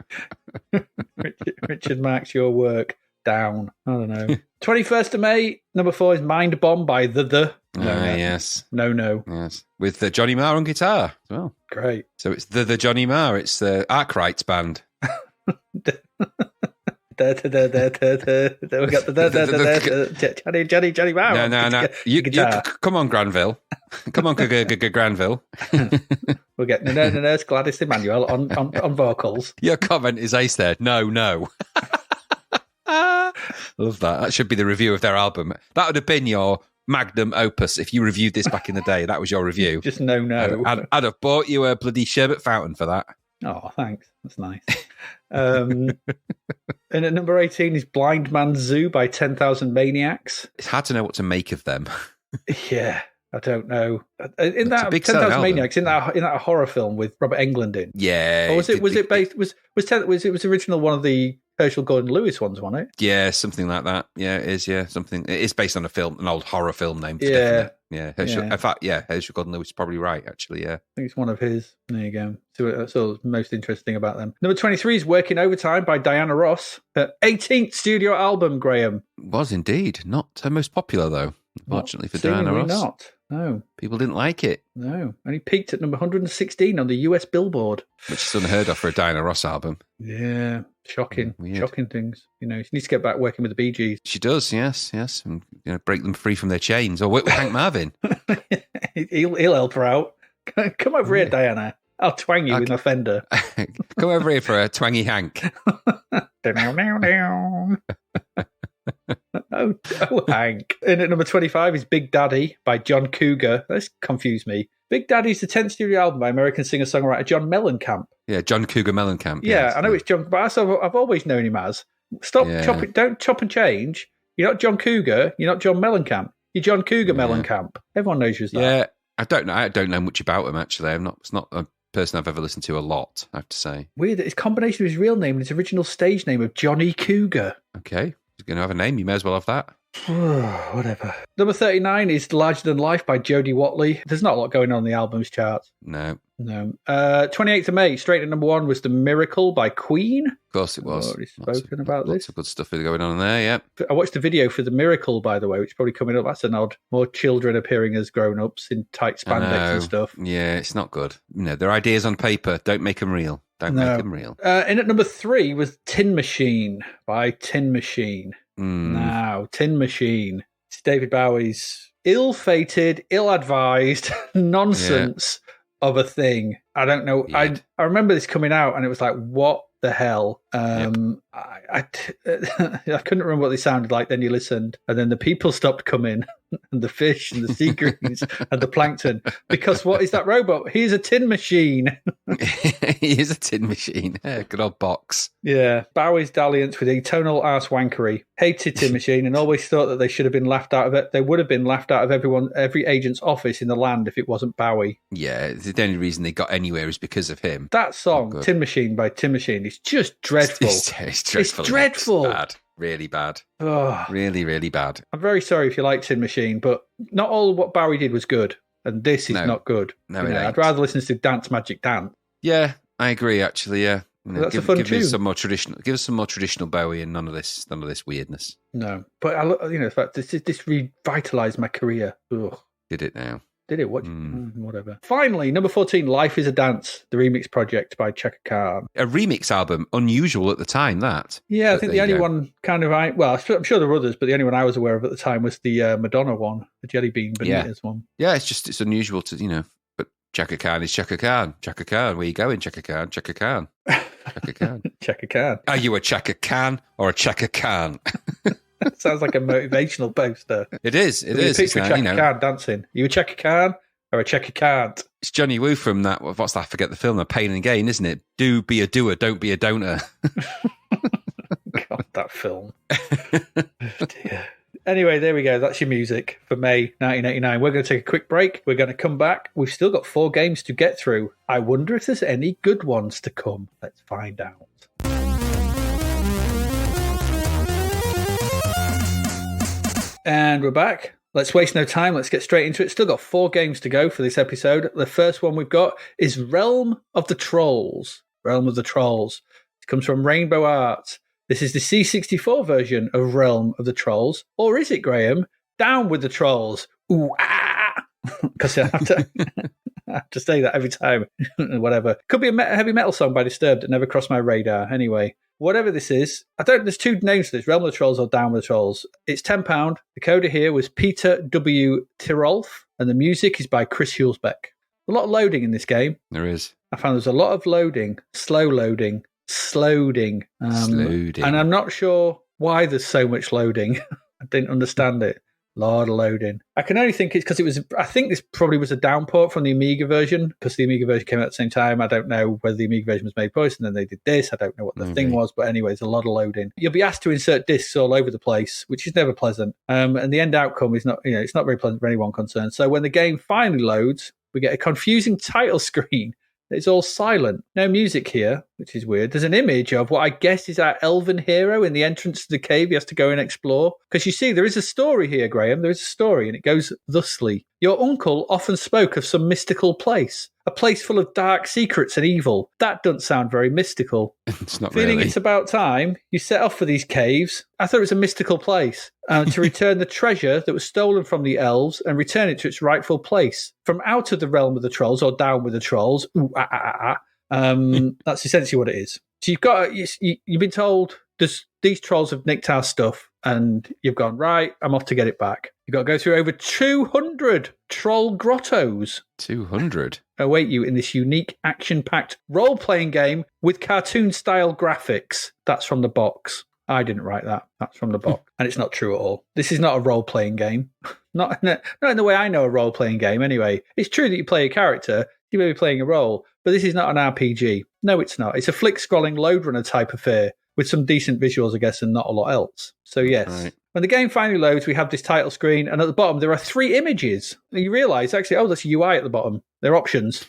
Richard Marx, your work down. I don't know. 21st of May, number 4 is Mind Bomb by The. Yes. No. Yes. With Johnny Marr on guitar as well. Great. So it's The Johnny Marr. It's the Arkwright's band. We got the Johnny Marr. No. You come on, Granville. Come on, Granville. We'll get Nurse Gladys Emmanuel on vocals. Your comment is ace there. No. Love that. That should be the review of their album. That would have been your magnum opus if you reviewed this back in the day. That was your review. Just no. I'd have bought you a bloody sherbet fountain for that. Oh, thanks. That's nice. And at number 18 is Blind Man's Zoo by 10,000 Maniacs. It's hard to know what to make of them. Yeah, I don't know. In that 10,000 Maniacs, in that horror film with Robert Englund in. Yeah. Or was it based? Was original one of the Herschel Gordon Lewis ones, wasn't it? Yeah, something like that. Yeah, it is. Yeah, something. It is based on an old horror film name. Yeah. Definitely. Yeah. In fact, Herschel Gordon Lewis is probably right, actually. Yeah. I think it's one of his. There you go. So that's all most interesting about them. Number 23 is Working Overtime by Diana Ross. Her 18th studio album, Graham. Was indeed. Not her most popular, though, unfortunately, for Diana Ross. Not. No. People didn't like it. No. Only peaked at number 116 on the US Billboard. Which is unheard of for a Diana Ross album. Yeah. Shocking. Weird. Shocking things. She needs to get back working with the Bee Gees. She does, yes. And break them free from their chains. Or work with Hank Marvin. He'll help her out. Come over here, Diana. I'll twang you with my Fender. Come over here for a twangy Hank. Oh, Hank. And at number 25 is Big Daddy by John Cougar. That's confused me. Big Daddy's the 10th studio album by American singer-songwriter John Mellencamp. Yeah, John Cougar Mellencamp. Yeah, I know it's John, but I've always known him as. Stop chopping, don't chop and change. You're not John Cougar, you're not John Mellencamp. You're John Cougar Mellencamp. Everyone knows you as that. Yeah, I don't know much about him, actually. It's not a person I've ever listened to a lot, I have to say. Weird that it's a combination of his real name and his original stage name of Johnny Cougar. Okay. He's going to have a name. You may as well have that. Whatever. Number 39 is Larger Than Life by Jodie Watley. There's not a lot going on the album's charts. No. 28th of May, straight at number 1 was The Miracle by Queen. Of course it was. I've already spoken about this. Lots of good stuff going on in there, yeah. I watched the video for The Miracle, by the way, which is probably coming up. That's an odd. More children appearing as grown-ups in tight spandex and stuff. Yeah, it's not good. They're ideas on paper. Don't make them real. Make them real. And at number 3 was Tin Machine by Tin Machine. Now, Tin Machine. It's David Bowie's ill-fated, ill-advised nonsense of a thing. I don't know. I remember this coming out and it was like, what the hell? I couldn't remember what they sounded like. Then you listened, and then the people stopped coming, and the fish, and the sea greens, and the plankton. Because what is that robot? He's a tin machine. He is a tin machine. Yeah, good old box. Yeah, Bowie's dalliance with eternal arse wankery. Hated Tin Machine and always thought that they should have been laughed out of it. They would have been laughed out of every agent's office in the land if it wasn't Bowie. Yeah, the only reason they got anywhere is because of him. That song, Tin Machine by Tin Machine, is just dreadful. It's dreadful. It's dreadful. It's bad. Really bad. Oh. Really, really bad. I'm very sorry if you like Tin Machine, but not all what Bowie did was good. And this is not good. No, it ain't. I'd rather listen to Dance Magic Dance. Yeah, I agree, actually, yeah. That's a fun tune. Us some more traditional. Give us some more traditional Bowie and none of this weirdness. No, but in fact, this revitalized my career. Ugh. Did it now? Did it? Whatever. Finally, number 14, Life is a Dance, the remix project by Chaka Khan. A remix album, unusual at the time, that. Yeah, I think the only one I'm sure there were others, but the only one I was aware of at the time was the Madonna one, the Jelly Bean Bonitas one. Yeah, it's unusual to, but Chaka Khan is Chaka Khan. Chaka Khan, where you going, Chaka Khan? Chaka Khan. Chaka Khan. Chaka Khan. Are you a Chaka Khan or a Chaka Khan? Sounds like a motivational poster. It is. It is. Picture Chaka Khan dancing. Are you a Chaka Khan or a Chaka Khan? It's Johnny Woo from that. What's that? I forget the film. A Pain and Gain, isn't it? Do be a doer, don't be a donor. God, that film. Dear. Anyway, there we go. That's your music for May 1989. We're going to take a quick break. We're going to come back. We've still got 4 games to get through. I wonder if there's any good ones to come. Let's find out. And we're back. Let's waste no time. Let's get straight into it. Still got 4 games to go for this episode. The first one we've got is Realm of the Trolls. Realm of the Trolls. It comes from Rainbow Arts. This is the C64 version of Realm of the Trolls. Or is it, Graham? Down with the Trolls. Ooh, ah! Because I have to say that every time. Whatever. Could be a heavy metal song by Disturbed that never crossed my radar. Anyway, whatever this is, there's 2 names for this, Realm of the Trolls or Down with the Trolls. It's £10. The coder here was Peter W. Tirolf, and the music is by Chris Hulsbeck. A lot of loading in this game. There is. I found there's a lot of loading, slow loading, slowding. And I'm not sure why there's so much loading. I didn't understand it. A lot of loading. I can only think it's because I think this probably was a downport from the Amiga version, because the Amiga version came out at the same time. I don't know whether the Amiga version was made first and then they did this. I don't know what the thing was, but anyway, there's a lot of loading. You'll be asked to insert discs all over the place, which is never pleasant. And the end outcome is not, it's not very pleasant for anyone concerned. So when the game finally loads, we get a confusing title screen. It's all silent. No music here, which is weird. There's an image of what I guess is our elven hero in the entrance to the cave he has to go and explore. Because you see, there is a story here, Graham. There is a story, and it goes thusly. Your uncle often spoke of some mystical place. A place full of dark secrets and evil. That doesn't sound very mystical. It's not Feeling really. It's about time, you set off for these caves. I thought it was a mystical place. To return the treasure that was stolen from the elves and return it to its rightful place. From out of the realm of the trolls, or down with the trolls. Ooh, ah, ah, ah, ah. That's essentially what it is. So you've been told these trolls have nicked our stuff, and you've gone, right, I'm off to get it back. You've got to go through over 200 troll grottos. 200? Await you in this unique, action-packed role-playing game with cartoon-style graphics. That's from the box. I didn't write that. That's from the box. And it's not true at all. This is not a role-playing game. Not in the way I know a role-playing game, anyway. It's true that you play a character, you may be playing a role, but this is not an RPG. No, it's not. It's a flick-scrolling load runner type affair with some decent visuals, I guess, and not a lot else. So, yes. Right. When the game finally loads, we have this title screen, and at the bottom, there are 3 images. And you realise, actually, that's a UI at the bottom. They're options.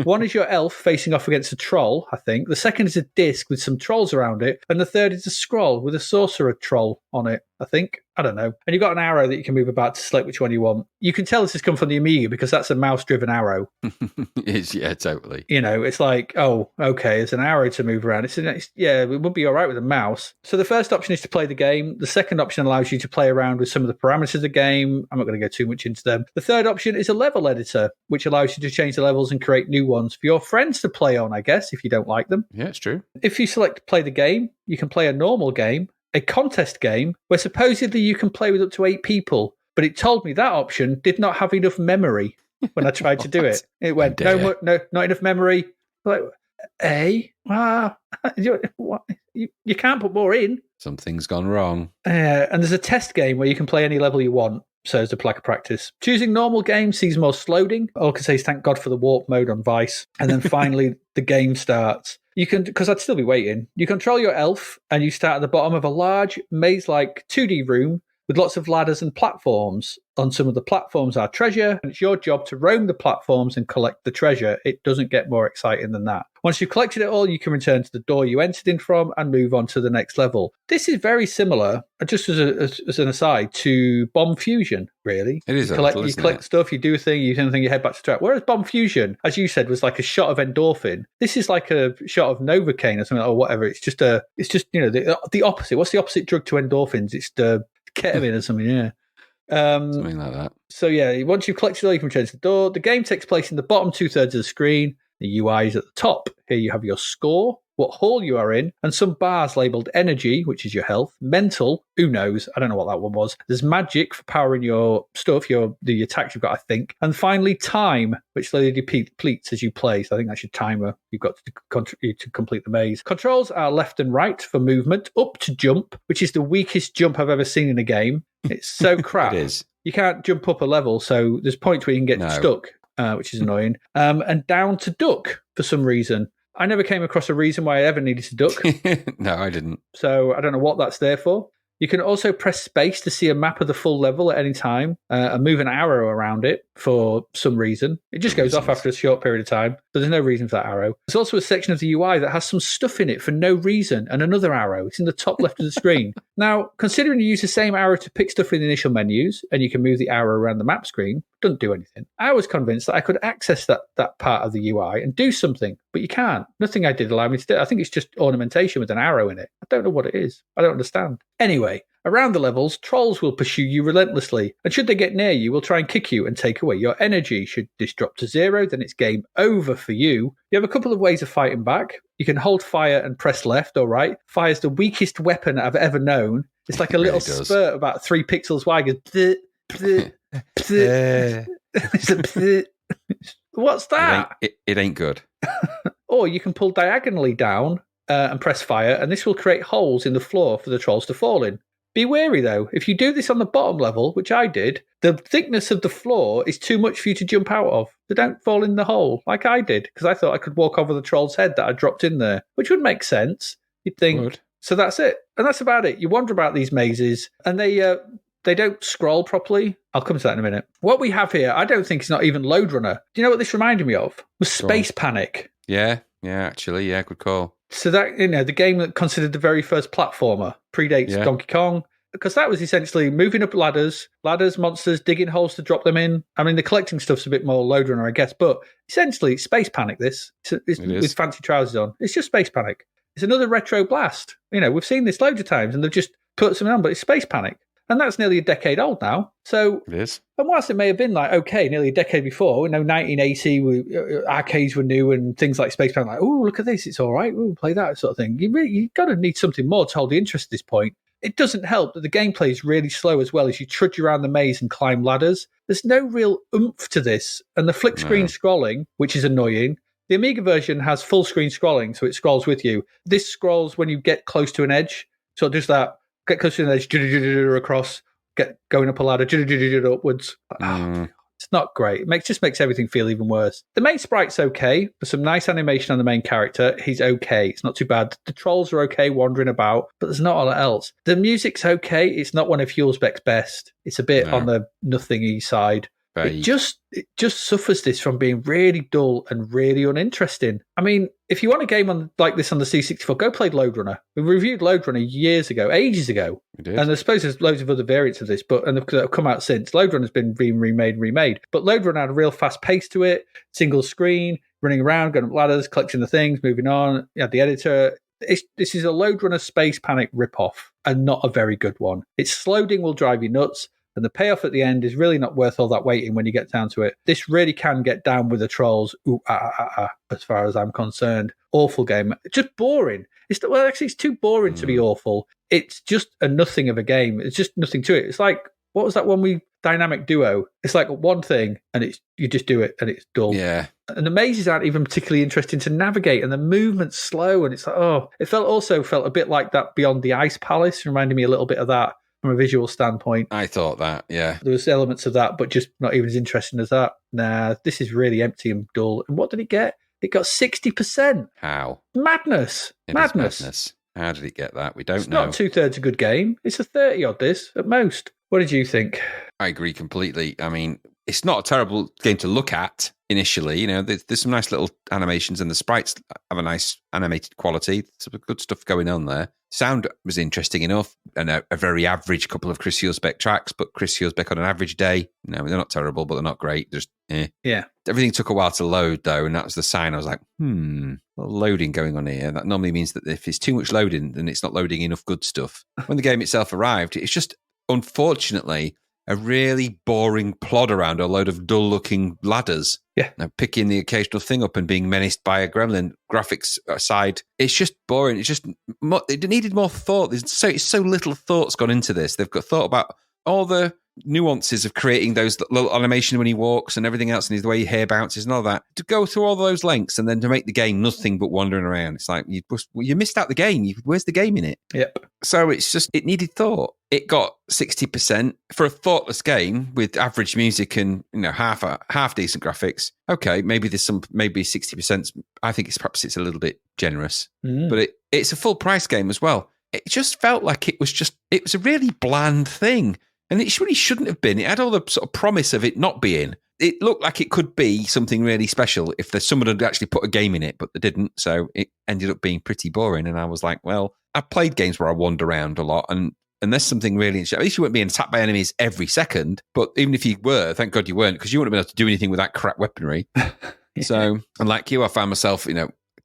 One is your elf facing off against a troll, I think. The second is a disc with some trolls around it. And the third is a scroll with a sorcerer troll on it, I think. I don't know. And you've got an arrow that you can move about to select which one you want. You can tell this has come from the Amiga because that's a mouse-driven arrow. It is, yeah, totally. It's like, oh, okay, it's an arrow to move around. It would be all right with a mouse. So the first option is to play the game. The second option allows you to play around with some of the parameters of the game. I'm not going to go too much into them. The third option is a level editor, which allows you to change the levels and create new ones for your friends to play on, I guess, if you don't like them. Yeah, it's true. If you select play the game, you can play a normal game, a contest game, where supposedly you can play with up to 8 people. But it told me that option did not have enough memory when I tried to do it. It went, no, not enough memory. Like, You can't put more in. Something's gone wrong. And there's a test game where you can play any level you want. So it's a plaque of practice. Choosing normal game sees more slowing. All I can say is thank God for the warp mode on Vice. And then finally, the game starts. You can, because I'd still be waiting. You control your elf, and you start at the bottom of a large maze-like 2D room with lots of ladders and platforms. On some of the platforms are treasure, and it's your job to roam the platforms and collect the treasure. It doesn't get more exciting than that. Once you've collected it all, you can return to the door you entered in from and move on to the next level. This is very similar, just as an aside, to Bomb Fusion, really. It is. You collect stuff, you do a thing, you do anything, you head back to track. Whereas Bomb Fusion, as you said, was like a shot of endorphin. This is like a shot of Novocaine or something, or whatever. It's just the opposite. What's the opposite drug to endorphins? It's the ketamine or something, yeah. Something like that. So yeah, once you've collected all, you can return to the door. The game takes place in the bottom 2/3 of the screen. The UI is at the top. Here you have your score, what hall you are in, and some bars labelled energy, which is your health, mental, who knows, I don't know what that one was. There's magic for powering your stuff, the attacks you've got, I think. And finally, time, which slowly depletes as you play. So I think that's your timer you've got to complete the maze. Controls are left and right for movement, up to jump, which is the weakest jump I've ever seen in a game. It's so crap. It is. You can't jump up a level, so there's points where you can get stuck. Which is annoying, and down to duck for some reason. I never came across a reason why I ever needed to duck. No, I didn't. So I don't know what that's there for. You can also press space to see a map of the full level at any time and move an arrow around it for some reason. It just goes off after a short period of time, so there's no reason for that arrow. There's also a section of the UI that has some stuff in it for no reason, and another arrow. It's in the top left of the screen. Now, considering you use the same arrow to pick stuff in the initial menus, and you can move the arrow around the map screen, doesn't do anything. I was convinced that I could access that part of the UI and do something, but you can't. Nothing I did allowed me to do. I think it's just ornamentation with an arrow in it. I don't know what it is. I don't understand. Anyway, around the levels, trolls will pursue you relentlessly, and should they get near you, will try and kick you and take away your energy. Should this drop to 0, then it's game over for you. You have a couple of ways of fighting back. You can hold fire and press left or right. Fire's the weakest weapon I've ever known. It's like a little spurt about 3 pixels wide. It goes, what's that? It ain't good. Or you can pull diagonally down and press fire, and this will create holes in the floor for the trolls to fall in. Be wary though, if you do this on the bottom level, which I did, the thickness of the floor is too much for you to jump out of. So don't fall in the hole like I did, because I thought I could walk over the troll's head that I dropped in there, which would make sense. You'd think. So that's it. And that's about it. You wander about these mazes, and they don't scroll properly. I'll come to that in a minute. What we have here, I don't think it's not even Load Runner. Do you know what this reminded me of? Was Space Panic. Yeah, actually, good call. So that, the game that considered the very first platformer predates Donkey Kong, because that was essentially moving up ladders, monsters, digging holes to drop them in. I mean, the collecting stuff's a bit more Load Runner, I guess, but essentially it's Space Panic, this. It's with fancy trousers on. It's just Space Panic. It's another retro blast. We've seen this loads of times, and they've just put something on, but it's Space Panic. And that's nearly a decade old now. So it is. And whilst it may have been nearly a decade before, 1980, arcades were new and things like Space Panic, oh, look at this, it's all right, we'll play that sort of thing. You've got to need something more to hold the interest at this point. It doesn't help that the gameplay is really slow as well as you trudge around the maze and climb ladders. There's no real oomph to this. And the flick screen scrolling, which is annoying. The Amiga version has full screen scrolling, so it scrolls with you. This scrolls when you get close to an edge. So it does that. Get close to an edge, across, get going up a ladder, upwards. It's not great. It just makes everything feel even worse. The main sprite's okay. There's some nice animation on the main character. He's okay. It's not too bad. The trolls are okay wandering about, but there's not a lot else. The music's okay. It's not one of Fuelspec's best. It's a bit on the nothing-y side. It just suffers this from being really dull and really uninteresting. I mean, if you want a game like this on the C64, go play Load Runner. We reviewed Load Runner ages ago. We did. And I suppose there's loads of other variants of this, and they've come out since. Load Runner's been remade. But Load Runner had a real fast pace to it, single screen, running around, going up ladders, collecting the things, moving on. You had the editor. This is a Load Runner Space Panic ripoff, and not a very good one. Its slowing will drive you nuts. And the payoff at the end is really not worth all that waiting when you get down to it. This really can get down with the trolls, as far as I'm concerned. Awful game. Just boring. It's too boring to be awful. It's just a nothing of a game. It's just nothing to it. It's like, what was that one we dynamic duo. It's like one thing, and you just do it, and it's dull. Yeah. And the mazes aren't even particularly interesting to navigate, and the movement's slow, and it's like, it also felt a bit like that Beyond the Ice Palace, reminded me a little bit of that from a visual standpoint. I thought that, yeah. There was elements of that, but just not even as interesting as that. Nah, this is really empty and dull. And what did it get? It got 60%. How? Madness. Madness. How did it get that? We don't know. It's not 2/3 a good game. It's a 30 odd this at most. What did you think? I agree completely. I mean, it's not a terrible game to look at initially. You know, there's some nice little animations and the sprites have a nice animated quality. Some good stuff going on there. Sound was interesting enough, and a very average couple of Chris Husbeck tracks, but Chris Husbeck on an average day, no, they're not terrible, but they're not great. Just, Yeah. Everything took a while to load, though, and that was the sign. I was like, a lot of loading going on here. That normally means that if it's too much loading, then it's not loading enough good stuff. When the game itself arrived, it's just, unfortunately, a really boring plod around a load of dull-looking ladders. Yeah. Picking the occasional thing up and being menaced by a gremlin. Graphics aside, it's just boring. It's just, it needed more thought. It's so little thought's gone into this. They've got thought about all the nuances of creating those little animation when he walks and everything else, and the way your hair bounces and all that. To go through all those lengths and then to make the game nothing but wandering around. It's like, you missed out the game. Where's the game in it? Yep. So it's just, it needed thought. It got 60% for a thoughtless game with average music and, half decent graphics. Okay, maybe there's maybe 60%. I think perhaps it's a little bit generous, but it's a full price game as well. It just felt like it was a really bland thing. And it really shouldn't have been. It had all the sort of promise of it not being. It looked like it could be something really special if someone had actually put a game in it, but they didn't. So it ended up being pretty boring. And I was like, well, I've played games where I wander around a lot, and there's something really interesting. At least you weren't being attacked by enemies every second. But even if you were, thank God you weren't, because you wouldn't have been able to do anything with that crap weaponry. Yeah. So, and like you, I found myself,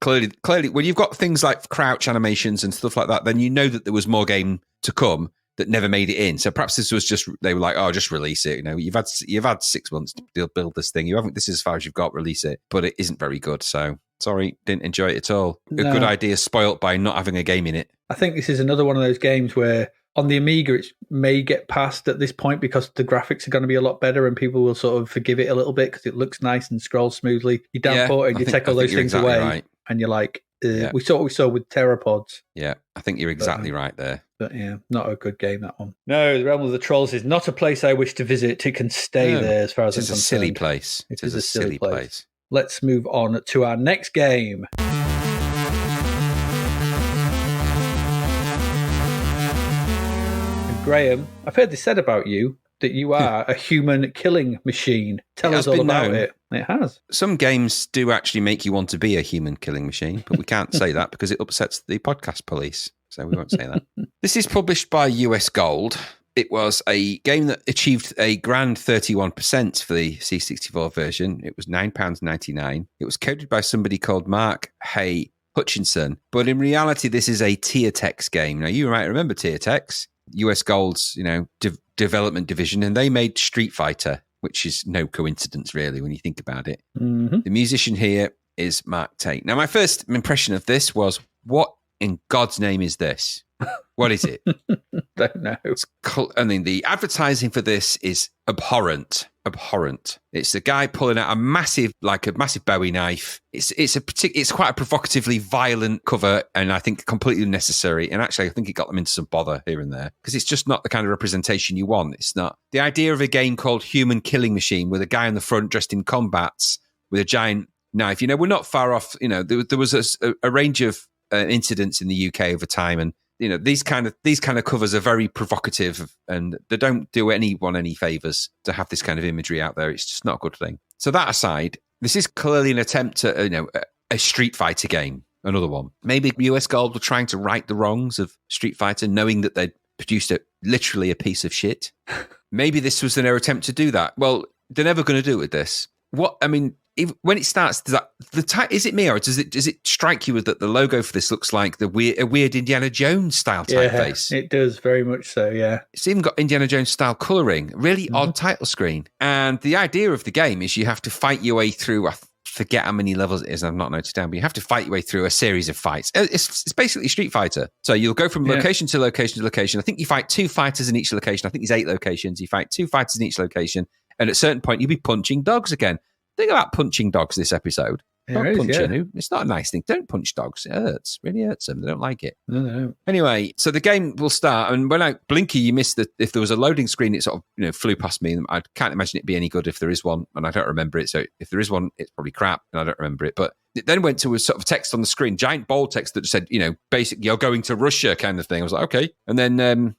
clearly, when you've got things like crouch animations and stuff like that, then you know that there was more game to come that never made it in. So perhaps this was just, they were like, just release it. You've had 6 months to build this thing. This is as far as you've got, release it. But it isn't very good. So sorry, didn't enjoy it at all. No. A good idea spoilt by not having a game in it. I think this is another one of those games where on the Amiga, it may get past at this point because the graphics are going to be a lot better and people will sort of forgive it a little bit because it looks nice and scrolls smoothly. You downport it and you take all those things away, right. And you're like, we saw what we saw with Pteropods. Yeah, I think you're exactly right there. But yeah, not a good game, that one. No, the Realm of the Trolls is not a place I wish to visit. It can stay there as far as I'm concerned. It's a silly place. It is a silly place. Let's move on to our next game. And Graham, I've heard this said about you, that you are a human killing machine. Tell us all about it. It has. Some games do actually make you want to be a human killing machine, but we can't say that because it upsets the podcast police. So we won't say that. This is published by US Gold. It was a game that achieved a grand 31% for the C64 version. It was £9.99. It was coded by somebody called Mark Hay Hutchinson. But in reality, this is a Tiertex game. Now, you might remember Tiertex, US Gold's development division, and they made Street Fighter, which is no coincidence, really, when you think about it. Mm-hmm. The musician here is Mark Tate. Now, my first impression of this was, what in God's name is this? What is it? Don't know. The advertising for this is abhorrent. It's the guy pulling out a massive Bowie knife. It's quite a provocatively violent cover, and I think completely unnecessary. And actually, I think it got them into some bother here and there because it's just not the kind of representation you want. It's not the idea of a game called Human Killing Machine with a guy in the front dressed in combats with a giant knife. We're not far off. There was a range of incidents in the UK over time, and these kind of covers are very provocative, and they don't do anyone any favors to have this kind of imagery out there. It's just not a good thing. So that aside, this is clearly an attempt at a Street Fighter game. Another one. Maybe US Gold were trying to right the wrongs of Street Fighter, knowing that they'd produced literally a piece of shit. Maybe this was their attempt to do that. Well, they're never going to do it with this. When it starts, is it me, or does it strike you that the logo for this looks like a weird Indiana Jones style typeface? Yeah, it does very much so. Yeah, it's even got Indiana Jones style colouring. Really odd title screen. And the idea of the game is you have to fight your way through forget how many levels it is. I've not noted down, but you have to fight your way through a series of fights. It's basically Street Fighter. So you'll go from location to location to location. I think you fight 2 fighters in each location. I think there's 8 locations. You fight 2 fighters in each location. And at a certain point, you'll be punching dogs again. Think about punching dogs this episode. Don't punch them. It's not a nice thing. Don't punch dogs. It hurts. Really hurts them. They don't like it. No. Anyway, so the game will start. And when Blinky, you missed if there was a loading screen, it sort of flew past me. I can't imagine it be any good if there is one. And I don't remember it. So if there is one, it's probably crap. And I don't remember it. But it then went to a sort of text on the screen, giant bold text that said, basically, you're going to Russia kind of thing. I was like, okay. And then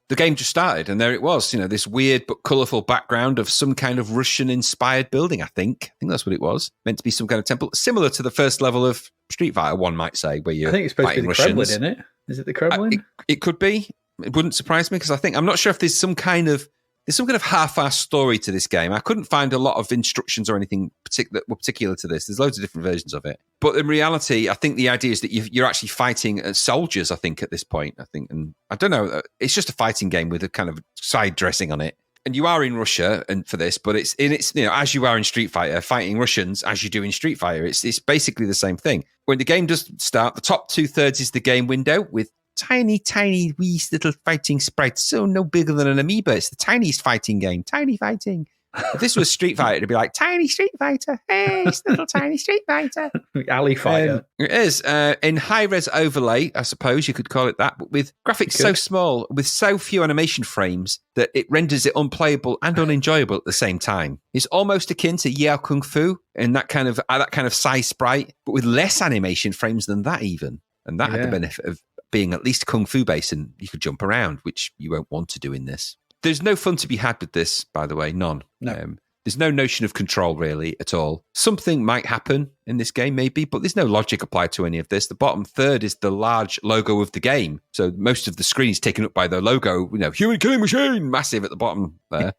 the game just started, and there it was, this weird but colourful background of some kind of Russian-inspired building, I think. I think that's what it was. Meant to be some kind of temple, similar to the first level of Street Fighter, one might say, where you're I think it's supposed to be the Russians. Kremlin, isn't it? Is it the Kremlin? It could be. It wouldn't surprise me, because I'm not sure if there's some kind of half-assed story to this game. I couldn't find a lot of instructions or anything that were particular to this. There's loads of different versions of it. But in reality, I think the idea is that you're actually fighting soldiers, I think, at this point. And I don't know. It's just a fighting game with a kind of side dressing on it. And you are in Russia and for this, but it's as you are in Street Fighter, fighting Russians as you do in Street Fighter. It's basically the same thing. When the game does start, the top 2/3 is the game window with tiny, tiny, wee little fighting sprites, so no bigger than an amoeba. It's the tiniest fighting game. Tiny fighting. If this was Street Fighter, it'd be like, tiny Street Fighter. Hey, it's little tiny Street Fighter. Alley Fighter. It is. In high-res overlay, I suppose you could call it that, but with graphics so small, with so few animation frames, that it renders it unplayable and unenjoyable at the same time. It's almost akin to Yao Kung Fu and that kind of size sprite, but with less animation frames than that even. And that had the benefit of being at least Kung Fu based, and you could jump around, which you won't want to do in this. There's no fun to be had with this, by the way, none. No. There's no notion of control really at all. Something might happen in this game maybe, but there's no logic applied to any of this. The bottom third is the large logo of the game. So most of the screen is taken up by the logo, human killing machine, massive at the bottom there.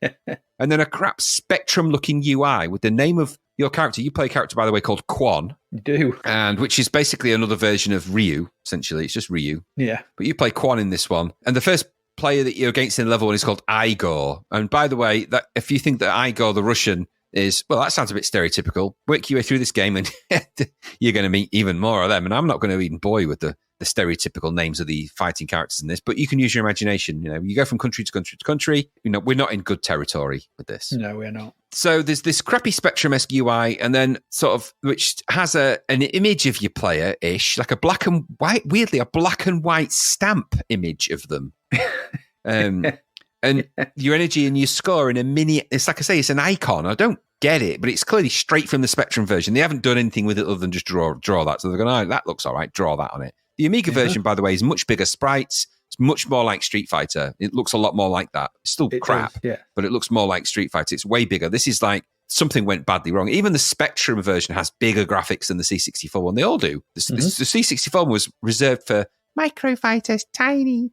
And then a crap Spectrum looking UI with the name of your character. You play a character, by the way, called Quan. You do. And which is basically another version of Ryu, essentially. It's just Ryu. Yeah. But you play Quan in this one. And the first player that you're against in level 1 is called Igor. And by the way, that if you think that Igor, the Russian, is, well, that sounds a bit stereotypical. Work your way through this game and you're going to meet even more of them. And I'm not going to even bore you with the stereotypical names of the fighting characters in this, but you can use your imagination. You go from country to country to country. We're not in good territory with this. No, we're not. So there's this crappy Spectrum-esque UI, and then sort of, which has an image of your player-ish, like a black and white stamp image of them. And your energy and your score in a mini, it's like I say, it's an icon. I don't get it, but it's clearly straight from the Spectrum version. They haven't done anything with it other than just draw that. So they're going, that looks all right, draw that on it. The Amiga version, by the way, is much bigger sprites. It's much more like Street Fighter. It looks a lot more like that. It's still crap, but it looks more like Street Fighter. It's way bigger. This is like something went badly wrong. Even the Spectrum version has bigger graphics than the C64 one. They all do. The C64 one was reserved for micro fighters, tiny.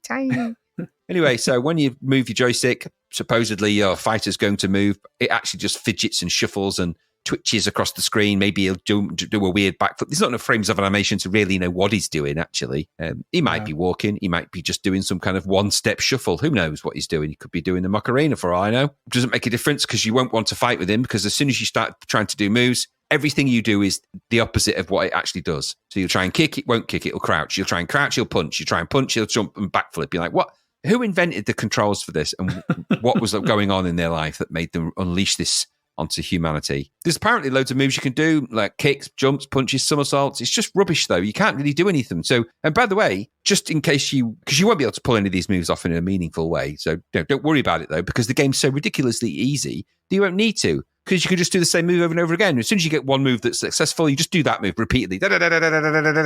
Anyway, so when you move your joystick, supposedly your fighter's going to move. It actually just fidgets and shuffles and twitches across the screen. Maybe he'll do a weird backflip. There's not enough frames of animation to really know what he's doing, actually. He might be walking. He might be just doing some kind of one-step shuffle. Who knows what he's doing? He could be doing the Macarena for all I know. It doesn't make a difference because you won't want to fight with him, because as soon as you start trying to do moves, everything you do is the opposite of what it actually does. So you'll try and kick, it won't kick, it'll crouch. You'll try and crouch, he'll punch. You try and punch, he'll jump and backflip. You're like, what? Who invented the controls for this? And what was going on in their life that made them unleash this onto humanity? There's apparently loads of moves you can do, like kicks, jumps, punches, somersaults. It's just rubbish, though. You can't really do anything. So, and by the way, just in case because you won't be able to pull any of these moves off in a meaningful way. So don't worry about it, though, because the game's so ridiculously easy that you won't need to, because you can just do the same move over and over again. As soon as you get one move that's successful, you just do that move repeatedly.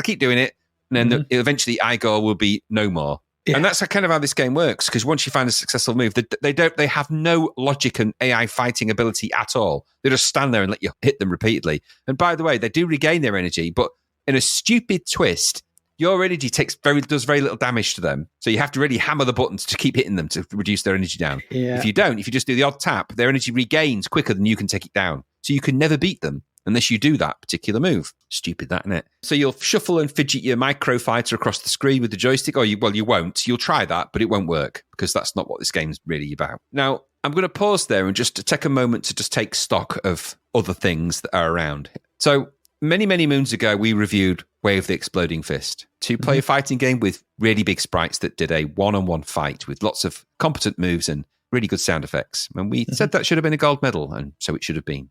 Keep doing it. And then eventually Igor will be no more. Yeah. And that's kind of how this game works, because once you find a successful move, they have no logic and AI fighting ability at all. They just stand there and let you hit them repeatedly. And by the way, they do regain their energy, but in a stupid twist, your energy does very little damage to them. So you have to really hammer the buttons to keep hitting them to reduce their energy down. Yeah. If you just do the odd tap, their energy regains quicker than you can take it down. So you can never beat them unless you do that particular move. Stupid, that, isn't it? So you'll shuffle and fidget your micro fighter across the screen with the joystick, or you won't. You'll try that, but it won't work, because that's not what this game's really about. Now, I'm going to pause there and just take a moment to just take stock of other things that are around. So many, many moons ago, we reviewed Way of the Exploding Fist, two-player fighting game with really big sprites that did a one-on-one fight with lots of competent moves and really good sound effects. And we said that should have been a gold medal, and so it should have been.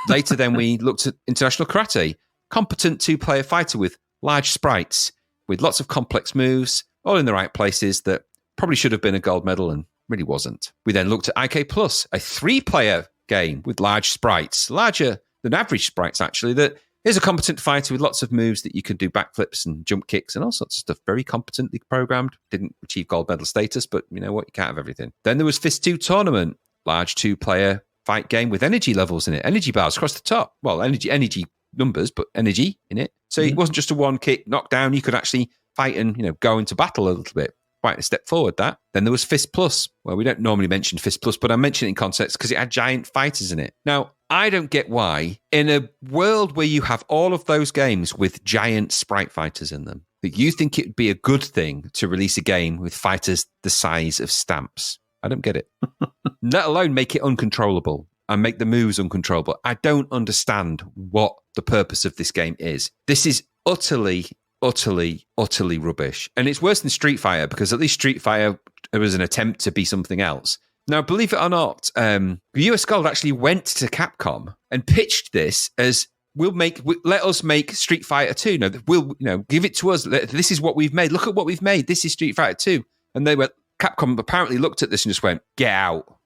Later, then, we looked at International Karate, competent two-player fighter with large sprites, with lots of complex moves, all in the right places that probably should have been a gold medal and really wasn't. We then looked at IK Plus, a three-player game with large sprites, larger than average sprites, actually, that is a competent fighter with lots of moves that you can do backflips and jump kicks and all sorts of stuff. Very competently programmed. Didn't achieve gold medal status, but you know what? You can't have everything. Then there was Fist 2 Tournament, large two-player fight game with energy levels in it, energy bars across the top. Well, energy numbers, but energy in it. So it wasn't just a one-kick knockdown. You could actually fight and go into battle a little bit. Quite a step forward, that. Then there was Fist Plus. Well, we don't normally mention Fist Plus, but I mention it in context because it had giant fighters in it. Now, I don't get why, in a world where you have all of those games with giant sprite fighters in them, that you think it would be a good thing to release a game with fighters the size of stamps. I don't get it. Let alone make it uncontrollable and make the moves uncontrollable. I don't understand what the purpose of this game is. This is utterly rubbish. And it's worse than Street Fighter because at least Street Fighter was an attempt to be something else. Now, believe it or not, US Gold actually went to Capcom and pitched this as let us make Street Fighter 2. No, we'll give it to us. This is what we've made. Look at what we've made. This is Street Fighter 2. And Capcom apparently looked at this and just went, get out.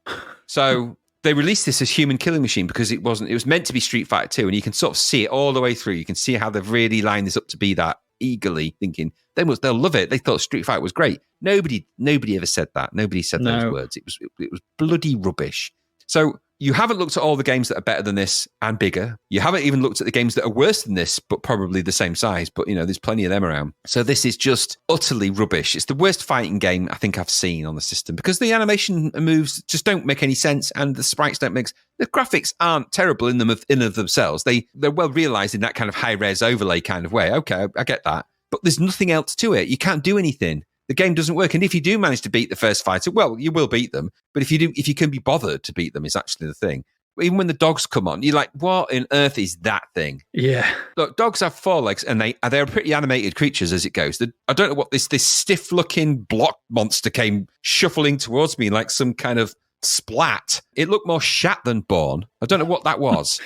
So they released this as Human Killing Machine because it was meant to be Street Fighter 2, and you can sort of see it all the way through. You can see how they've really lined this up to be that, eagerly thinking they'll love it. They thought Street Fighter was great. Nobody ever said that. Nobody said those words. It was bloody rubbish. So you haven't looked at all the games that are better than this and bigger. You haven't even looked at the games that are worse than this, but probably the same size. But, there's plenty of them around. So this is just utterly rubbish. It's the worst fighting game I think I've seen on the system because the animation moves just don't make any sense and the sprites don't make sense. The graphics aren't terrible in of themselves. They're well realized in that kind of high-res overlay kind of way. Okay, I get that. But there's nothing else to it. You can't do anything. The game doesn't work. And if you do manage to beat the first fighter, well, you will beat them. But if you can be bothered to beat them is actually the thing. Even when the dogs come on, you're like, what on earth is that thing? Yeah. Look, dogs have 4 legs and they're pretty animated creatures as it goes. I don't know what this stiff-looking block monster came shuffling towards me like some kind of splat. It looked more shat than born. I don't know what that was.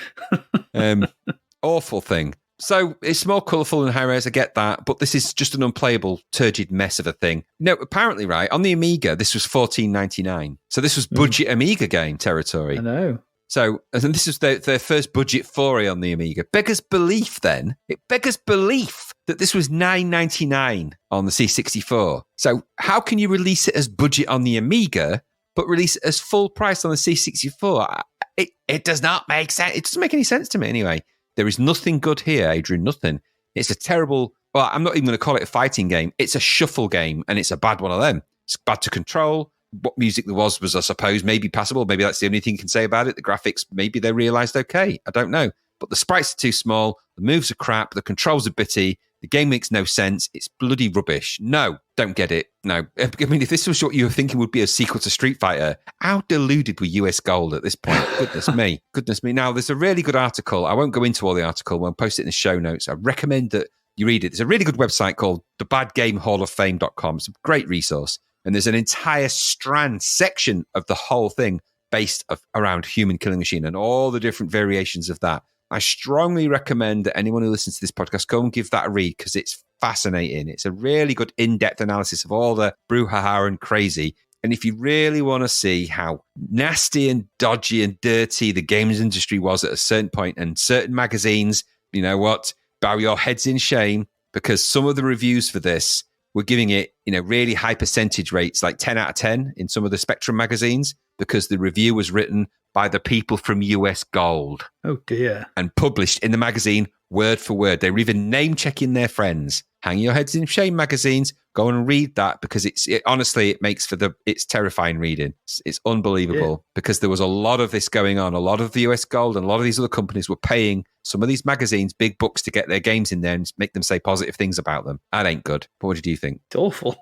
Awful thing. So it's more colourful and high-res, I get that, but this is just an unplayable, turgid mess of a thing. No, apparently, right, on the Amiga, this was $14.99. So this was budget Amiga game territory. I know. So, and this is their first budget foray on the Amiga. Beggars belief, then. It beggars belief that this was $9.99 on the C64. So how can you release it as budget on the Amiga, but release it as full price on the C64? It does not make sense. It doesn't make any sense to me anyway. There is nothing good here, Adrian, nothing. It's a terrible, well, I'm not even going to call it a fighting game. It's a shuffle game, and it's a bad one of them. It's bad to control. What music there was, I suppose, maybe passable. Maybe that's the only thing you can say about it. The graphics, maybe they realised, okay, I don't know. But the sprites are too small, the moves are crap, the controls are bitty, the game makes no sense, it's bloody rubbish. No, don't get it. No. I mean, if this was what you were thinking would be a sequel to Street Fighter, how deluded were US Gold at this point? Goodness me. Goodness me. Now, there's a really good article. I won't go into all the article. I'll post it in the show notes. I recommend that you read it. There's a really good website called thebadgamehalloffame.com. It's a great resource. And there's an entire section of the whole thing based around Human Killing Machine and all the different variations of that. I strongly recommend that anyone who listens to this podcast go and give that a read because it's fascinating. It's a really good in-depth analysis of all the brouhaha and crazy. And if you really want to see how nasty and dodgy and dirty the games industry was at a certain point and certain magazines, you know what, bow your heads in shame because some of the reviews for this were giving it, really high percentage rates, like 10 out of 10 in some of the Spectrum magazines because the review was written by the people from US Gold. Oh, dear. And published in the magazine word for word. They were even name-checking their friends. Hang your heads in shame magazines. Go and read that because honestly, it makes it's terrifying reading. It's unbelievable because there was a lot of this going on. A lot of the US Gold and a lot of these other companies were paying some of these magazines big bucks to get their games in there and make them say positive things about them. That ain't good. But what did you think? It's awful.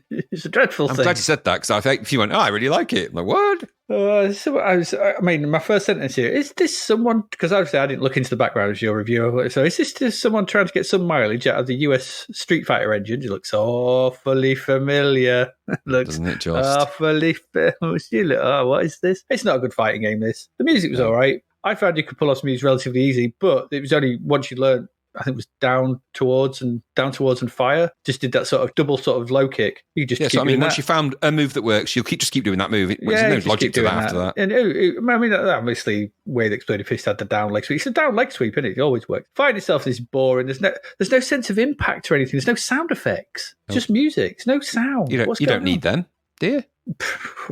It's a dreadful thing. I'm glad you said that because I think if you went, I really like it. I'm like, what? My first sentence here, is this someone, because obviously I didn't look into the background of your review, so is this just someone trying to get some mileage out of the US Street Fighter engine? It looks awfully familiar. Doesn't it just? Awfully familiar. Oh, what is this? It's not a good fighting game, this. The music was all right. I found you could pull off some moves relatively easy, but it was only once you learned, I think it was down towards and fire. Just did that sort of double sort of low kick. You just keep doing once that. you found a move that works, you'll just keep doing that move. There's no logic to that after that. And obviously, Way the Exploded Fist had the down leg sweep. It's a down leg sweep, isn't it? It always works. Fighting itself is boring. There's no sense of impact or anything. There's no sound effects. It's just music. There's no sound. You don't need them, do you?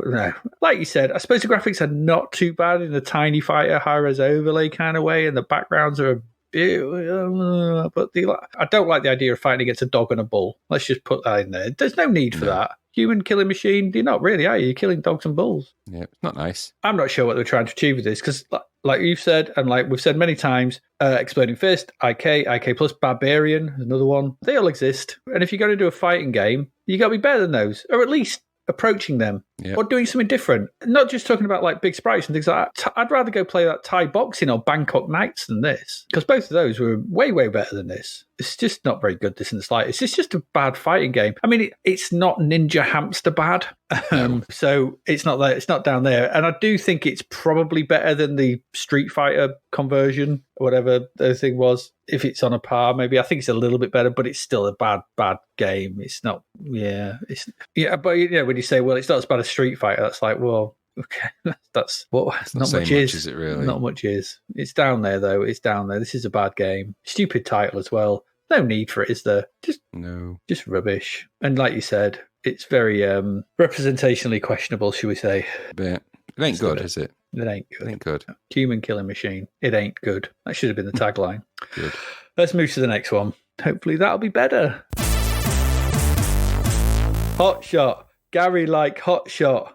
No. Like you said, I suppose the graphics are not too bad in the tiny fighter high-res overlay kind of way, and the backgrounds are but I don't like the idea of fighting against a dog and a bull. Let's just put that in there. There's no need for that. Human killing machine, you're not really, are you? You're killing dogs and bulls. Yeah, it's not nice. I'm not sure what they're trying to achieve with this, because like you've said, and like we've said many times, Exploding Fist, IK Plus, Barbarian, another one. They all exist. And if you're going to do a fighting game, you got to be better than those, or at least approaching them, or doing something different. Not just talking about like big sprites and things like that. I'd rather go play that Thai boxing or Bangkok Nights than this, because both of those were way, way better than this. It's just not very good, this in the slightest. It's just a bad fighting game. I mean, it's not Ninja Hamster bad, so it's not down there. And I do think it's probably better than the Street Fighter conversion, whatever the thing was. If it's on a par, maybe I think it's a little bit better, but it's still a bad game. It's not, but when you say, well, it's not as bad as Street Fighter, that's like, well, okay, that's what. Not much is it really? Not much is. It's down there though. It's down there. This is a bad game. Stupid title as well. No need for it, is there? Just rubbish. And like you said, it's very representationally questionable, should we say? But it ain't good, is it? It ain't good. It ain't good. Human killing machine. It ain't good. That should have been the tagline. Good. Let's move to the next one. Hopefully that'll be better. Hotshot. Gary like Hotshot.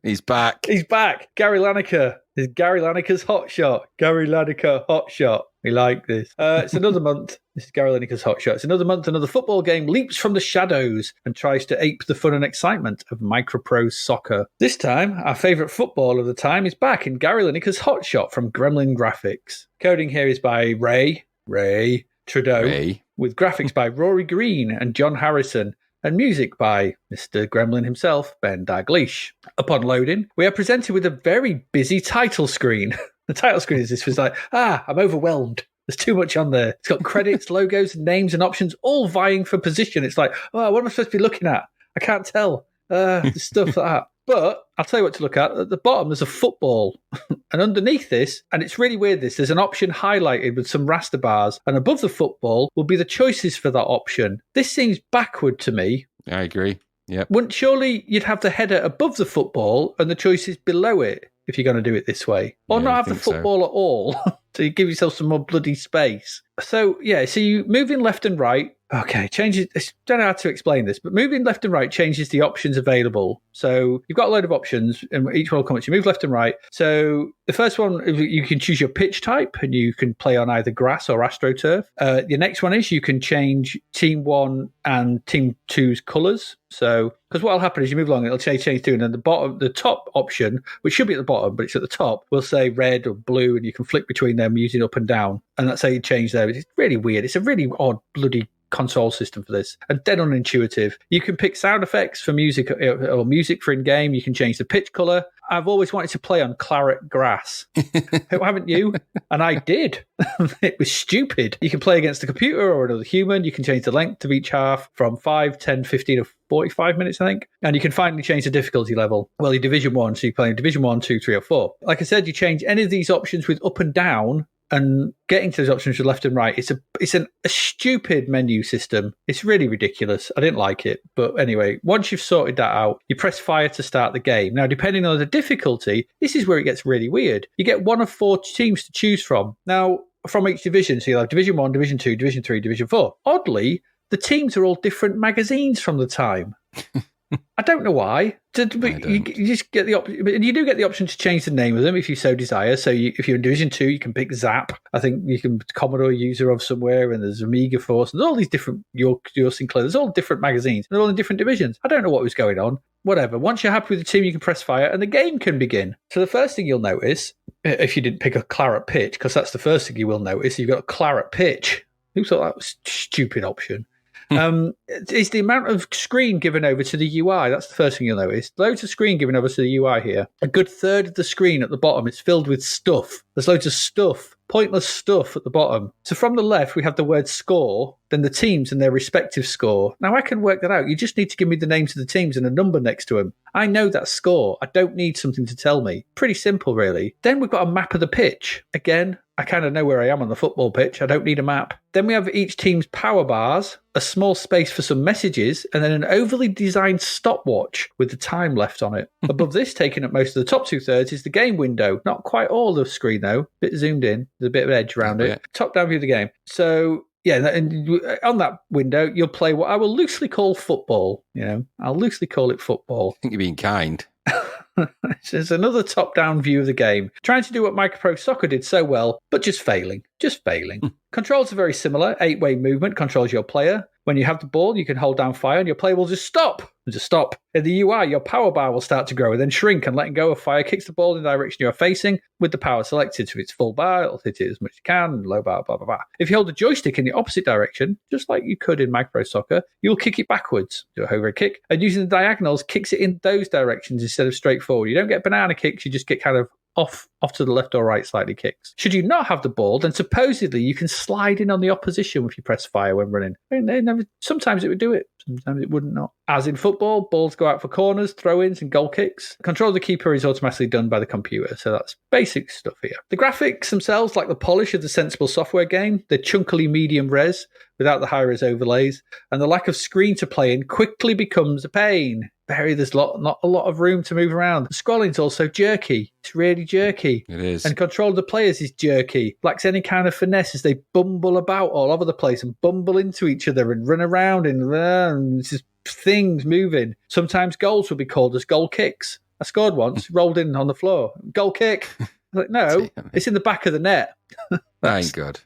He's back. He's back. Gary Lineker. This is Gary Lineker's Hotshot. Gary Lineker Hotshot. We like this. It's another month. This is Gary Lineker's Hotshot. It's another month. Another football game leaps from the shadows and tries to ape the fun and excitement of Micropro soccer. This time, our favourite football of the time is back in Gary Lineker's Hotshot from Gremlin Graphics. Coding here is by Ray Trudeau, with graphics by Rory Green and John Harrison, and music by Mr. Gremlin himself, Ben Dalglish. Upon loading, we are presented with a very busy title screen. The title screen is this was like, I'm overwhelmed. There's too much on there. It's got credits, logos, names, and options all vying for position. It's like, what am I supposed to be looking at? I can't tell. Stuff like that. But I'll tell you what to look at. At the bottom, there's a football. And underneath this, and it's really weird there's an option highlighted with some raster bars. And above the football will be the choices for that option. This seems backward to me. I agree. Yep. Surely you'd have the header above the football and the choices below it if you're going to do it this way. Or not have the football at all. So you give yourself some more bloody space. So you moving left and right. Okay, changes. I don't know how to explain this, but moving left and right changes the options available. So you've got a load of options, and each one will come at you. Move left and right. So the first one, you can choose your pitch type, and you can play on either grass or AstroTurf. The next one is you can change Team 1 and Team 2's colours. So, because what will happen is you move along, it'll change too, and then the top option, which should be at the bottom, but it's at the top, will say red or blue, and you can flick between them using up and down, and that's how you change there. It's really weird. It's a really odd bloody console system for this, and dead unintuitive. You can pick sound effects for music or music for in-game. You can change the pitch colour. I've always wanted to play on claret grass. Haven't you? And I did. It was stupid. You can play against a computer or another human. You can change the length of each half from 5, 10, 15 or 45 minutes, I think. And you can finally change the difficulty level. Well, you're Division 1, so you're playing Division 1, 2, 3 or 4. Like I said, you change any of these options with up and down, and getting to those options with left and right, it's a stupid menu system. It's really ridiculous. I didn't like it. But anyway, once you've sorted that out, you press fire to start the game. Now, depending on the difficulty, this is where it gets really weird. You get one of 4 teams to choose from. Now, from each division, so you'll have Division 1, Division 2, Division 3, Division 4. Oddly, the teams are all different magazines from the time. I don't know why. You just get the option, and you do get the option to change the name of them if you so desire. So if you're in Division 2, you can pick Zap. I think you can Commodore user of somewhere, and there's Amiga Force, and all these different your Sinclair. There's all different magazines. They're all in different divisions. I don't know what was going on. Whatever. Once you're happy with the team, you can press fire, and the game can begin. So the first thing you'll notice, if you didn't pick a claret pitch, because that's the first thing you will notice, you've got a claret pitch. Who thought that was a stupid option? Is the amount of screen given over to the UI. That's the first thing you'll notice. Loads of screen given over to the UI here. A good third of the screen at the bottom is filled with stuff. There's loads of stuff, pointless stuff at the bottom. So from the left, we have the word score, then the teams and their respective score. Now I can work that out. You just need to give me the names of the teams and a number next to them. I know that score. I don't need something to tell me. Pretty simple, really. Then we've got a map of the pitch. Again, I kind of know where I am on the football pitch. I don't need a map. Then we have each team's power bars, a small space for some messages, and then an overly designed stopwatch with the time left on it. Above this, taking up most of the top 2/3, is the game window. Not quite all the screen, though. A bit zoomed in. There's a bit of edge around it. Top-down view of the game. So, yeah, and on that window, you'll play what I will loosely call football. I'll loosely call it football. I think you're being kind. There's another top-down view of the game, trying to do what Micropro Soccer did so well, but just failing. Controls are very similar. 8-way movement controls your player. When you have the ball, you can hold down fire and your player will just stop. In the UI, your power bar will start to grow and then shrink, and letting go of fire kicks the ball in the direction you're facing with the power selected. So if it's full bar, it'll hit it as much as you can, low bar, blah, blah, blah. If you hold the joystick in the opposite direction, just like you could in Micro Soccer, you'll kick it backwards. Do a hover kick, and using the diagonals, kicks it in those directions instead of straight forward. You don't get banana kicks, you just get kind of off to the left or right slightly kicks. Should you not have the ball, then supposedly you can slide in on the opposition if you press fire when running. Sometimes it would do it, sometimes it wouldn't not. As in football, balls go out for corners, throw-ins and goal kicks. Control of the keeper is automatically done by the computer, so that's basic stuff here. The graphics themselves, like the polish of the sensible software game, they're chunkily medium res without the high-res overlays, and the lack of screen to play in quickly becomes a pain. There's not a lot of room to move around. The scrolling's also jerky. It's really jerky. It is. And control of the players is jerky. Lacks any kind of finesse as they bumble about all over the place and bumble into each other and run around and it's just things moving. Sometimes goals will be called as goal kicks. I scored once, rolled in on the floor. Goal kick. I was like, no, it's in the back of the net. That ain't good.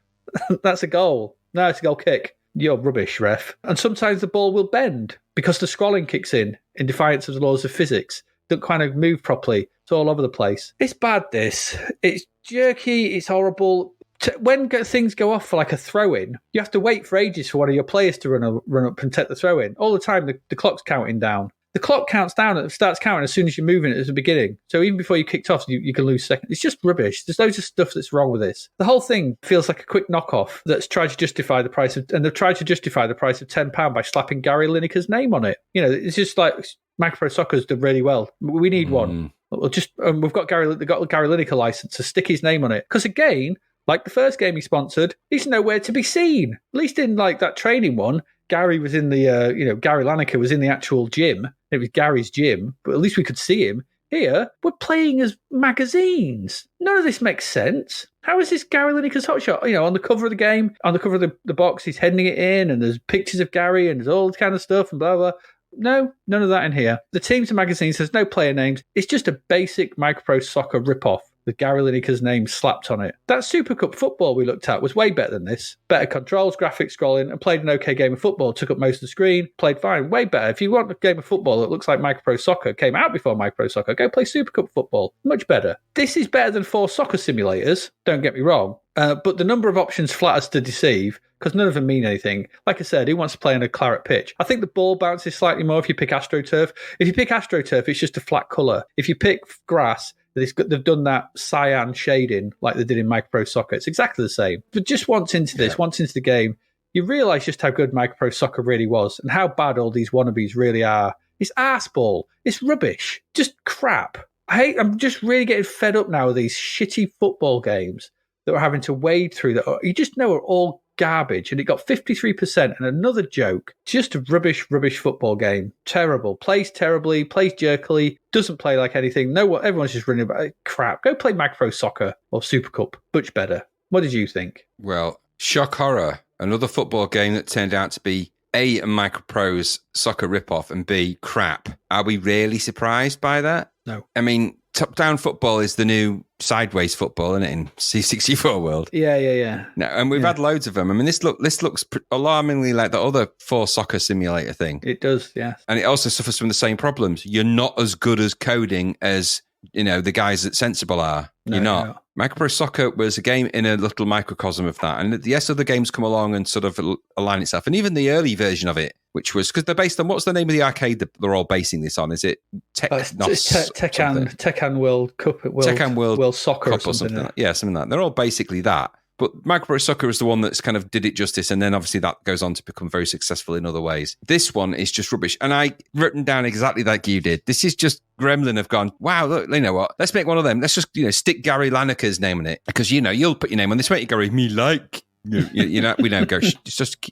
That's a goal. No, it's a goal kick. You're rubbish, ref. And sometimes the ball will bend because the scrolling kicks in defiance of the laws of physics. Don't kind of move properly. It's all over the place. It's bad, this. It's jerky. It's horrible. When things go off for like a throw-in, you have to wait for ages for one of your players to run up and take the throw-in. All the time, the clock's counting down. The clock counts down and starts counting as soon as you're moving it at the beginning. So even before you kicked off, you can lose seconds. It's just rubbish. There's loads of stuff that's wrong with this. The whole thing feels like a quick knockoff that's tried to justify the price of, and they've tried to justify the price of £10 by slapping Gary Lineker's name on it. It's just like Micropro Soccer's done really well. We need one. We've got Gary Lineker license to stick his name on it. Because again, like the first game he sponsored, he's nowhere to be seen. At least in like that training one, Gary was in the, Gary Lineker was in the actual gym. It was Gary's gym, but at least we could see him. Here, we're playing as magazines. None of this makes sense. How is this Gary Lineker's Hotshot? On the cover of the game, on the cover of the box, he's heading it in, and there's pictures of Gary, and there's all this kind of stuff, and blah, blah. No, none of that in here. The teams and magazines, there's no player names. It's just a basic Micropro Soccer ripoff with Gary Lineker's name slapped on it. That Super Cup football we looked at was way better than this. Better controls, graphics, scrolling, and played an okay game of football. Took up most of the screen, played fine, way better. If you want a game of football that looks like Micropro Soccer, came out before Micropro Soccer, go play Super Cup football. Much better. This is better than 4 soccer simulators, don't get me wrong, but the number of options flatters to deceive, because none of them mean anything. Like I said, who wants to play on a claret pitch? I think the ball bounces slightly more if you pick AstroTurf. If you pick AstroTurf, it's just a flat colour. If you pick grass, they've done that cyan shading like they did in Micropro Soccer. It's exactly the same. But just once into the game, you realise just how good Micropro Soccer really was and how bad all these wannabes really are. It's arseball. It's rubbish. Just crap. I'm just really getting fed up now with these shitty football games that we're having to wade through that you just know are all garbage, and it got 53% and another joke. Just a rubbish football game. Terrible. Plays terribly, plays jerkily, doesn't play like anything. No, everyone's just running about crap. Go play Micropro Soccer or Super Cup. Much better. What did you think? Well, shock horror. Another football game that turned out to be A Microprose soccer ripoff, and B, crap. Are we really surprised by that? No. I mean, top-down football is the new sideways football, isn't it, in C64 world? Yeah. No, and we've had loads of them. I mean, this looks alarmingly like the other 4 soccer simulator thing. It does, yeah. And it also suffers from the same problems. You're not as good as coding as, the guys at Sensible are. You're not. No. Microprose Soccer was a game in a little microcosm of that. And yes, other games come along and sort of align itself. And even the early version of it, which was, because they're based on, what's the name of the arcade that they're all basing this on? Is it Tekken World Cup? Tekken World Soccer Cup or something like that. Yeah, something like that. They're all basically that. But Microprose Soccer is the one that's kind of did it justice, and then obviously that goes on to become very successful in other ways. This one is just rubbish, and I written down exactly like you did. This is just Gremlin have gone, wow, look, you know what? Let's make one of them. Let's just stick Gary Lineker's name in it, because you'll put your name on this, won't you, Gary? Me like we don't go. It's just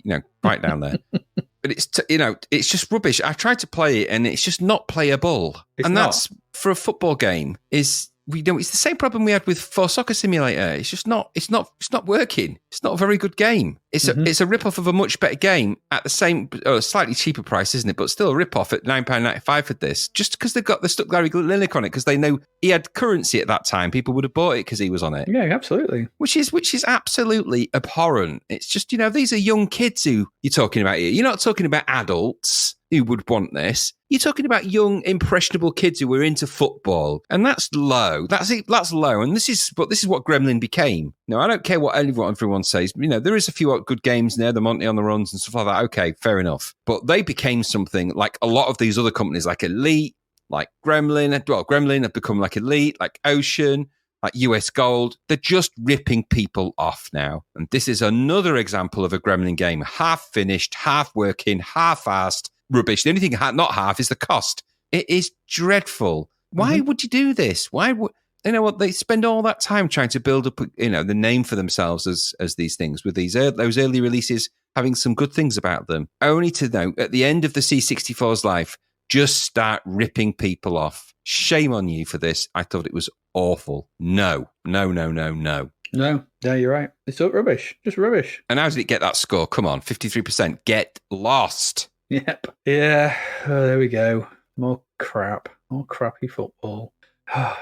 right down there. But it's just rubbish. I tried to play it, and it's just not playable. That's for a football game. It's the same problem we had with 4 Soccer Simulator. It's just not. It's not working. It's not a very good game. It's a rip-off of a much better game at the same, slightly cheaper price, isn't it? But still a rip-off at £9.95 for this. Just because they stuck Gary Lineker on it, because they know he had currency at that time. People would have bought it because he was on it. Yeah, absolutely. Which is absolutely abhorrent. It's just these are young kids who you're talking about here. You're not talking about adults who would want this. You're talking about young, impressionable kids who were into football, and that's low. That's low, and this is what Gremlin became. No, I don't care what everyone says. There is a few good games there, the Monty on the Runs and stuff like that. Okay, fair enough. But they became something like a lot of these other companies, like Elite, like Gremlin. Well, Gremlin have become like Elite, like Ocean, like US Gold. They're just ripping people off now. And this is another example of a Gremlin game, half finished, half working, half-assed. Rubbish. The only thing not half is the cost. It is dreadful. Why would you do this? Why would they spend all that time trying to build up the name for themselves as these things, with those early releases having some good things about them, only to know at the end of the C64's life just start ripping people off. Shame on you for this. I thought it was awful. No, you're right. It's rubbish. Just rubbish. And how did it get that score? Come on, 53%. Get lost. Yep. Yeah. Oh, there we go. More crap. More crappy football.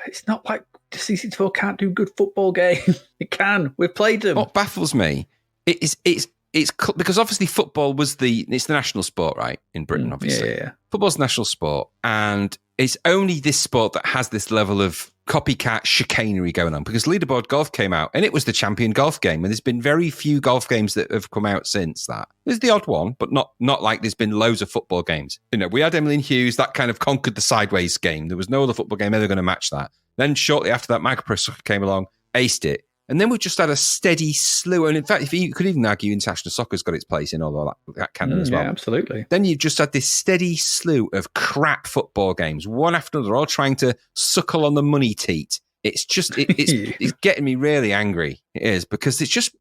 It's not like C64 can't do good football games. It can. We've played them. What baffles me it's because obviously football was it's the national sport, right, in Britain, obviously. Yeah. Football's national sport, and it's only this sport that has this level of copycat chicanery going on, because Leaderboard Golf came out and it was the champion golf game, and there's been very few golf games that have come out since that. There's the odd one, but not like there's been loads of football games. We had Emily Hughes, that kind of conquered the sideways game. There was no other football game ever going to match that. Then shortly after that, Microprose Soccer came along, aced it. And then we've just had a steady slew. And in fact, if you could even argue international soccer's got its place in all of that canon as well. Yeah, absolutely. Then you've just had this steady slew of crap football games, one after another, all trying to suckle on the money teat. It's just, it's getting me really angry. It is, because it's just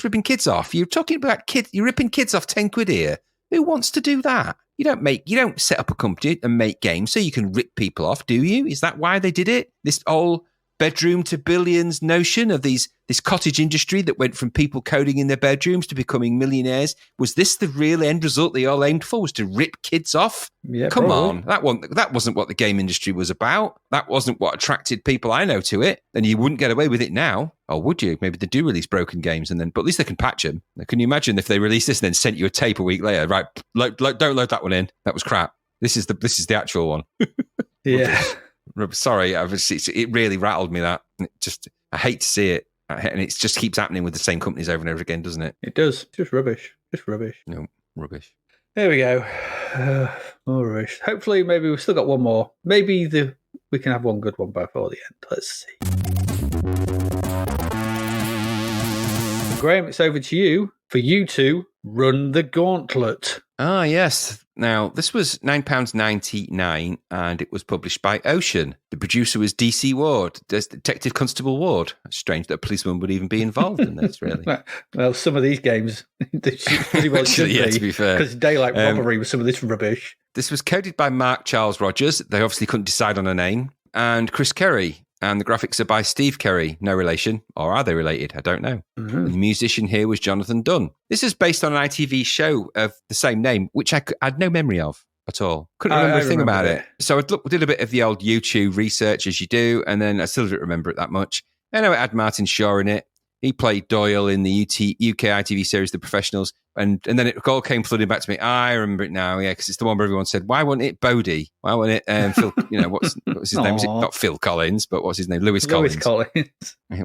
ripping kids off. You're talking about kids, you're ripping kids off 10 quid here. Who wants to do that? You don't set up a company and make games so you can rip people off, do you? Is that why they did it? This whole bedroom to billions notion of this cottage industry that went from people coding in their bedrooms to becoming millionaires. Was this the real end result they all aimed for, was to rip kids off? Yeah, Come probably. on. That wasn't what the game industry was about. That wasn't what attracted people I know to it. And you wouldn't get away with it now. Or would you? Maybe they do release broken games, but at least they can patch them. Can you imagine if they released this and then sent you a tape a week later? Right, don't load that one in. That was crap. This is the actual one. Yeah. Sorry, it really rattled me, that. I hate to see it. And it just keeps happening with the same companies over and over again, doesn't it? It does. Just rubbish. No, rubbish. There we go. More rubbish. Hopefully, maybe we've still got one more. Maybe we can have one good one before the end. Let's see. Graham, it's over to you for you to run the Gauntlet. Ah, yes. Now, this was £9.99 and it was published by Ocean. The producer was DC Ward, Detective Constable Ward. It's strange that a policeman would even be involved in this, really. Well, some of these games, pretty well should yeah, be, to be fair. Because Daylight Robbery was some of this rubbish. This was coded by Mark Charles Rogers. They obviously couldn't decide on a name. And Chris Kerry. And the graphics are by Steve Kerry, no relation, or are they related? I don't know. Mm-hmm. And the musician here was Jonathan Dunn. This is based on an ITV show of the same name, which I had no memory of at all. Couldn't remember a thing about it. So I did a bit of the old YouTube research, as you do, and then I still didn't remember it that much. I know it had Martin Shaw in it. He played Doyle in the UK ITV series The Professionals, and then it all came flooding back to me. I remember it now, yeah, because it's the one where everyone said, "Why wasn't it Bodie? Why wasn't it Phil?" What's his name? Is it not Phil Collins, but what's his name? Lewis Collins.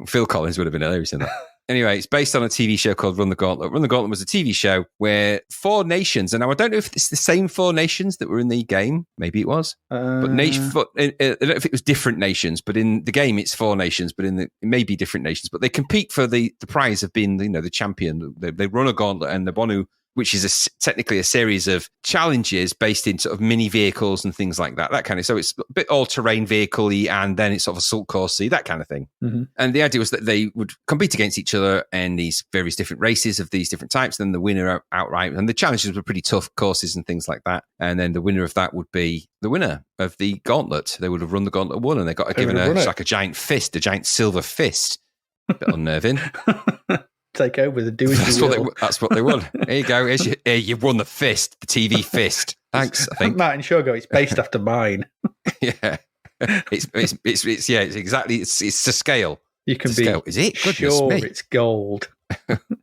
Phil Collins would have been hilarious in that. Anyway, it's based on a TV show called Run the Gauntlet. Run the Gauntlet was a TV show where 4 nations, and now I don't know if it's the same 4 nations that were in the game. Maybe it was. But I don't know if it was different nations, but in the game it's 4 nations, but it may be different nations. But they compete for the prize of being the champion. They run a gauntlet, and the one which is technically a series of challenges based in sort of mini vehicles and things like that kind of. So it's a bit all-terrain vehicle-y, and then it's sort of assault course-y, that kind of thing. Mm-hmm. And the idea was that they would compete against each other in these various different races of these different types, then the winner outright. And the challenges were pretty tough courses and things like that. And then the winner of that would be the winner of the gauntlet. They would have run the gauntlet and won, and they got given like a giant fist, a giant silver fist. A bit unnerving. Take over the doing. That's what they want. Here you go. You've won the fist, the TV fist. Thanks. I think Martin Shaw it's based after mine. Yeah, it's exactly it's to scale. You can be scale. Is it? Sure, it's gold.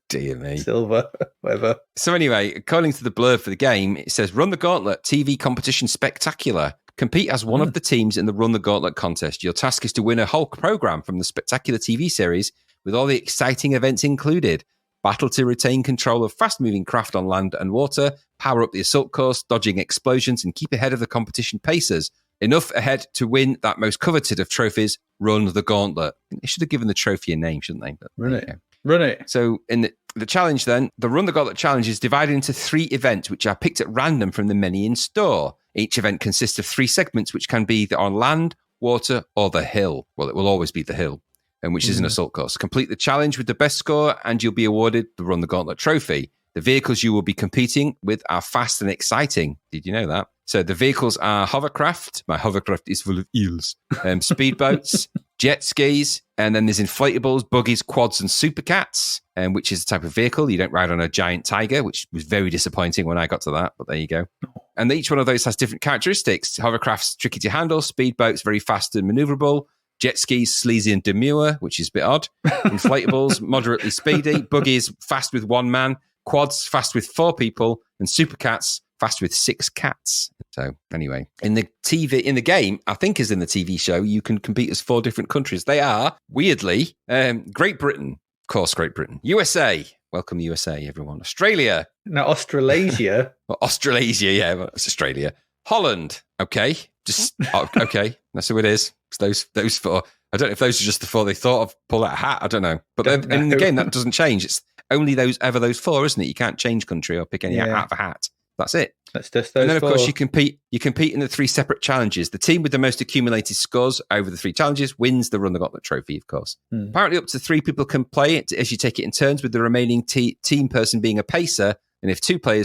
Dear me, silver, whatever. So anyway, according to the blurb for the game, it says Run the Gauntlet TV competition spectacular. Compete as one of the teams in the Run the Gauntlet contest. Your task is to win a whole program from the spectacular TV series, with all the exciting events included. Battle to retain control of fast-moving craft on land and water, power up the assault course, dodging explosions, and keep ahead of the competition pacers. Enough ahead to win that most coveted of trophies, Run the Gauntlet. They should have given the trophy a name, shouldn't they? But, Run it. So in the challenge then, the Run the Gauntlet challenge is divided into 3 events, which are picked at random from the many in store. Each event consists of 3 segments, which can be on land, water, or the hill. Well, it will always be the hill. And which is an assault course. Complete the challenge with the best score, and you'll be awarded the Run the Gauntlet trophy. The vehicles you will be competing with are fast and exciting. Did you know that? So the vehicles are hovercraft. My hovercraft is full of eels. Speedboats, jet skis, and then there's inflatables, buggies, quads, and supercats, which is the type of vehicle. You don't ride on a giant tiger, which was very disappointing when I got to that, but there you go. And each one of those has different characteristics. Hovercraft's tricky to handle. Speedboats, very fast and maneuverable. Jet skis, sleazy and demure, which is a bit odd. Inflatables, moderately speedy. Buggies, fast with 1 man. Quads, fast with 4 people. And supercats, fast with 6 cats. So anyway, in the game, I think is in the TV show, you can compete as 4 different countries. They are, weirdly, Great Britain. Of course, Great Britain. USA. Welcome, USA, everyone. Australia. No, Australasia. Well, Australasia, yeah, well, it's Australia. Holland. Okay. Okay. That's who it is. It's those 4. I don't know if those are just the 4 they thought of, pull out a hat. I don't know. But in the game, that doesn't change. It's only those 4, isn't it? You can't change country or pick any out of a hat. That's it. That's just those. And then, of 4. course, you compete in the 3 separate challenges. The team with the most accumulated scores over the 3 challenges wins the Run the Gauntlet trophy, of course. Apparently, up to 3 people can play it as you take it in turns, with the remaining team person being a pacer. And if you play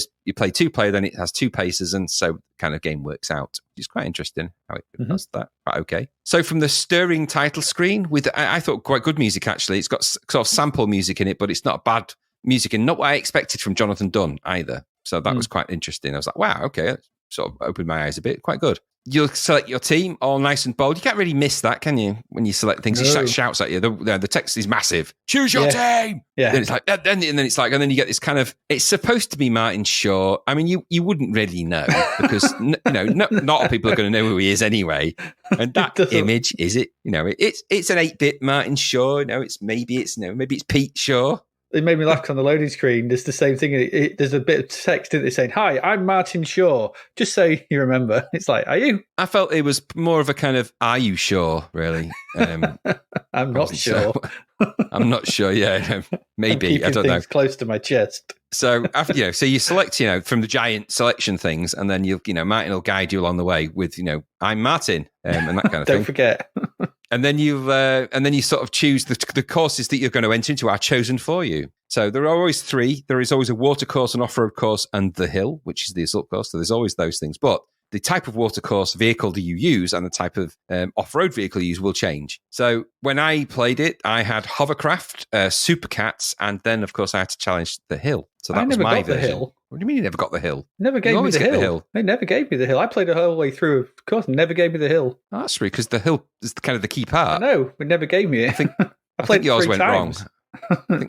2-player, then it has 2 pacers, and so kind of game works out. Which is quite interesting how it does that. Right, okay. So from the stirring title screen, with I thought quite good music actually. It's got sort of sample music in it, but it's not bad music, and not what I expected from Jonathan Dunn either. So that was quite interesting. I was like, wow, okay, that sort of opened my eyes a bit. Quite good. You'll select your team, all nice and bold. You can't really miss that, can you? When you select things, no. He shouts at you. The text is massive. Choose your team. Yeah. Then it's like, and then you get this kind of. It's supposed to be Martin Shaw. I mean, you wouldn't really know because not a lot of people are going to know who he is anyway. And that image is it. It's an 8-bit Martin Shaw. Maybe it's Pete Shaw. It made me laugh on the loading screen. There's the same thing. There's a bit of text in it saying, "Hi, I'm Martin Shaw." Just so you remember. It's like, are you? I felt it was more of a kind of, "Are you sure?" Really. I'm not sure. I'm not sure. Yeah, maybe. I don't know. Close to my chest. So after so you select from the giant selection things, and then Martin will guide you along the way with I'm Martin and that kind of thing. Don't forget. And then you sort of choose the courses that you're going to enter into are chosen for you. So there are always 3. There is always a water course, an off-road course, and the hill, which is the assault course. So there's always those things. But the type of watercourse vehicle that you use and the type of off-road vehicle you use will change. So when I played it, I had hovercraft, supercats, and then, of course, I had to challenge the hill. So that was my version. The hill. What do you mean you never got the hill? Never gave me the hill. They never gave me the hill. I played the whole way through, of course, never gave me the hill. Oh, that's true, because the hill is kind of the key part. No, it never gave me it. I think yours went wrong.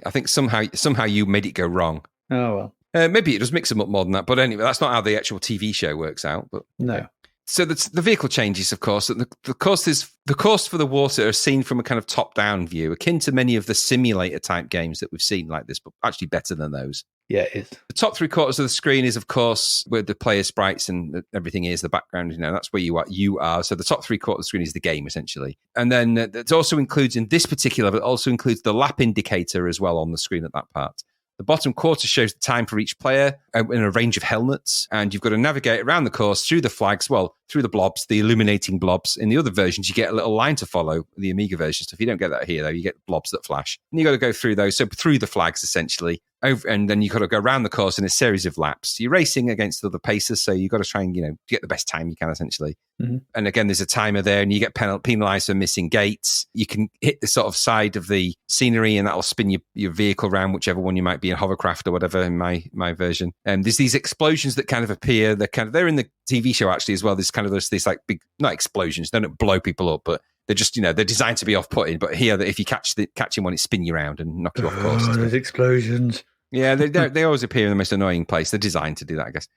I think somehow you made it go wrong. Oh, well. Maybe it does mix them up more than that. But anyway, that's not how the actual TV show works out. But no. So the vehicle changes, of course. The course for the water are seen from a kind of top-down view, akin to many of the simulator-type games that we've seen like this, but actually better than those. Yeah, it is. The top 3/4 of the screen is, of course, where the player sprites and everything is, the background, that's where you are. So the top 3/4 of the screen is the game, essentially. And then it also includes, in this particular level, it also includes the lap indicator as well on the screen at that part. The bottom quarter shows the time for each player in a range of helmets, and you've got to navigate around the course through the flags, through the blobs, the illuminating blobs. In the other versions, you get a little line to follow, the Amiga version stuff. You don't get that here, though. You get blobs that flash. And you've got to go through those, so through the flags, essentially. And then you've got to go around the course in a series of laps. You're racing against other pacers, so you've got to try and, get the best time you can, essentially. Mm-hmm. And again, there's a timer there, and you get penalised for missing gates. You can hit the sort of side of the scenery, and that'll spin your vehicle around, whichever one you might be in, hovercraft or whatever in my version. And there's these explosions that kind of appear. They're in the TV show, actually, as well. There's kind of these like big, not explosions, they don't blow people up, but they're just, they're designed to be off-putting. But here, if you catch him one, it spin you around and knock you off course. There's explosions. Yeah, they always appear in the most annoying place. They're designed to do that, I guess.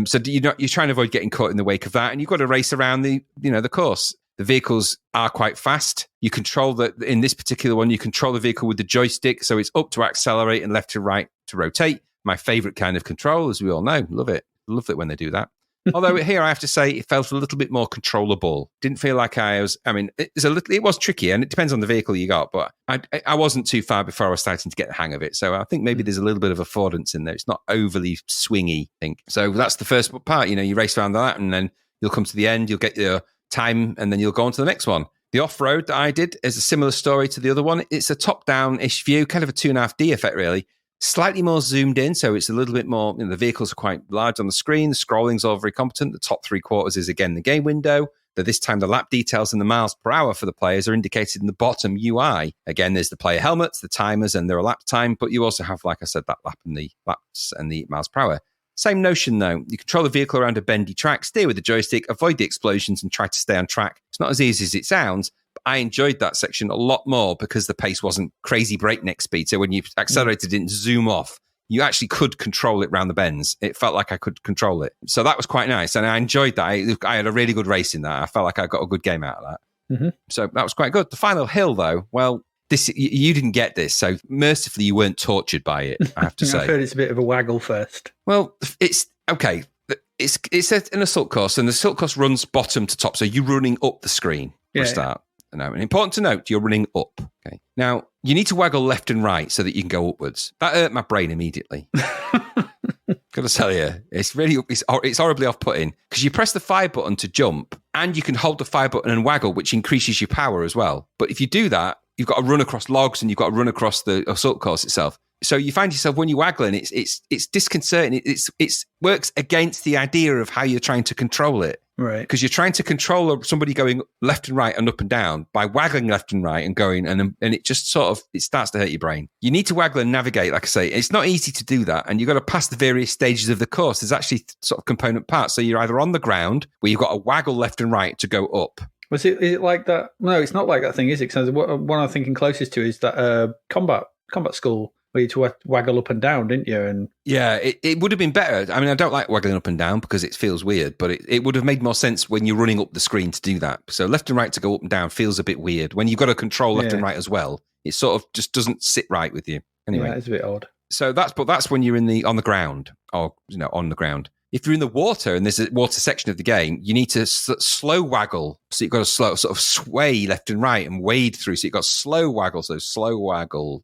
So you're trying to avoid getting caught in the wake of that, and you've got to race around the course. The vehicles are quite fast. You control in this particular one, you control the vehicle with the joystick, so it's up to accelerate and left to right to rotate. My favourite kind of control, as we all know. Love it when they do that. Although here I have to say it felt a little bit more controllable. Didn't feel like it was tricky, and it depends on the vehicle you got, but I wasn't too far before I was starting to get the hang of it. So I think maybe there's a little bit of affordance in there. It's not overly swingy, I think. So that's the first part. You race around that, and then you'll come to the end, you'll get your time, and then you'll go on to the next one. The off-road that I did is a similar story to the other one. It's a top-down-ish view, kind of a 2.5D effect, really. Slightly more zoomed in, so it's a little bit more, the vehicles are quite large on the screen. The scrolling's all very competent. The top 3/4 is, again, the game window. But this time, the lap details and the miles per hour for the players are indicated in the bottom UI. Again, there's the player helmets, the timers, and their lap time, but you also have, like I said, that laps and the miles per hour. Same notion, though. You control the vehicle around a bendy track, steer with the joystick, avoid the explosions, and try to stay on track. It's not as easy as it sounds. I enjoyed that section a lot more because the pace wasn't crazy breakneck speed. So when you accelerated, it didn't zoom off. You actually could control it around the bends. It felt like I could control it. So that was quite nice. And I enjoyed that. I had a really good race in that. I felt like I got a good game out of that. Mm-hmm. So that was quite good. The final hill, though, well, you didn't get this. So mercifully, you weren't tortured by it, I have to say. I've heard it's a bit of a waggle first. Well, it's okay. It's an assault course, and the assault course runs bottom to top. So you're running up the screen for a start. No, and important to note, you're running up. Okay. Now, you need to waggle left and right so that you can go upwards. That hurt my brain immediately. Got to tell you, it's horribly off-putting because you press the fire button to jump, and you can hold the fire button and waggle, which increases your power as well. But if you do that, you've got to run across logs and you've got to run across the assault course itself. So you find yourself when you're waggling, it's disconcerting. It works against the idea of how you're trying to control it. Right. Because you're trying to control somebody going left and right and up and down by waggling left and right and going, and it just it starts to hurt your brain. You need to waggle and navigate, like I say. It's not easy to do that, and you've got to pass the various stages of the course. There's actually sort of component parts. So you're either on the ground, where you've got to waggle left and right to go up. Is it like that? No, it's not like that thing, is it? Because what I'm thinking closest to is that combat school, where you to waggle up and down, didn't you? And yeah, it would have been better. I mean, I don't like waggling up and down because it feels weird, but it would have made more sense when you're running up the screen to do that. So left and right to go up and down feels a bit weird. When you've got to control left and right as well, it sort of just doesn't sit right with you. Anyway, yeah, it's a bit odd. So that's when you're on the ground, or on the ground. If you're in the water and there's a water section of the game, you need to slow waggle. So you've got to sort of sway left and right and wade through. So you've got slow waggle. So slow waggle.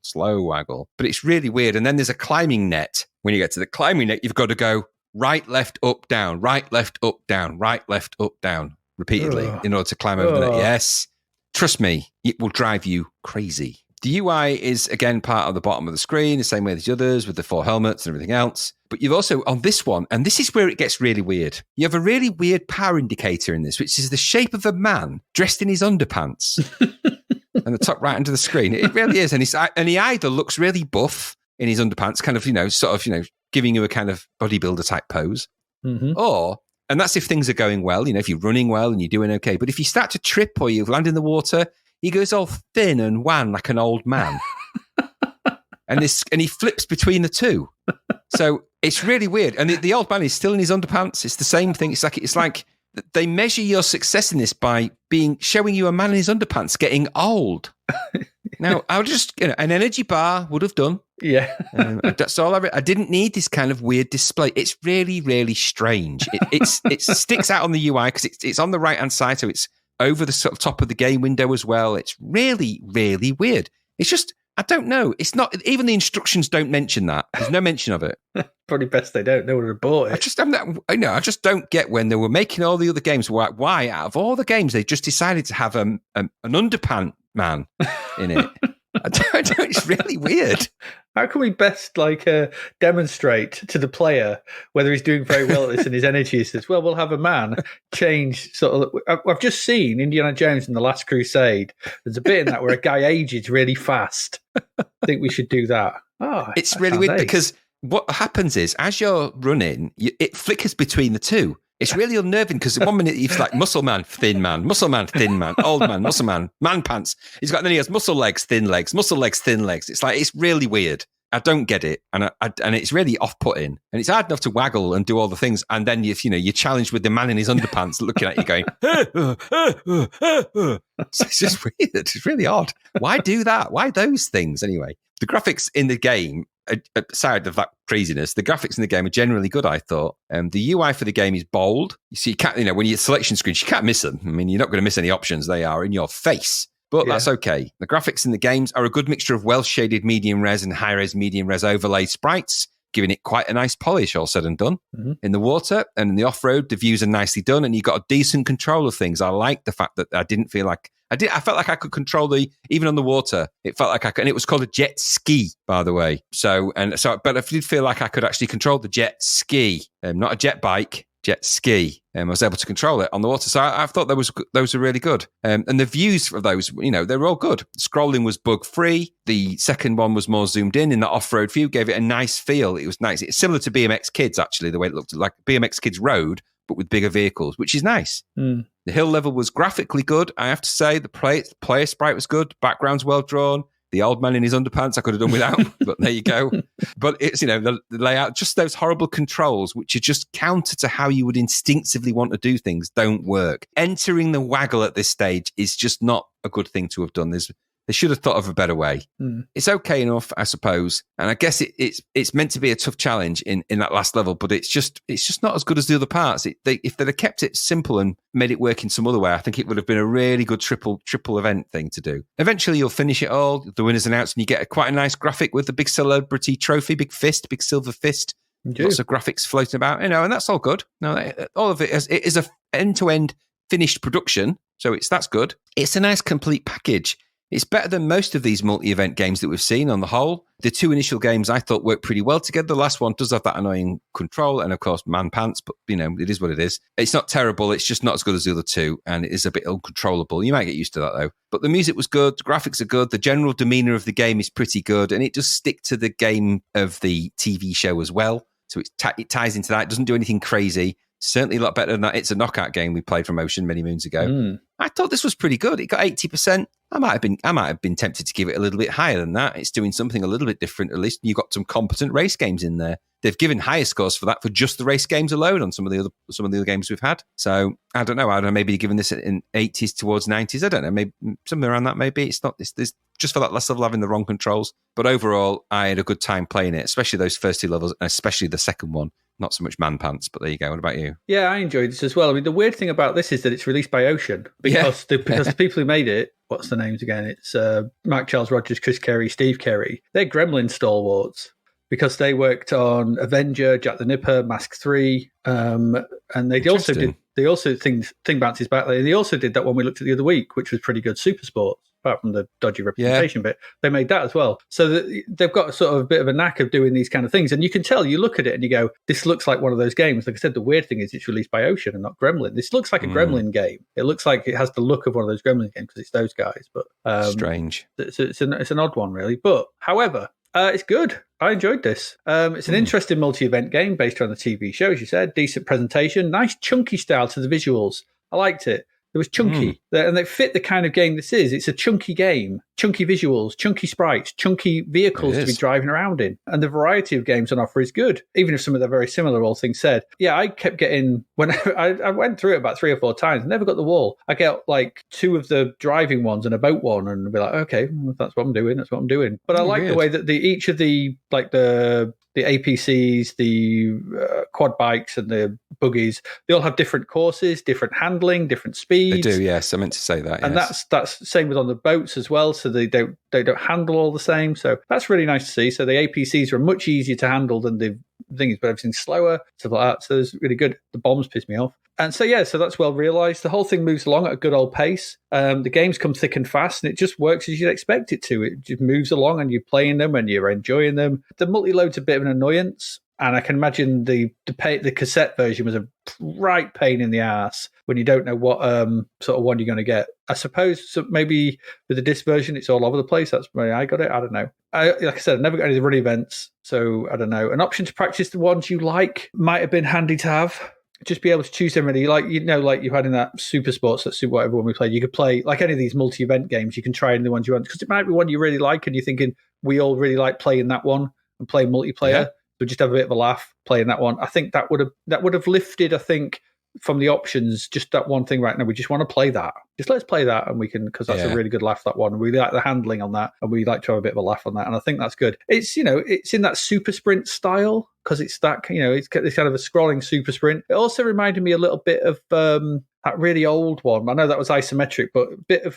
But it's really weird. And then there's a climbing net. When you get to the climbing net, you've got to go right, left, up, down, right, left, up, down, right, left, up, down repeatedly in order to climb over the net. Yes. Trust me, it will drive you crazy. The UI is, again, part of the bottom of the screen, the same way as the others, with the 4 helmets and everything else. But you've also, on this one, and this is where it gets really weird, you have a really weird power indicator in this, which is the shape of a man dressed in his underpants. And the top right under the screen. It really is. And he either looks really buff in his underpants, kind of, giving you a kind of bodybuilder type pose. Mm-hmm. And that's if things are going well, if you're running well and you're doing okay. But if you start to trip or you land in the water, he goes all thin and wan like an old man. and he flips between the two. So it's really weird. And the old man is still in his underpants. It's the same thing. It's like they measure your success in this by showing you a man in his underpants getting old. Now, I would just, an energy bar would have done. Yeah. That's all I didn't need this kind of weird display. It's really, really strange. It sticks out on the UI because it's on the right-hand side, so it's over the sort of top of the game window as well. It's really, really weird. It's just, I don't know. It's not, even the instructions don't mention that. There's no mention of it. Probably best they don't. They would have bought it. I just don't get when they were making all the other games, why out of all the games, they just decided to have an underpant man in it. I don't, it's really weird. How can we best demonstrate to the player whether he's doing very well at this and his energy is this? Well, we'll have a man change sort of. I've just seen Indiana Jones and the Last Crusade. There's a bit in that where a guy ages really fast. I think we should do that. Oh, it's really weird because what happens is as you're running, it flickers between the two. It's really unnerving because 1 minute he's like muscle man, thin man, old man, muscle man, man pants. Then he has muscle legs, thin legs, muscle legs, thin legs. It's really weird. I don't get it, and it's really off-putting, and it's hard enough to waggle and do all the things, and then you're challenged with the man in his underpants looking at you going, so it's just weird. It's really odd. Why do that? Why those things anyway? The graphics in the game, aside of that craziness, the graphics in the game are generally good, I thought. The UI for the game is bold. You see, when you're selection screens, you can't miss them. I mean, you're not going to miss any options. They are in your face. But that's okay. The graphics in the games are a good mixture of well-shaded medium res and high-res medium res overlaid sprites, giving it quite a nice polish, all said and done. Mm-hmm. In the water and in the off-road, the views are nicely done, and you got a decent control of things. I like the fact that I didn't feel like I felt like I could control even on the water. It felt like I could, and it was called a jet ski, by the way. But I did feel like I could actually control the jet ski, not a jet bike. Jet ski, I was able to control it on the water. So I thought those were really good. And the views for those, they were all good. Scrolling was bug free. The second one was more zoomed in that off-road view, gave it a nice feel. It was nice. It's similar to BMX Kids, actually, the way it looked like BMX Kids Road, but with bigger vehicles, which is nice. Mm. The hill level was graphically good. I have to say the player sprite was good. Background's well drawn. The old man in his underpants I could have done without, but there you go. But it's, the layout, just those horrible controls, which are just counter to how you would instinctively want to do things, don't work. Entering the waggle at this stage is just not a good thing to have done. They should have thought of a better way. Mm. It's okay enough, I suppose. And I guess it's meant to be a tough challenge in that last level, but it's just not as good as the other parts. If they'd have kept it simple and made it work in some other way, I think it would have been a really good triple event thing to do. Eventually, you'll finish it all. The winner's announced, and you get quite a nice graphic with the big celebrity trophy, big silver fist. Lots of graphics floating about, and that's all good. No, all of it is a end-to-end finished production, so that's good. It's a nice complete package. It's better than most of these multi-event games that we've seen on the whole. The two initial games I thought worked pretty well together. The last one does have that annoying control and, of course, man pants, but, it is what it is. It's not terrible. It's just not as good as the other two, and it is a bit uncontrollable. You might get used to that, though. But the music was good. The graphics are good. The general demeanor of the game is pretty good, and it does stick to the game of the TV show as well. So it ties into that. It doesn't do anything crazy. Certainly a lot better than that. It's a knockout game we played from Motion many moons ago. Mm. I thought this was pretty good. It got 80%. I might have been tempted to give it a little bit higher than that. It's doing something a little bit different. At least you got some competent race games in there. They've given higher scores for that for just the race games alone on some of the other games we've had. So I don't know. Maybe giving this in 80s towards 90s. I don't know. Maybe something around that. Maybe it's not. There's just for that last level having the wrong controls. But overall, I had a good time playing it, especially those first two levels, and especially the second one. Not so much man pants, but there you go. What about you? Yeah, I enjoyed this as well. I mean, the weird thing about this is that it's released by Ocean because the people who made it, what's the names again? It's Mark Charles Rogers, Chris Carey, Steve Carey. They're Gremlin stalwarts because they worked on Avenger, Jack the Nipper, Mask 3, and they also did. They also Thing Bounces Back there. They also did that one we looked at the other week, which was pretty good, Super Sports. apart from the dodgy representation bit. They made that as well. So they've got sort of a bit of a knack of doing these kind of things. And you can tell, you look at it and you go, this looks like one of those games. Like I said, the weird thing is it's released by Ocean and not Gremlin. This looks like a Gremlin game. It looks like it has the look of one of those Gremlin games because it's those guys. But strange. It's an odd one, really. But however, it's good. I enjoyed this. It's an interesting multi-event game based on the TV show, as you said. Decent presentation, nice chunky style to the visuals. I liked it. It was chunky, and they fit the kind of game this is. It's a chunky game, chunky visuals, chunky sprites, chunky vehicles to be driving around in. And the variety of games on offer is good, even if some of them are very similar, all things said. Yeah, I kept getting, when I went through it about 3 or 4 times, never got the wall. I get like 2 of the driving ones and a boat one, and I'd be like, okay, well, that's what I'm doing, that's what I'm doing. But I like the way that each of the APCs, the quad bikes and the buggies, they all have different courses, different handling, different speeds. They do, yes. I meant to say that. And yes. that's same with on the boats as well. So they don't handle all the same. So that's really nice to see. So the APCs are much easier to handle than the things, but everything's slower, stuff like that. So it's really good. The bombs piss me off. And so, yeah, so that's well realised. The whole thing moves along at a good old pace. The games come thick and fast, and it just works as you'd expect it to. It just moves along, and you're playing them, and you're enjoying them. The multi-load's a bit of an annoyance, and I can imagine the cassette version was a right pain in the ass when you don't know what sort of one you're going to get. I suppose maybe with the disc version, it's all over the place. That's where I got it. I don't know. Like I said, I never got any of the run events, so I don't know. An option to practice the ones you like might have been handy to have. Just be able to choose them really, like you had in that Super Sports, that Super whatever one we played. You could play like any of these multi-event games. You can try any of the ones you want because it might be one you really like, and you're thinking we all really like playing that one and playing multiplayer. Yeah. So just have a bit of a laugh playing that one. I think that would have lifted. I think from the options, just that one thing right now. We just want to play that. Just let's play that, and we can because that's a really good laugh. That one. And we like the handling on that, and we like to have a bit of a laugh on that. And I think that's good. It's it's in that super sprint style. Because it's that, it's kind of a scrolling super sprint. It also reminded me a little bit of that really old one. I know that was isometric, but a bit of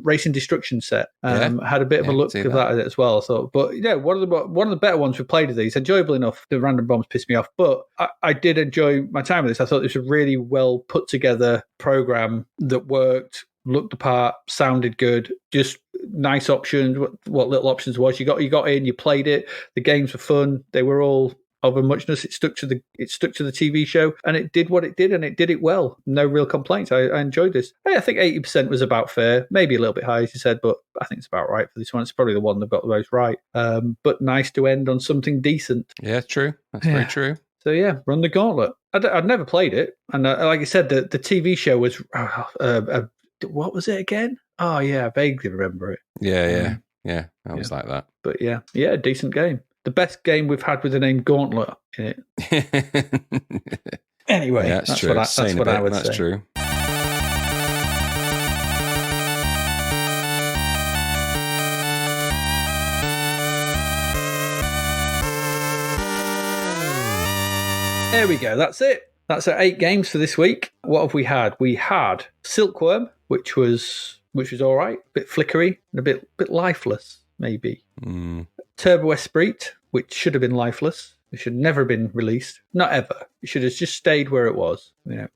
Racing Destruction set. Had a bit of a look of that as well. So, but one of the better ones we played of these. Enjoyable enough. The random bombs pissed me off, but I did enjoy my time with this. I thought this was a really well put together program that worked. Looked the part, sounded good, just nice options. What little options was you got in, you played it. The games were fun. They were all of a muchness. It stuck to the TV show, and it did what it did, and it did it well. No real complaints. I enjoyed this. I think 80% was about fair, maybe a little bit high, as you said, but I think it's about right for this one. It's probably the one they've got the most right. But nice to end on something decent. Yeah, true. That's very true. So yeah, run the Gauntlet. I'd never played it, and like I said, the TV show was what was it again? Oh yeah, I vaguely remember it. Yeah. That was like that. But yeah, decent game. The best game we've had with the name Gauntlet in it. Anyway, that's true. That's what I would say. That's true. There we go. That's it. That's our 8 games for this week. What have we had? We had Silkworm, which was all right, a bit flickery and a bit lifeless, maybe. Turbo Esprit, which should have been lifeless. It should never have been released. Not ever. It should have just stayed where it was,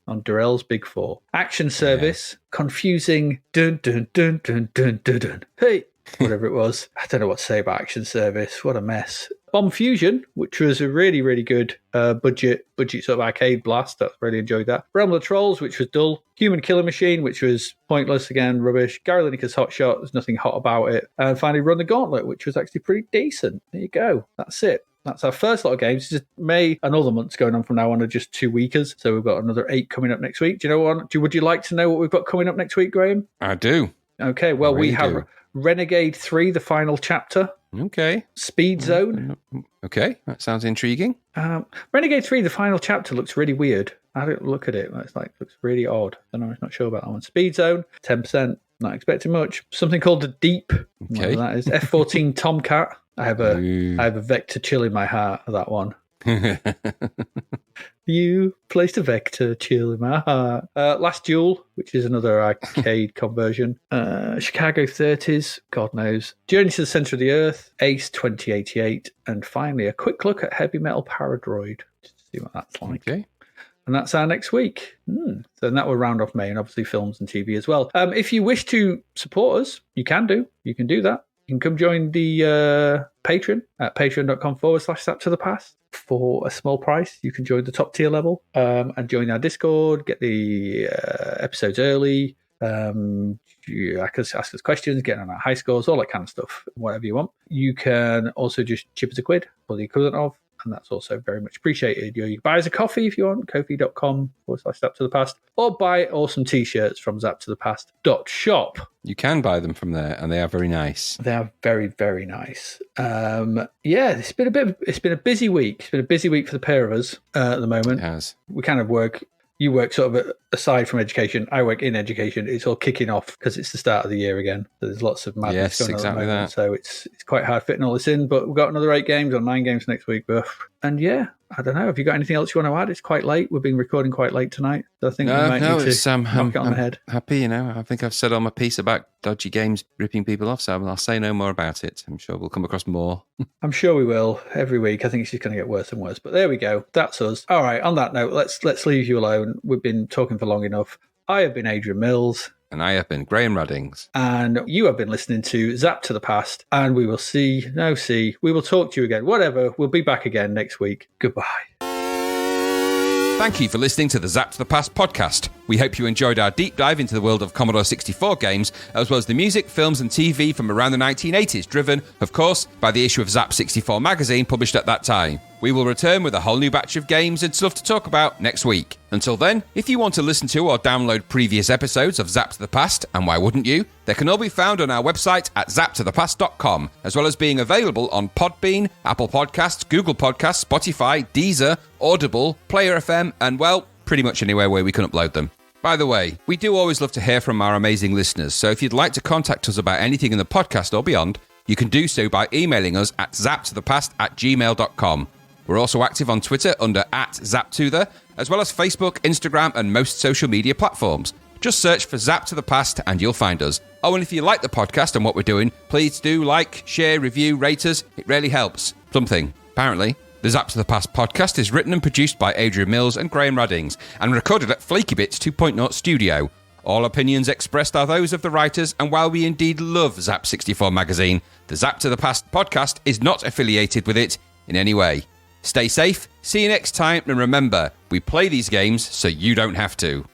on Durrell's Big 4. Action Service, confusing, dun, dun, dun, dun, dun, dun, dun. Hey, whatever it was. I don't know what to say about Action Service. What a mess. Bomb Fusion, which was a really, really good budget sort of arcade blast. I really enjoyed that. Realm of the Trolls, which was dull. Human Killer Machine, which was pointless, again, rubbish. Gary Lineker's Hotshot, there's nothing hot about it. And finally, Run the Gauntlet, which was actually pretty decent. There you go. That's it. That's our first lot of games. It's just May and all the months going on from now on are just 2 weekers. So we've got another 8 coming up next week. Do you know what? Would you like to know what we've got coming up next week, Graham? I do. Okay, well, we have Renegade 3, the final chapter. Okay. Speed Zone. Okay, that sounds intriguing. Renegade 3, the final chapter, looks really weird. I don't look at it. Looks really odd. I don't know. I'm not sure about that one. Speed Zone, 10%. Not expecting much. Something called The Deep. Okay. That is F-14 Tomcat. I have a vector chill in my heart for that one. You placed a vector chill in my heart. Last Duel, which is another arcade conversion. Chicago 30s, God knows. Journey to the Center of the Earth, Ace 2088, and finally a quick look at Heavy Metal Paradroid, just to see what that's like. Okay. And that's our next week. So that will round off May, and obviously films and TV as well. If you wish to support us, you can do. You can do that. You can come join the Patreon at patreon.com/Zapped to the Past. For a small price, you can join the top tier level and join our Discord, get the episodes early. You ask us questions, get on our high scores, all that kind of stuff, whatever you want. You can also just chip us a quid or the equivalent of, and that's also very much appreciated. You can buy us a coffee if you want, ko-fi.com/Zapped to the Past, or buy awesome t-shirts from zappedtothepast.shop. You can buy them from there, and they are very nice. They are very, very nice. It's been a busy week. It's been a busy week for the pair of us at the moment. It has. We kind of work. You work sort of aside from education. I work in education. It's all kicking off because it's the start of the year again. So there's lots of madness going on exactly at the moment. that. So it's quite hard fitting all this in. But we've got another 8 games or 9 games next week. And yeah, I don't know. Have you got anything else you want to add? It's quite late. We've been recording quite late tonight. So I think we might need to knock it on the head. Happy, I think I've said all my piece about dodgy games ripping people off, so I'll say no more about it. I'm sure we'll come across more. I'm sure we will every week. I think it's just going to get worse and worse. But there we go. That's us. All right. On that note, let's leave you alone. We've been talking for long enough. I have been Adrian Mills. And I have been Graham Raddings. And you have been listening to Zapped to the Past. And we will we will talk to you again. Whatever. We'll be back again next week. Goodbye. Thank you for listening to the Zapped to the Past podcast. We hope you enjoyed our deep dive into the world of Commodore 64 games, as well as the music, films and TV from around the 1980s, driven, of course, by the issue of Zapped 64 magazine published at that time. We will return with a whole new batch of games and stuff to talk about next week. Until then, if you want to listen to or download previous episodes of Zapped to the Past, and why wouldn't you, they can all be found on our website at zappedtothepast.com, as well as being available on Podbean, Apple Podcasts, Google Podcasts, Spotify, Deezer, Audible, Player FM, and, well, pretty much anywhere where we can upload them. By the way, we do always love to hear from our amazing listeners, so if you'd like to contact us about anything in the podcast or beyond, you can do so by emailing us at zappedtothepast@gmail.com. We're also active on Twitter under @ZappTother, as well as Facebook, Instagram, and most social media platforms. Just search for Zapped to the Past and you'll find us. Oh, and if you like the podcast and what we're doing, please do like, share, review, rate us. It really helps. Something, apparently. The Zapped to the Past podcast is written and produced by Adrian Mills and Graham Raddings and recorded at Flaky Bits 2.0 Studio. All opinions expressed are those of the writers, and while we indeed love Zapped 64 magazine, the Zapped to the Past podcast is not affiliated with it in any way. Stay safe, see you next time, and remember, we play these games so you don't have to.